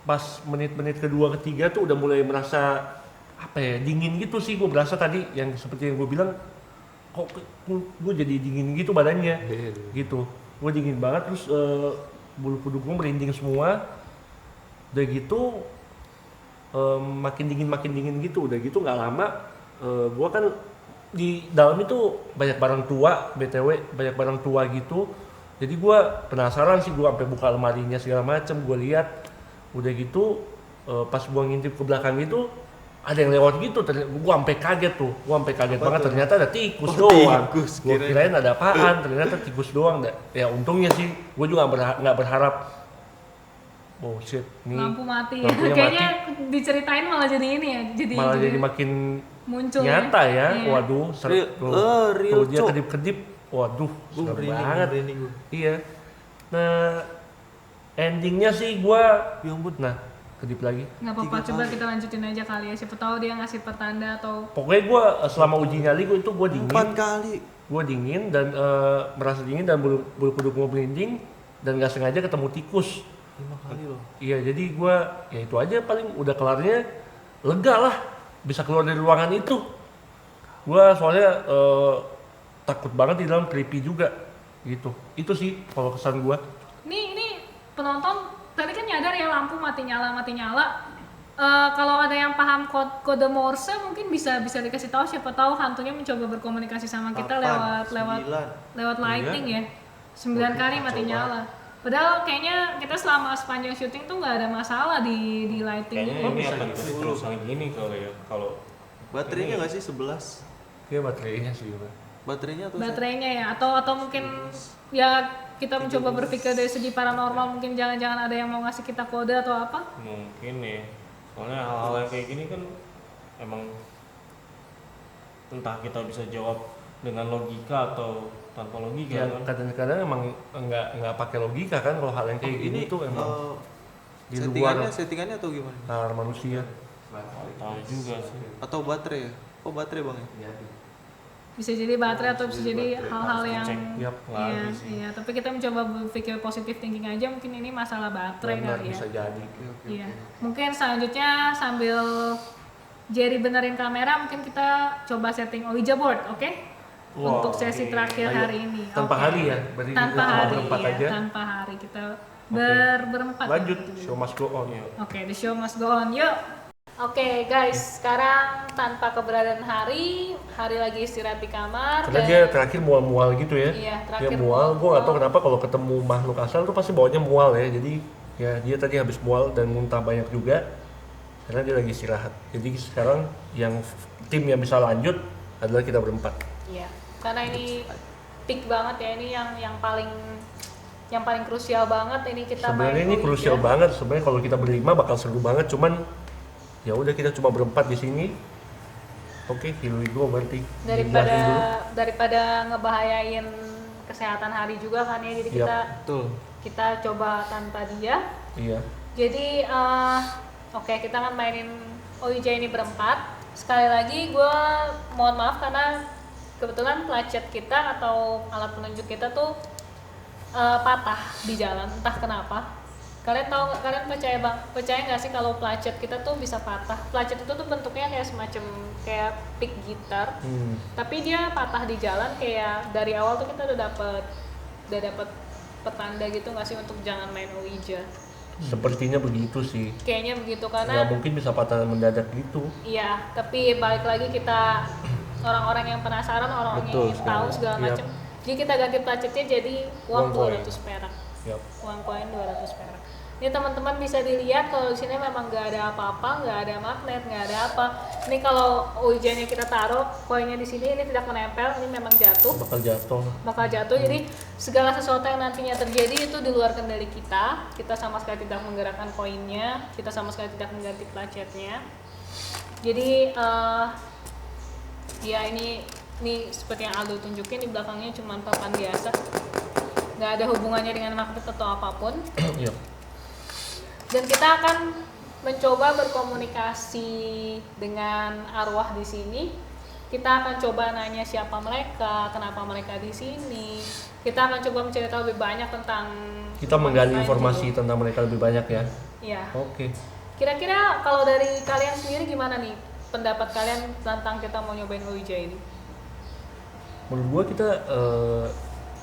Speaker 3: pas menit-menit kedua ketiga tuh udah mulai merasa apa ya, dingin gitu sih. Gue berasa tadi yang seperti yang gue bilang, kok gue jadi dingin gitu badannya gitu. Gue dingin banget, terus bulu kuduk gue merinding semua. Udah gitu makin dingin gitu. Udah gitu nggak lama gue kan di dalam itu banyak barang tua, BTW banyak barang tua gitu. Jadi gue penasaran sih, gue sampai buka lemarinya segala macem, gue lihat. Udah gitu pas gue ngintip ke belakang itu ada yang lewat gitu, gue sampai kaget banget. Ternyata ada tikus doang. Gue kirain ada apaan, ternyata tikus doang. Ya untungnya sih, gue juga nggak berharap. Oh shit, nih
Speaker 2: Lampu mati ya.
Speaker 3: lampunya
Speaker 2: Kayaknya
Speaker 3: mati.
Speaker 2: diceritain malah jadi ini ya.
Speaker 3: Malah jadi makin
Speaker 2: muncul
Speaker 3: nyata ya.
Speaker 2: Iya.
Speaker 3: Waduh,
Speaker 6: Real,
Speaker 3: kalau dia
Speaker 6: Cok.
Speaker 3: kedip-kedip, waduh, serem banget. Iya. Nah, endingnya sih gua
Speaker 6: Ya ampun.
Speaker 3: nah kedip lagi.
Speaker 2: Nggak apa-apa,
Speaker 6: 3
Speaker 2: coba
Speaker 6: kali.
Speaker 2: kita lanjutin aja kali ya. Siapa tahu dia ngasih pertanda atau
Speaker 3: Pokoknya gua selama uji nyali gua
Speaker 6: 4
Speaker 3: dingin.
Speaker 6: kali.
Speaker 3: Gua dingin dan merasa dingin dan bulu kuduk gua merinding dan nggak sengaja ketemu tikus.
Speaker 6: 5 kali loh.
Speaker 3: Iya, jadi gua ya itu aja paling udah kelarnya lega lah bisa keluar dari ruangan itu. Gua soalnya takut banget di dalam, creepy juga gitu. Itu sih kalau kesan gua.
Speaker 2: ini penonton tadi kan nyadar ya lampu mati nyala. Kalau ada yang paham kode Morse mungkin bisa dikasih tahu, siapa tahu hantunya mencoba berkomunikasi sama kita
Speaker 6: 8,
Speaker 2: lewat lightning ya. 9 kali mati nyala. Padahal kayaknya kita selama sepanjang syuting tuh nggak ada masalah di lighting
Speaker 4: Kayaknya
Speaker 2: ini.
Speaker 4: ini akan terus gini kalau ya kalau
Speaker 6: Baterainya nggak sih 11?
Speaker 3: Kayak baterainya sih gua.
Speaker 6: Baterainya atau
Speaker 2: Baterainya ya, atau mungkin ya kita mencoba berpikir dari segi paranormal, mungkin jangan-jangan ada yang mau ngasih kita kode atau apa.
Speaker 4: mungkin ya. Soalnya hal-hal yang kayak gini kan emang entah kita bisa jawab dengan logika atau tanpa logika
Speaker 3: Ya
Speaker 4: kan.
Speaker 3: kadang-kadang emang nggak pakai logika kan kalau hal yang kayak gini tuh emang di luar
Speaker 6: settingannya atau gimana?
Speaker 3: nalar manusia.
Speaker 4: Tahu juga sih.
Speaker 6: Atau baterai ya? Oh baterai bang ya?
Speaker 2: Bisa jadi baterai atau bisa jadi hal-hal yang
Speaker 4: Cek
Speaker 3: Yap,
Speaker 2: iya,
Speaker 4: lagi sih.
Speaker 2: iya, tapi kita mencoba berpikir positive thinking aja, mungkin ini masalah baterai
Speaker 3: Benar
Speaker 2: kali ya.
Speaker 3: bisa jadi.
Speaker 2: Iya. Mungkin selanjutnya sambil Jerry benerin kamera, mungkin kita coba setting Ouija board, oke?
Speaker 3: Wow,
Speaker 2: Untuk sesi
Speaker 3: oke.
Speaker 2: terakhir
Speaker 3: Ayo.
Speaker 2: hari ini.
Speaker 3: Tanpa
Speaker 2: Oke.
Speaker 3: hari ya? Berarti
Speaker 2: Tanpa
Speaker 3: kita cuma
Speaker 2: hari,
Speaker 3: berempat
Speaker 2: iya,
Speaker 3: aja?
Speaker 2: tanpa hari kita berempat.
Speaker 3: Lanjut, show must go on.
Speaker 2: Oke, the show must go on. Yuk. Oke, guys, sekarang tanpa keberadaan hari lagi istirahat di kamar.
Speaker 3: Karena
Speaker 2: dan-
Speaker 3: dia terakhir mual-mual gitu ya.
Speaker 2: Iya,
Speaker 3: Dia
Speaker 2: terakhir
Speaker 3: mual, gue gak tau
Speaker 2: mual.
Speaker 3: kenapa kalau ketemu makhluk asal tuh pasti bawanya mual ya. Jadi ya dia tadi habis mual dan muntah banyak juga. Karena dia lagi istirahat. Jadi sekarang yang tim yang bisa lanjut adalah kita berempat.
Speaker 2: Iya, karena ini peak banget ya, ini yang paling krusial banget ini kita
Speaker 3: Sebenarnya
Speaker 2: main
Speaker 3: ini
Speaker 2: Ouija.
Speaker 3: krusial banget. Sebenarnya kalau kita berlima bakal seru banget. Cuman ya udah kita cuma berempat di sini. Oke, here we go berarti. Dijelasin dulu.
Speaker 2: daripada ngebahayain kesehatan hari juga kan ya, jadi
Speaker 3: Yap.
Speaker 6: Betul.
Speaker 2: kita coba tanpa dia.
Speaker 3: Iya.
Speaker 2: Jadi oke, kita kan mainin Ouija ini berempat. Sekali lagi gue mohon maaf karena kebetulan placet kita atau alat penunjuk kita tuh patah di jalan, entah kenapa. Kalian percaya nggak sih kalau placet kita tuh bisa patah? Placet itu tuh bentuknya kayak semacam kayak pick gitar, tapi dia patah di jalan. Kayak dari awal tuh kita udah dapet petanda gitu nggak sih untuk jangan main Ouija?
Speaker 3: Sepertinya begitu sih.
Speaker 2: Kayaknya begitu
Speaker 3: Nggak
Speaker 2: karena
Speaker 3: mungkin bisa patah mendadak gitu.
Speaker 2: iya, tapi balik lagi kita orang-orang yang penasaran, orang-orang
Speaker 6: Betul
Speaker 2: yang ingin tahu
Speaker 6: sekali.
Speaker 2: segala
Speaker 3: Yap.
Speaker 2: macam. Jadi kita ganti placetnya jadi uang
Speaker 3: Uang koin.
Speaker 2: 200 perak.
Speaker 3: Yap.
Speaker 2: Uang koin 200 perak. Ini teman-teman bisa dilihat kalau di sini memang nggak ada apa-apa, nggak ada magnet, nggak ada apa. Ini kalau Ouija-nya kita taruh koinnya di sini, ini tidak menempel, ini memang jatuh. Bakal jatuh. Jadi segala sesuatu yang nantinya terjadi itu di luar kendali kita. Kita sama sekali tidak menggerakkan koinnya, kita sama sekali tidak mengganti placetnya. Jadi ya ini seperti yang Aldo tunjukin, di belakangnya cuma papan biasa, nggak ada hubungannya dengan magnet atau apapun.
Speaker 3: Iya.
Speaker 2: Dan kita akan mencoba berkomunikasi dengan arwah di sini. Kita akan coba nanya siapa mereka, kenapa mereka di sini. Kita akan coba mencari tahu lebih banyak tentang
Speaker 3: Kita menggali
Speaker 2: mereka
Speaker 3: informasi
Speaker 2: dulu.
Speaker 3: tentang mereka lebih banyak ya.
Speaker 2: Iya.
Speaker 3: Oke.
Speaker 2: Kira-kira kalau dari kalian sendiri gimana nih pendapat kalian tentang kita mau nyobain Ouija ini?
Speaker 3: Menurut gua kita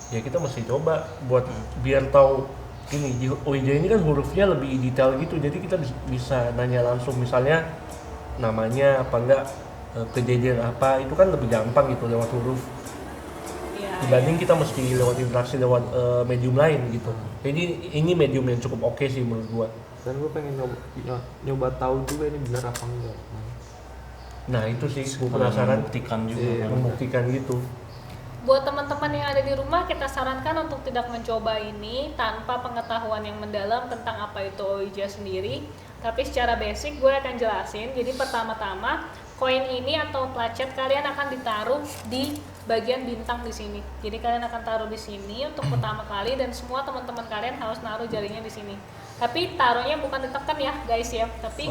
Speaker 3: ya kita mesti coba buat biar tahu ini di Ouija ini kan hurufnya lebih detail gitu, jadi kita bisa nanya langsung misalnya namanya apa enggak, kejadian apa, itu kan lebih gampang gitu lewat huruf
Speaker 2: Iya.
Speaker 3: dibanding kita mesti lewat interaksi lewat medium lain gitu. Jadi ini medium yang cukup oke sih menurut gua.
Speaker 7: Dan gue pengen nyoba tahu juga ini benar apa enggak.
Speaker 3: Nah itu sih gua penasaran
Speaker 4: Membuktikan juga
Speaker 7: Iya.
Speaker 4: kan.
Speaker 3: membuktikan gitu.
Speaker 2: Buat teman-teman yang ada di rumah, kita sarankan untuk tidak mencoba ini tanpa pengetahuan yang mendalam tentang apa itu Ouija sendiri. Tapi secara basic gue akan jelasin. Jadi pertama-tama koin ini atau placet kalian akan ditaruh di bagian bintang di sini. Jadi kalian akan taruh di sini untuk pertama kali dan semua teman-teman kalian harus naruh jarinya di sini. Tapi taruhnya bukan ditekan ya guys ya, tapi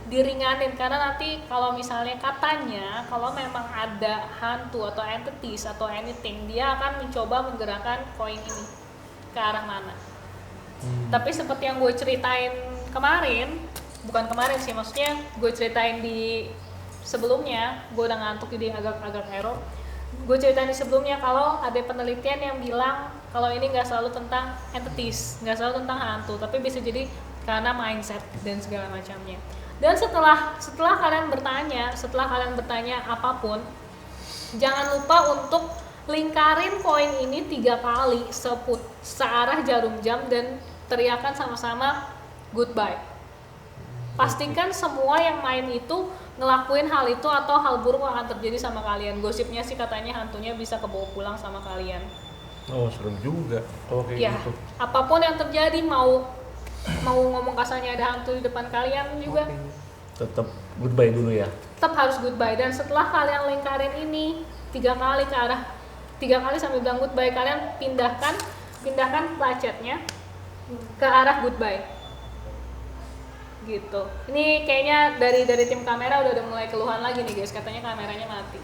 Speaker 2: diringanin karena nanti kalau misalnya katanya kalau memang ada hantu atau entities atau anything, dia akan mencoba menggerakkan koin ini ke arah mana. Tapi seperti yang gue ceritain kemarin, bukan kemarin sih, maksudnya gue ceritain di sebelumnya, gue udah ngantuk jadi agak error. Gue ceritain di sebelumnya kalau ada penelitian yang bilang kalau ini nggak selalu tentang entities, nggak selalu tentang hantu, tapi bisa jadi karena mindset dan segala macamnya. Dan setelah kalian bertanya apapun, jangan lupa untuk lingkarin koin ini 3 kali searah jarum jam dan teriakan sama-sama goodbye. Pastikan semua yang main itu ngelakuin hal itu atau hal buruk akan terjadi sama kalian. Gosipnya sih katanya hantunya bisa kebawa pulang sama kalian.
Speaker 3: Oh, serem juga kalau kayak gitu.
Speaker 2: Apapun yang terjadi, mau ngomong kasarnya ada hantu di depan kalian juga,
Speaker 3: tetap goodbye dulu ya.
Speaker 2: Tetap harus goodbye. Dan setelah kalian lingkarin ini 3 kali ke arah 3 kali sambil bilang goodbye, kalian pindahkan placetnya ke arah goodbye. Gitu. Ini kayaknya dari tim kamera udah mulai keluhan lagi nih guys, katanya kameranya mati.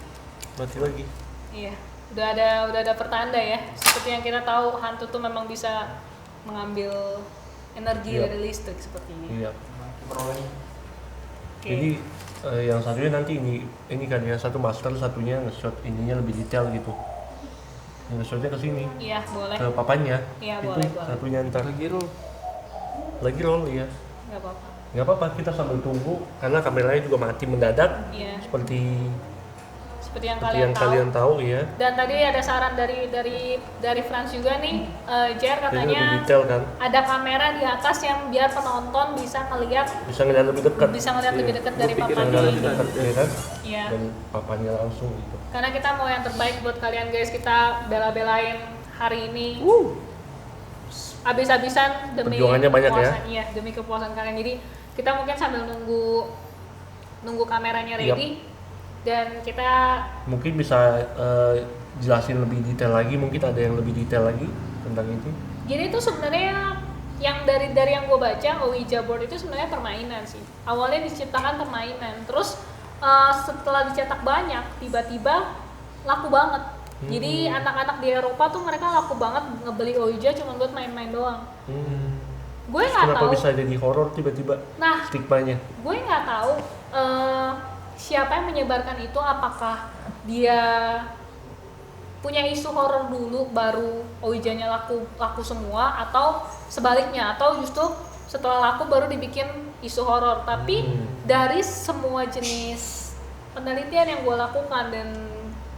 Speaker 3: Mati lagi.
Speaker 2: Iya, udah ada pertanda ya. Seperti yang kita tahu, hantu tuh memang bisa mengambil energi dari listrik seperti ini.
Speaker 3: Iya.
Speaker 2: Okay.
Speaker 3: Jadi yang satunya nanti ini kan ya, satu master, satunya nge-shot ininya lebih detail gitu. Yang nge-shotnya ke sini.
Speaker 2: Iya, boleh.
Speaker 3: Ke papanya.
Speaker 2: Iya,
Speaker 3: itu
Speaker 2: boleh.
Speaker 3: Satunya ntar lagi roll ya.
Speaker 2: Nggak apa-apa.
Speaker 3: Nggak apa-apa, kita sambil tunggu karena kameranya juga mati mendadak.
Speaker 2: Iya.
Speaker 3: Seperti
Speaker 2: yang
Speaker 3: kalian tahu ya.
Speaker 2: Dan tadi ada saran dari Frans juga nih, Jer katanya
Speaker 3: lebih detail kan.
Speaker 2: Ada kamera di atas yang biar penonton bisa ngelihat
Speaker 3: lebih dekat.
Speaker 2: Bisa ngelihat lebih dekat dari papanya.
Speaker 3: Lebih dekat ya kan?
Speaker 2: Iya.
Speaker 3: Dan papanya langsung gitu.
Speaker 2: Karena kita mau yang terbaik buat kalian guys, kita bela-belain hari ini. Habis-habisan demi
Speaker 3: perjuangannya banyak ya.
Speaker 2: Iya, demi kepuasan kalian. Jadi kita mungkin sambil nunggu kameranya ready. Dan kita
Speaker 3: mungkin bisa jelasin lebih detail lagi, mungkin ada yang lebih detail lagi tentang itu.
Speaker 2: Jadi itu sebenarnya yang dari yang gue baca, Ouija board itu sebenarnya permainan sih. Awalnya diciptakan permainan, terus setelah dicetak banyak, tiba-tiba laku banget. Jadi anak-anak di Eropa tuh mereka laku banget ngebeli Ouija cuma buat main-main doang. Gue nggak tahu.
Speaker 3: Kenapa bisa jadi horor tiba-tiba?
Speaker 2: Nah,
Speaker 3: stigmanya.
Speaker 2: Gue nggak tahu. Siapa yang menyebarkan itu, apakah dia punya isu horor dulu baru Ouija-nya laku semua, atau sebaliknya, atau justru setelah laku baru dibikin isu horor. Tapi dari semua jenis penelitian yang gue lakukan dan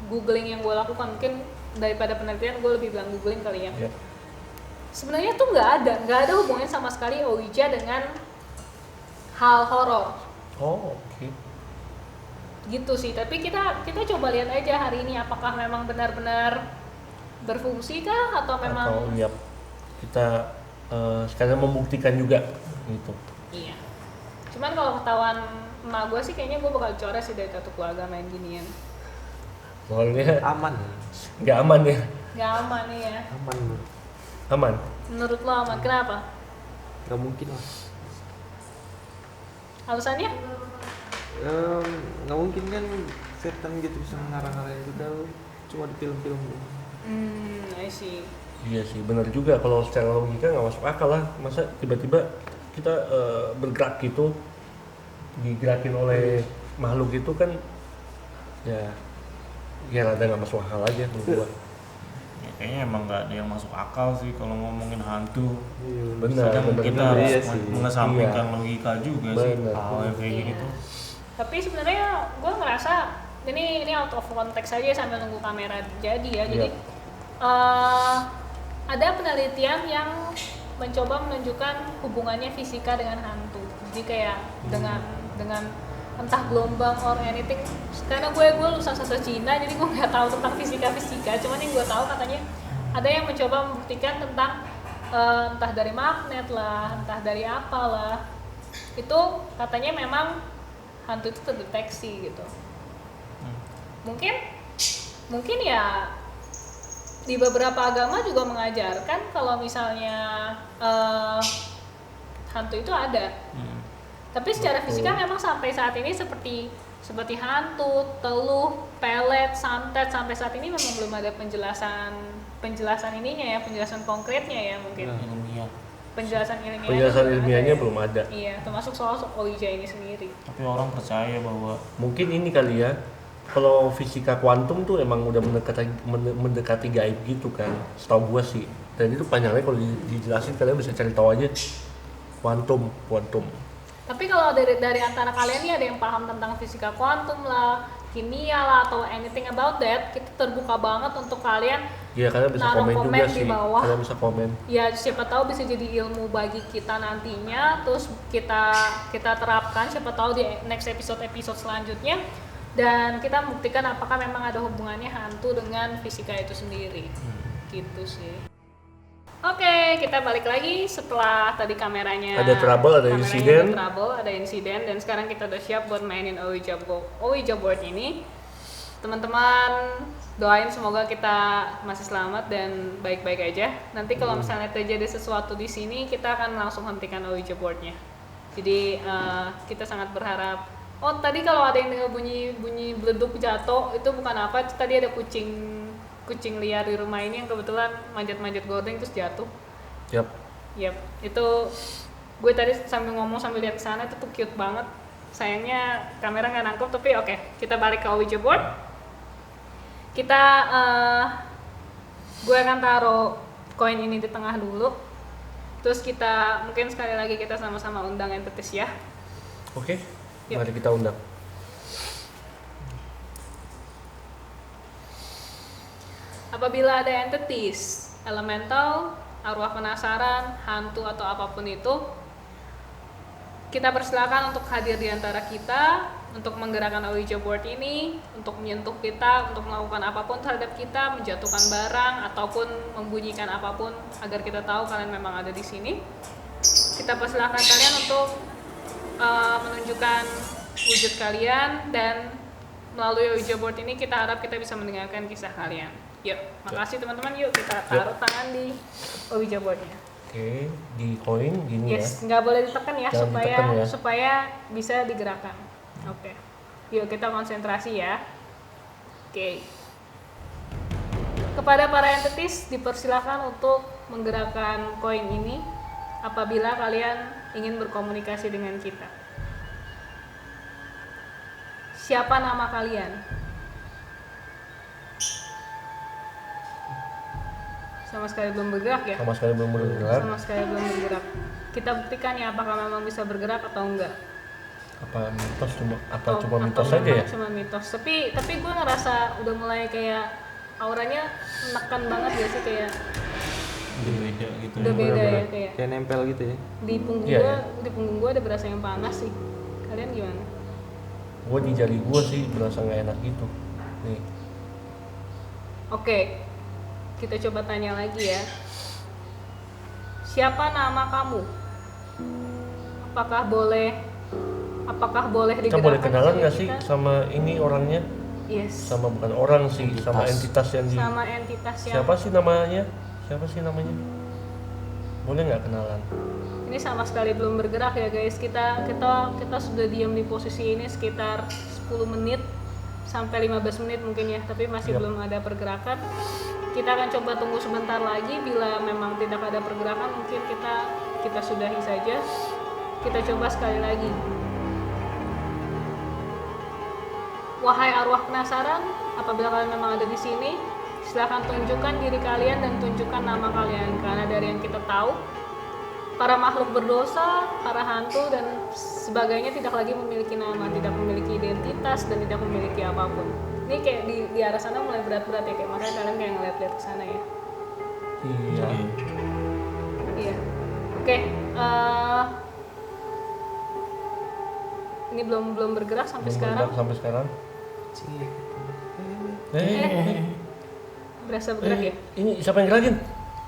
Speaker 2: googling yang gue lakukan, mungkin daripada penelitian gue lebih bilang googling kali ya. Sebenarnya tuh nggak ada hubungannya sama sekali Ouija dengan hal horor.
Speaker 3: Oh, oke.
Speaker 2: Gitu sih, tapi kita coba lihat aja hari ini apakah memang benar-benar berfungsi kah atau memang
Speaker 3: kita sekalian membuktikan juga gitu.
Speaker 2: Iya. Cuman kalau ketahuan emak gue sih kayaknya gue bakal coret sih dari satu keluarga main ginian.
Speaker 3: Soalnya
Speaker 7: aman.
Speaker 3: Nggak aman ya?
Speaker 2: Nggak aman ya.
Speaker 3: Aman.
Speaker 2: Menurut lo aman? Kenapa?
Speaker 7: Nggak mungkin lah.
Speaker 2: Alasannya?
Speaker 7: Nggak mungkin kan setan gitu bisa ngarang-ngarang juga, cuma di film-film.
Speaker 2: I see.
Speaker 3: Iya sih, benar juga. Kalau secara logika nggak masuk akal lah. Masa tiba-tiba kita bergerak gitu, digerakin oleh makhluk itu kan ya rada nggak masuk akal aja menurut gua.
Speaker 4: Ya, kayaknya emang nggak ada yang masuk akal sih kalau ngomongin hantu.
Speaker 3: Benar.
Speaker 4: Kita harus mengesampingkan logika juga sih hal yang kayak gitu.
Speaker 2: Tapi sebenarnya gue ngerasa ini out of context aja sambil nunggu kamera jadi ya. Jadi ada penelitian yang mencoba menunjukkan hubungannya fisika dengan hantu. Jadi kayak dengan entah gelombang or anything. Karena gue lulusan sastra Cina, jadi gue nggak tahu tentang fisika. Cuman yang gue tahu katanya ada yang mencoba membuktikan tentang entah dari magnet lah, entah dari apalah. itu katanya memang hantu itu terdeteksi gitu. Mungkin ya di beberapa agama juga mengajarkan kalau misalnya hantu itu ada. Tapi secara fisika memang sampai saat ini seperti hantu, teluh, pelet, santet, sampai saat ini memang belum ada penjelasan ininya ya, penjelasan konkretnya ya mungkin. Penjelasan
Speaker 3: ilmiahnya belum ada.
Speaker 2: Iya, termasuk soal Ouija ini sendiri.
Speaker 4: Tapi orang percaya bahwa
Speaker 3: Mungkin ini kali ya, kalau fisika kuantum tuh emang udah mendekati gaib gitu kan, setahu gua sih. Dan itu panjangnya kalau dijelasin kalian bisa cari tahu aja. Kuantum.
Speaker 2: Tapi kalau dari antara kalian nih ada yang paham tentang fisika kuantum lah, kimia lah, atau anything about that, kita terbuka banget untuk kalian.
Speaker 3: Iya, kalian bisa
Speaker 2: naruh
Speaker 3: komen juga
Speaker 2: di
Speaker 3: sih.
Speaker 2: bawah.
Speaker 3: Kalian bisa komen.
Speaker 2: Ya siapa tahu bisa jadi ilmu bagi kita nantinya, terus kita terapkan, siapa tahu di next episode selanjutnya, dan kita membuktikan apakah memang ada hubungannya hantu dengan fisika itu sendiri. Gitu sih. Oke, kita balik lagi setelah tadi kameranya
Speaker 3: Ada trouble, ada
Speaker 2: insiden, dan sekarang kita udah siap buat mainin Ouija board ini. Teman-teman, doain semoga kita masih selamat dan baik-baik aja. Nanti kalau misalnya terjadi sesuatu di sini, kita akan langsung hentikan Ouija boardnya. Jadi kita sangat berharap. Oh, tadi kalau ada yang dengar bunyi beleduk jatuh, itu bukan apa, tadi ada kucing liar di rumah ini yang kebetulan manjat-manjat gorden terus jatuh. Yap, itu gue tadi sambil ngomong sambil lihat ke sana, itu tuh cute banget. Sayangnya kamera nggak nangkep, tapi oke, kita balik ke Ouija board. Gue akan taruh koin ini di tengah dulu. Terus kita mungkin sekali lagi kita sama-sama undang entities ya.
Speaker 3: Oke. Mari kita undang.
Speaker 2: Apabila ada entities, elemental, arwah penasaran, hantu atau apapun itu, kita persilakan untuk hadir di antara kita, untuk menggerakkan Ouija board ini, untuk menyentuh kita, untuk melakukan apapun terhadap kita, menjatuhkan barang ataupun membunyikan apapun agar kita tahu kalian memang ada di sini. Kita persilakan kalian untuk menunjukkan wujud kalian, dan melalui Ouija board ini kita harap kita bisa mendengarkan kisah kalian. Yuk, makasih teman-teman. Yuk kita taruh tangan di Ouija boardnya.
Speaker 3: Oke, di koin gini
Speaker 2: yes, nggak boleh ditekan ya. Supaya bisa digerakkan. Oke. Yuk kita konsentrasi ya. Oke. Kepada para entities dipersilakan untuk menggerakkan koin ini apabila kalian ingin berkomunikasi dengan kita. Siapa nama kalian? Sama sekali belum bergerak ya?
Speaker 3: Sama sekali belum bergerak.
Speaker 2: Kita buktikan ya apakah memang bisa bergerak atau enggak.
Speaker 3: Apa mitos cuma mitos saja ya?
Speaker 2: Cuma mitos. Tapi gue ngerasa udah mulai kayak auranya menekan banget ya sih, kayak
Speaker 4: udah beda gitu.
Speaker 2: Udah beda ya
Speaker 7: kayak nempel gitu ya.
Speaker 2: Di punggung gue ada berasa yang panas sih. Kalian gimana?
Speaker 3: Gue di jari gue sih berasa nggak enak gitu. Nih.
Speaker 2: Oke. Kita coba tanya lagi ya. Siapa nama kamu? Apakah boleh digerakkan?
Speaker 3: Kita boleh kenalan nggak sih sama ini orangnya?
Speaker 2: Yes.
Speaker 3: Sama bukan orang sih, sama entitas yang di.
Speaker 2: Sama entitas yang.
Speaker 3: Siapa sih namanya? Boleh nggak kenalan?
Speaker 2: Ini sama sekali belum bergerak ya guys. Kita sudah diam di posisi ini sekitar 10 menit sampai 15 menit mungkin ya, tapi masih belum ada pergerakan. Kita akan coba tunggu sebentar lagi. Bila memang tidak ada pergerakan, mungkin kita sudahi saja. Kita coba sekali lagi. Wahai arwah penasaran, apabila kalian memang ada di sini, silakan tunjukkan diri kalian dan tunjukkan nama kalian. Karena dari yang kita tahu, para makhluk berdosa, para hantu dan sebagainya tidak lagi memiliki nama, tidak memiliki identitas dan tidak memiliki apapun. Ini kayak di arah sana mulai berat-berat ya, kayak makanya kalian kayak ngeliat-liat ke sana ya. Iya. Oke. Ini belum bergerak sampai sekarang. Berasa bergerak ya?
Speaker 3: Ini siapa yang gerakin?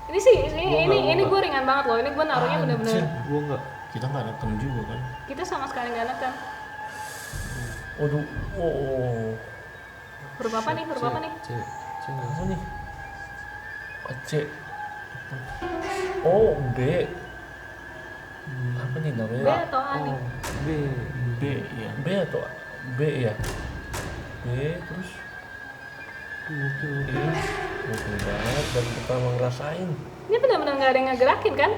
Speaker 2: Ini sih, ini gue ringan banget loh. Ini gue naruhnya bener-bener.
Speaker 7: Gua enggak.
Speaker 4: Kita nggak neken juga kan?
Speaker 2: Kita sama sekali nggak neken.
Speaker 3: Waduh, oh,
Speaker 2: Huruf apa nih? Huruf apa nih?
Speaker 3: apa nih? C. Oh, B. Apa nih
Speaker 2: B
Speaker 3: namanya?
Speaker 2: atau A nih?
Speaker 7: B.
Speaker 4: B ya.
Speaker 3: B atau B ya? B terus ini gokil banget dan pertama ngerasain.
Speaker 2: Ini benar-benar nggak ada yang ngegerakin kan?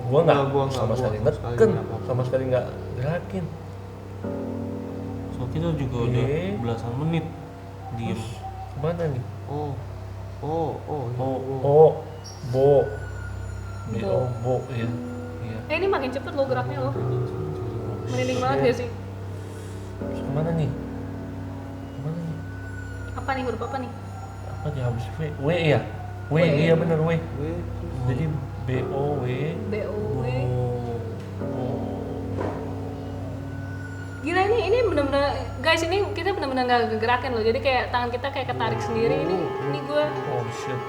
Speaker 3: Gua nggak
Speaker 7: Gua nggak,
Speaker 3: sama
Speaker 7: gua
Speaker 3: sekali
Speaker 7: sama sekali
Speaker 3: neken,
Speaker 7: nggak apa-apa.
Speaker 3: sama sekali nggak gerakin.
Speaker 4: So kita juga udah
Speaker 3: Oke.
Speaker 4: belasan menit diem.
Speaker 3: Kemana nih?
Speaker 7: Oh.
Speaker 3: Oh, bo. Bo, ya. Iya.
Speaker 2: Ini makin cepet lo geraknya lo. Merinding banget gak sih?
Speaker 3: Terus kemana nih? Kemana nih?
Speaker 2: Apa nih huruf apa nih?
Speaker 3: Apa dia habis W? W ya? W,
Speaker 2: W.
Speaker 3: iya bener W.
Speaker 7: W.
Speaker 3: Jadi B O W.
Speaker 2: B O W.
Speaker 3: Oh.
Speaker 2: Gila ini benar-benar guys, ini kita benar-benar nggak gerakin loh. Jadi kayak tangan kita kayak ketarik sendiri. Ini gue
Speaker 3: Oh shit.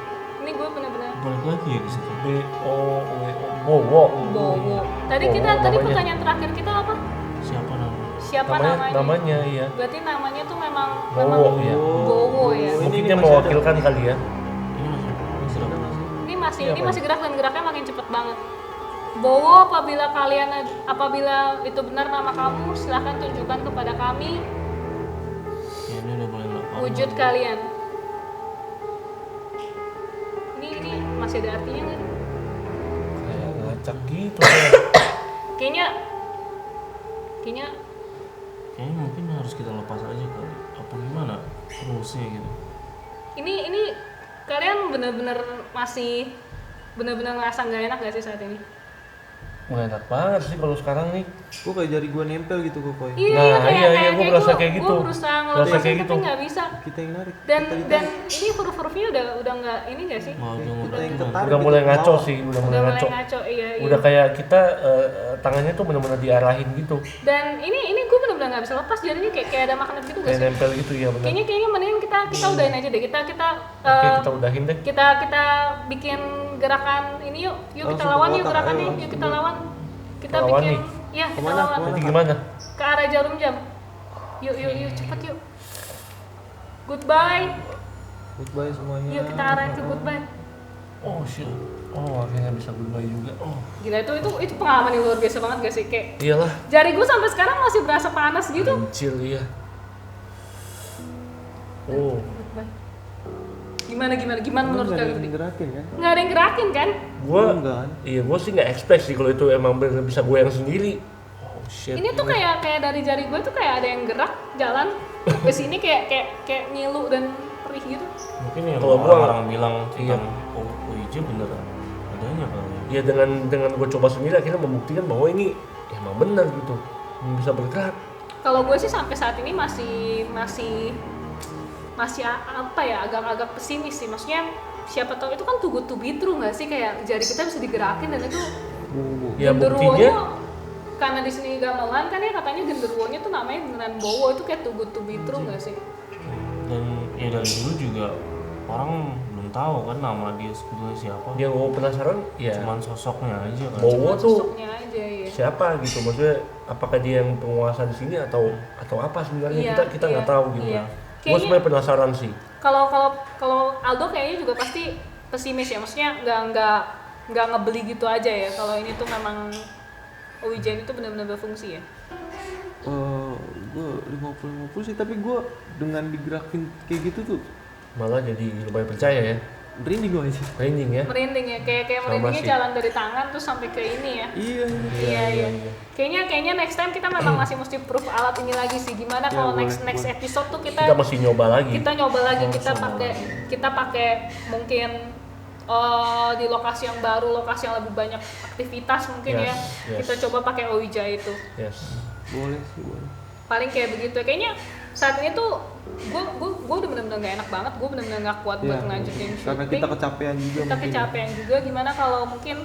Speaker 2: benar-benar
Speaker 4: Balik lagi ya ke situ.
Speaker 3: B O W O. Bowo.
Speaker 2: bowo. Tadi
Speaker 3: Bowo,
Speaker 2: tadi
Speaker 3: namanya.
Speaker 2: pertanyaan terakhir kita apa?
Speaker 4: Siapa namanya?
Speaker 2: Siapa namanya?
Speaker 3: Namanya iya.
Speaker 2: Berarti namanya tuh memang
Speaker 3: Bowo ya.
Speaker 2: Bowo ya.
Speaker 3: Mungkin
Speaker 7: ini
Speaker 3: dia
Speaker 7: masih
Speaker 3: mewakilkan kali ya.
Speaker 4: Ini masih gerak masih.
Speaker 2: Ini
Speaker 3: Iya,
Speaker 2: masih gerak dan geraknya makin cepet banget. Bowo, apabila itu benar nama kamu, silahkan tunjukkan kepada kami
Speaker 4: Ya ini udah mulai nggak
Speaker 2: wujud kalian. Ini masih ada artinya nggak?
Speaker 3: Kayak ngacak gitu kan.
Speaker 2: Kayaknya
Speaker 4: Kayaknya mungkin harus kita lepas aja kali. Apa gimana? Terusnya gitu.
Speaker 2: ini kalian benar-benar masih benar-benar ngerasa nggak enak gak sih saat ini?
Speaker 3: Enak banget sih kalau sekarang nih.
Speaker 7: Gue kayak jari gue nempel gitu kok Koy.
Speaker 3: Nah, iya, gua berasa kayak gitu.
Speaker 2: Gue berusaha
Speaker 3: Berasa
Speaker 2: ngelepasin
Speaker 3: kayak
Speaker 2: tapi
Speaker 3: gitu.
Speaker 2: nggak bisa.
Speaker 7: Kita yang narik.
Speaker 2: Dan
Speaker 7: kita ditarik.
Speaker 2: dan ini huruf-hurufnya udah nggak ini nggak sih?
Speaker 4: Mau
Speaker 7: Kita
Speaker 4: udah
Speaker 7: yang
Speaker 4: gimana?
Speaker 7: ketarik
Speaker 3: Udah
Speaker 7: gitu
Speaker 3: mulai
Speaker 7: ke
Speaker 3: ngaco
Speaker 7: bawah.
Speaker 3: sih, udah
Speaker 2: Udah
Speaker 3: mulai
Speaker 2: mulai
Speaker 3: ngaco.
Speaker 2: ngaco, iya.
Speaker 3: Udah kayak kita tangannya tuh benar-benar diarahin gitu.
Speaker 2: Dan ini gue benar-benar nggak bisa lepas jadinya kayak ada magnet gitu gak
Speaker 3: Kayak
Speaker 2: sih?
Speaker 3: nempel gitu ya benar.
Speaker 2: Kayaknya mending kita udahin aja deh. Kita
Speaker 3: Oke, kita udahin deh.
Speaker 2: kita bikin gerakan ini yuk kita
Speaker 7: Langsung
Speaker 2: lawan
Speaker 7: ke
Speaker 2: yuk
Speaker 7: kotak,
Speaker 2: gerakannya
Speaker 7: ayo,
Speaker 2: yuk kita lawan. Kita
Speaker 3: Lawan
Speaker 2: bikin
Speaker 3: nih.
Speaker 2: ya kita
Speaker 7: Kemana?
Speaker 2: lawan
Speaker 3: Nanti gimana?
Speaker 2: ke arah jarum jam. Yuk cepet yuk. Goodbye.
Speaker 7: Goodbye semuanya.
Speaker 2: Yuk kita arahin ke goodbye.
Speaker 3: Oh shit. Oh, akhirnya bisa goodbye juga. Oh.
Speaker 2: Gila itu pengalaman yang luar biasa banget gak sih? Kayak
Speaker 3: Iyalah,
Speaker 2: jari gue sampai sekarang masih berasa panas gitu.
Speaker 3: kecil iya. Oh,
Speaker 2: Goodbye. Gimana menurut
Speaker 7: Nggak ada
Speaker 2: kalian?
Speaker 7: yang gerakin kan?
Speaker 2: Nggak ada yang gerakin kan?
Speaker 3: gua
Speaker 7: Enggak kan?
Speaker 3: iya gua sih nggak expect sih kalau itu emang bener bisa gue yang sendiri. Oh shit.
Speaker 2: Ini tuh kayak dari jari gue tuh kayak ada yang gerak jalan ke sini kayak ngilu dan perih gitu.
Speaker 4: Mungkin ya
Speaker 3: Kalau gua-
Speaker 4: orang-orang bilang
Speaker 3: iya.
Speaker 4: tentang OIJ beneran adanya kali.
Speaker 3: Ya dengan gue coba sendiri akhirnya membuktikan bahwa ini ya, emang benar gitu. Bisa bergerak.
Speaker 2: Kalau gue sih sampai saat ini masih apa ya agak pesimis sih. Maksudnya siapa tahu itu kan too good to be true nggak sih, kayak jari kita bisa digerakin dan itu
Speaker 3: Ya buktinya
Speaker 2: genderuwonya karena di sini gamelan kan ya katanya genderuwonya tuh namanya beneran bowo, itu kayak too good to be true nggak sih?
Speaker 4: Dan ya dari dulu juga orang belum tahu kan nama dia sebetulnya siapa.
Speaker 3: dia gue penasaran ya
Speaker 4: Cuman sosoknya aja kan.
Speaker 3: Bowo tuh
Speaker 2: Sosoknya aja ya.
Speaker 3: siapa gitu, maksudnya apakah dia yang penguasa di sini atau apa sebenarnya
Speaker 2: Iya,
Speaker 3: kita nggak tahu gitu.
Speaker 2: iya.
Speaker 3: Gue
Speaker 2: Kayaknya-
Speaker 3: sebenarnya penasaran sih.
Speaker 2: Kalau Aldo kayaknya juga pasti pesimis ya, maksudnya nggak ngebeli gitu aja ya kalau ini tuh memang Ouija itu benar-benar berfungsi ya.
Speaker 7: Gue 50-50 sih, tapi gue dengan digerakin kayak gitu tuh
Speaker 3: Malah jadi lumayan percaya ya.
Speaker 7: merinding gue sih.
Speaker 3: Merinding ya.
Speaker 2: Merinding ya, kayak
Speaker 3: Sama
Speaker 2: merindingnya
Speaker 3: sih.
Speaker 2: jalan dari tangan terus sampai ke ini ya.
Speaker 7: Iya.
Speaker 2: Iya. Kayaknya next time kita memang masih mesti proof alat ini lagi sih. Gimana
Speaker 7: Ya,
Speaker 2: kalau
Speaker 7: boleh,
Speaker 2: next episode tuh
Speaker 3: Kita mesti nyoba lagi.
Speaker 2: kita nyoba lagi, kita pakai mungkin di lokasi yang baru, lokasi yang lebih banyak aktivitas mungkin ya.
Speaker 3: Yes.
Speaker 2: Kita coba pakai Ouija itu.
Speaker 3: Yes.
Speaker 7: Boleh sih, boleh.
Speaker 2: Paling kayak begitu ya. Kayaknya saat ini tuh gue udah bener-bener gak enak banget, gue bener-bener gak kuat buat
Speaker 7: Iya,
Speaker 2: ngelanjutin syuting.
Speaker 7: karena kita kecapean juga
Speaker 2: Kita
Speaker 7: mungkin.
Speaker 2: kecapean juga. Gimana kalau mungkin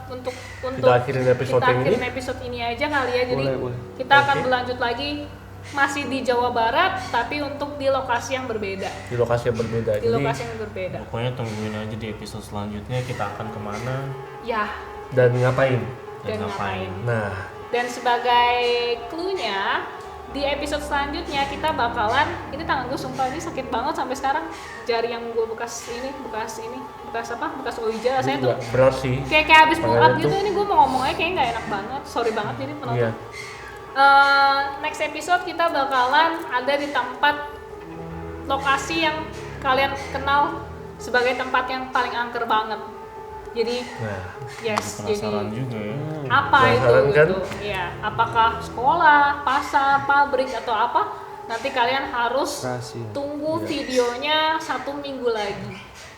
Speaker 2: untuk
Speaker 3: Kita akhirin episode
Speaker 2: kita
Speaker 3: yang
Speaker 2: akhirin
Speaker 3: ini.
Speaker 2: episode ini aja kali ya. Jadi
Speaker 7: Boleh.
Speaker 2: kita akan berlanjut lagi masih di Jawa Barat tapi untuk di lokasi yang berbeda.
Speaker 3: Di lokasi yang berbeda.
Speaker 2: Di lokasi yang berbeda.
Speaker 4: Pokoknya tungguin aja di episode selanjutnya kita akan kemana
Speaker 2: Ya,
Speaker 3: Dan ngapain?
Speaker 2: dan ngapain.
Speaker 3: Nah,
Speaker 2: Dan sebagai clue-nya, di episode selanjutnya kita bakalan, ini tangan gue sumpah ini sakit banget sampai sekarang, jari yang gue bekas Ouija rasanya tuh
Speaker 3: berat sih.
Speaker 2: kayak habis pull up
Speaker 3: Tangannya
Speaker 2: gitu.
Speaker 3: tuh-
Speaker 2: Ini gue mau ngomongnya kayak nggak enak banget, sorry banget jadi penonton.
Speaker 3: Iya.
Speaker 2: Next episode kita bakalan ada di tempat lokasi yang kalian kenal sebagai tempat yang paling angker banget. Jadi
Speaker 3: Nah,
Speaker 2: yes,
Speaker 4: Penasaran
Speaker 2: jadi
Speaker 4: juga ya.
Speaker 2: apa itu
Speaker 3: Penasaran kan?
Speaker 2: gitu? Ya, apakah sekolah, pasar, pabrik atau apa? Nanti kalian harus
Speaker 7: Rahasia.
Speaker 2: tunggu videonya 1 minggu lagi.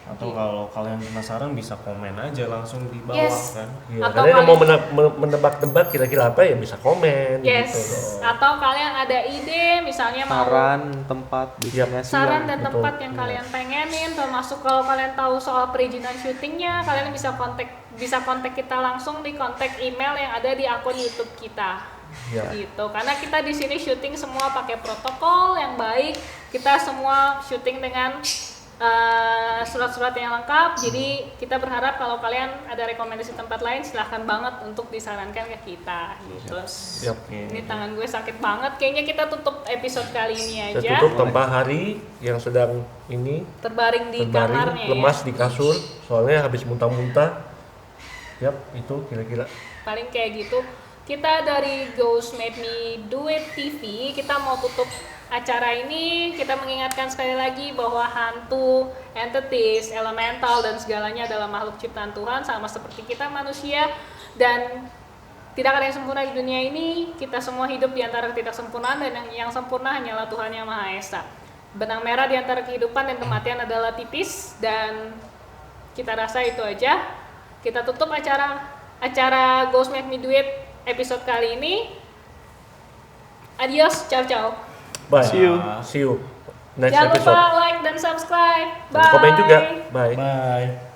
Speaker 4: Atau kalau kalian penasaran bisa komen aja langsung di bawah
Speaker 2: Yes.
Speaker 4: kan.
Speaker 3: iya,
Speaker 2: Atau
Speaker 3: kalian yang mau
Speaker 2: kalian-
Speaker 3: menebak-nebak kira-kira apa ya bisa komen
Speaker 2: Yes.
Speaker 3: gitu loh.
Speaker 2: Atau kalian ada ide, misalnya mau
Speaker 7: Saran tempat destinasi
Speaker 2: saran
Speaker 7: yang-
Speaker 2: dan
Speaker 3: betul.
Speaker 2: tempat yang kalian pengenin, termasuk kalau kalian tahu soal perizinan syutingnya, kalian bisa kontak kita langsung di kontak email yang ada di akun YouTube kita.
Speaker 3: Ya.
Speaker 2: Gitu. Karena kita di sini syuting semua pakai protokol yang baik. Kita semua syuting dengan surat-surat yang lengkap. Jadi kita berharap kalau kalian ada rekomendasi tempat lain, silahkan banget untuk disarankan ke kita. Gitu.
Speaker 3: Yap.
Speaker 2: Ini tangan gue sakit banget. Kayaknya kita tutup episode kali ini
Speaker 3: Kita
Speaker 2: aja.
Speaker 3: tutup tanpa Hari yang sedang ini
Speaker 2: Terbaring di kamarnya ya.
Speaker 3: lemas di kasur soalnya habis muntah-muntah. Yap, itu kira-kira.
Speaker 2: Paling kayak gitu. Kita dari Ghost Made Me Do It TV, kita mau tutup acara ini. Kita mengingatkan sekali lagi bahwa hantu, entities, elemental dan segalanya adalah makhluk ciptaan Tuhan sama seperti kita manusia, dan tidak ada yang sempurna di dunia ini. Kita semua hidup di antara ketidaksempurnaan, dan yang sempurna hanyalah Tuhan Yang Maha Esa. Benang merah di antara kehidupan dan kematian adalah tipis, dan kita rasa itu aja. Kita tutup acara Ghost Made Me Do It episode kali ini. Adios, ciao.
Speaker 3: Bye.
Speaker 7: See you.
Speaker 3: Next
Speaker 2: Jangan
Speaker 3: episode.
Speaker 2: lupa like dan subscribe.
Speaker 3: Dan
Speaker 2: Bye.
Speaker 3: komen juga. Bye.
Speaker 4: Bye.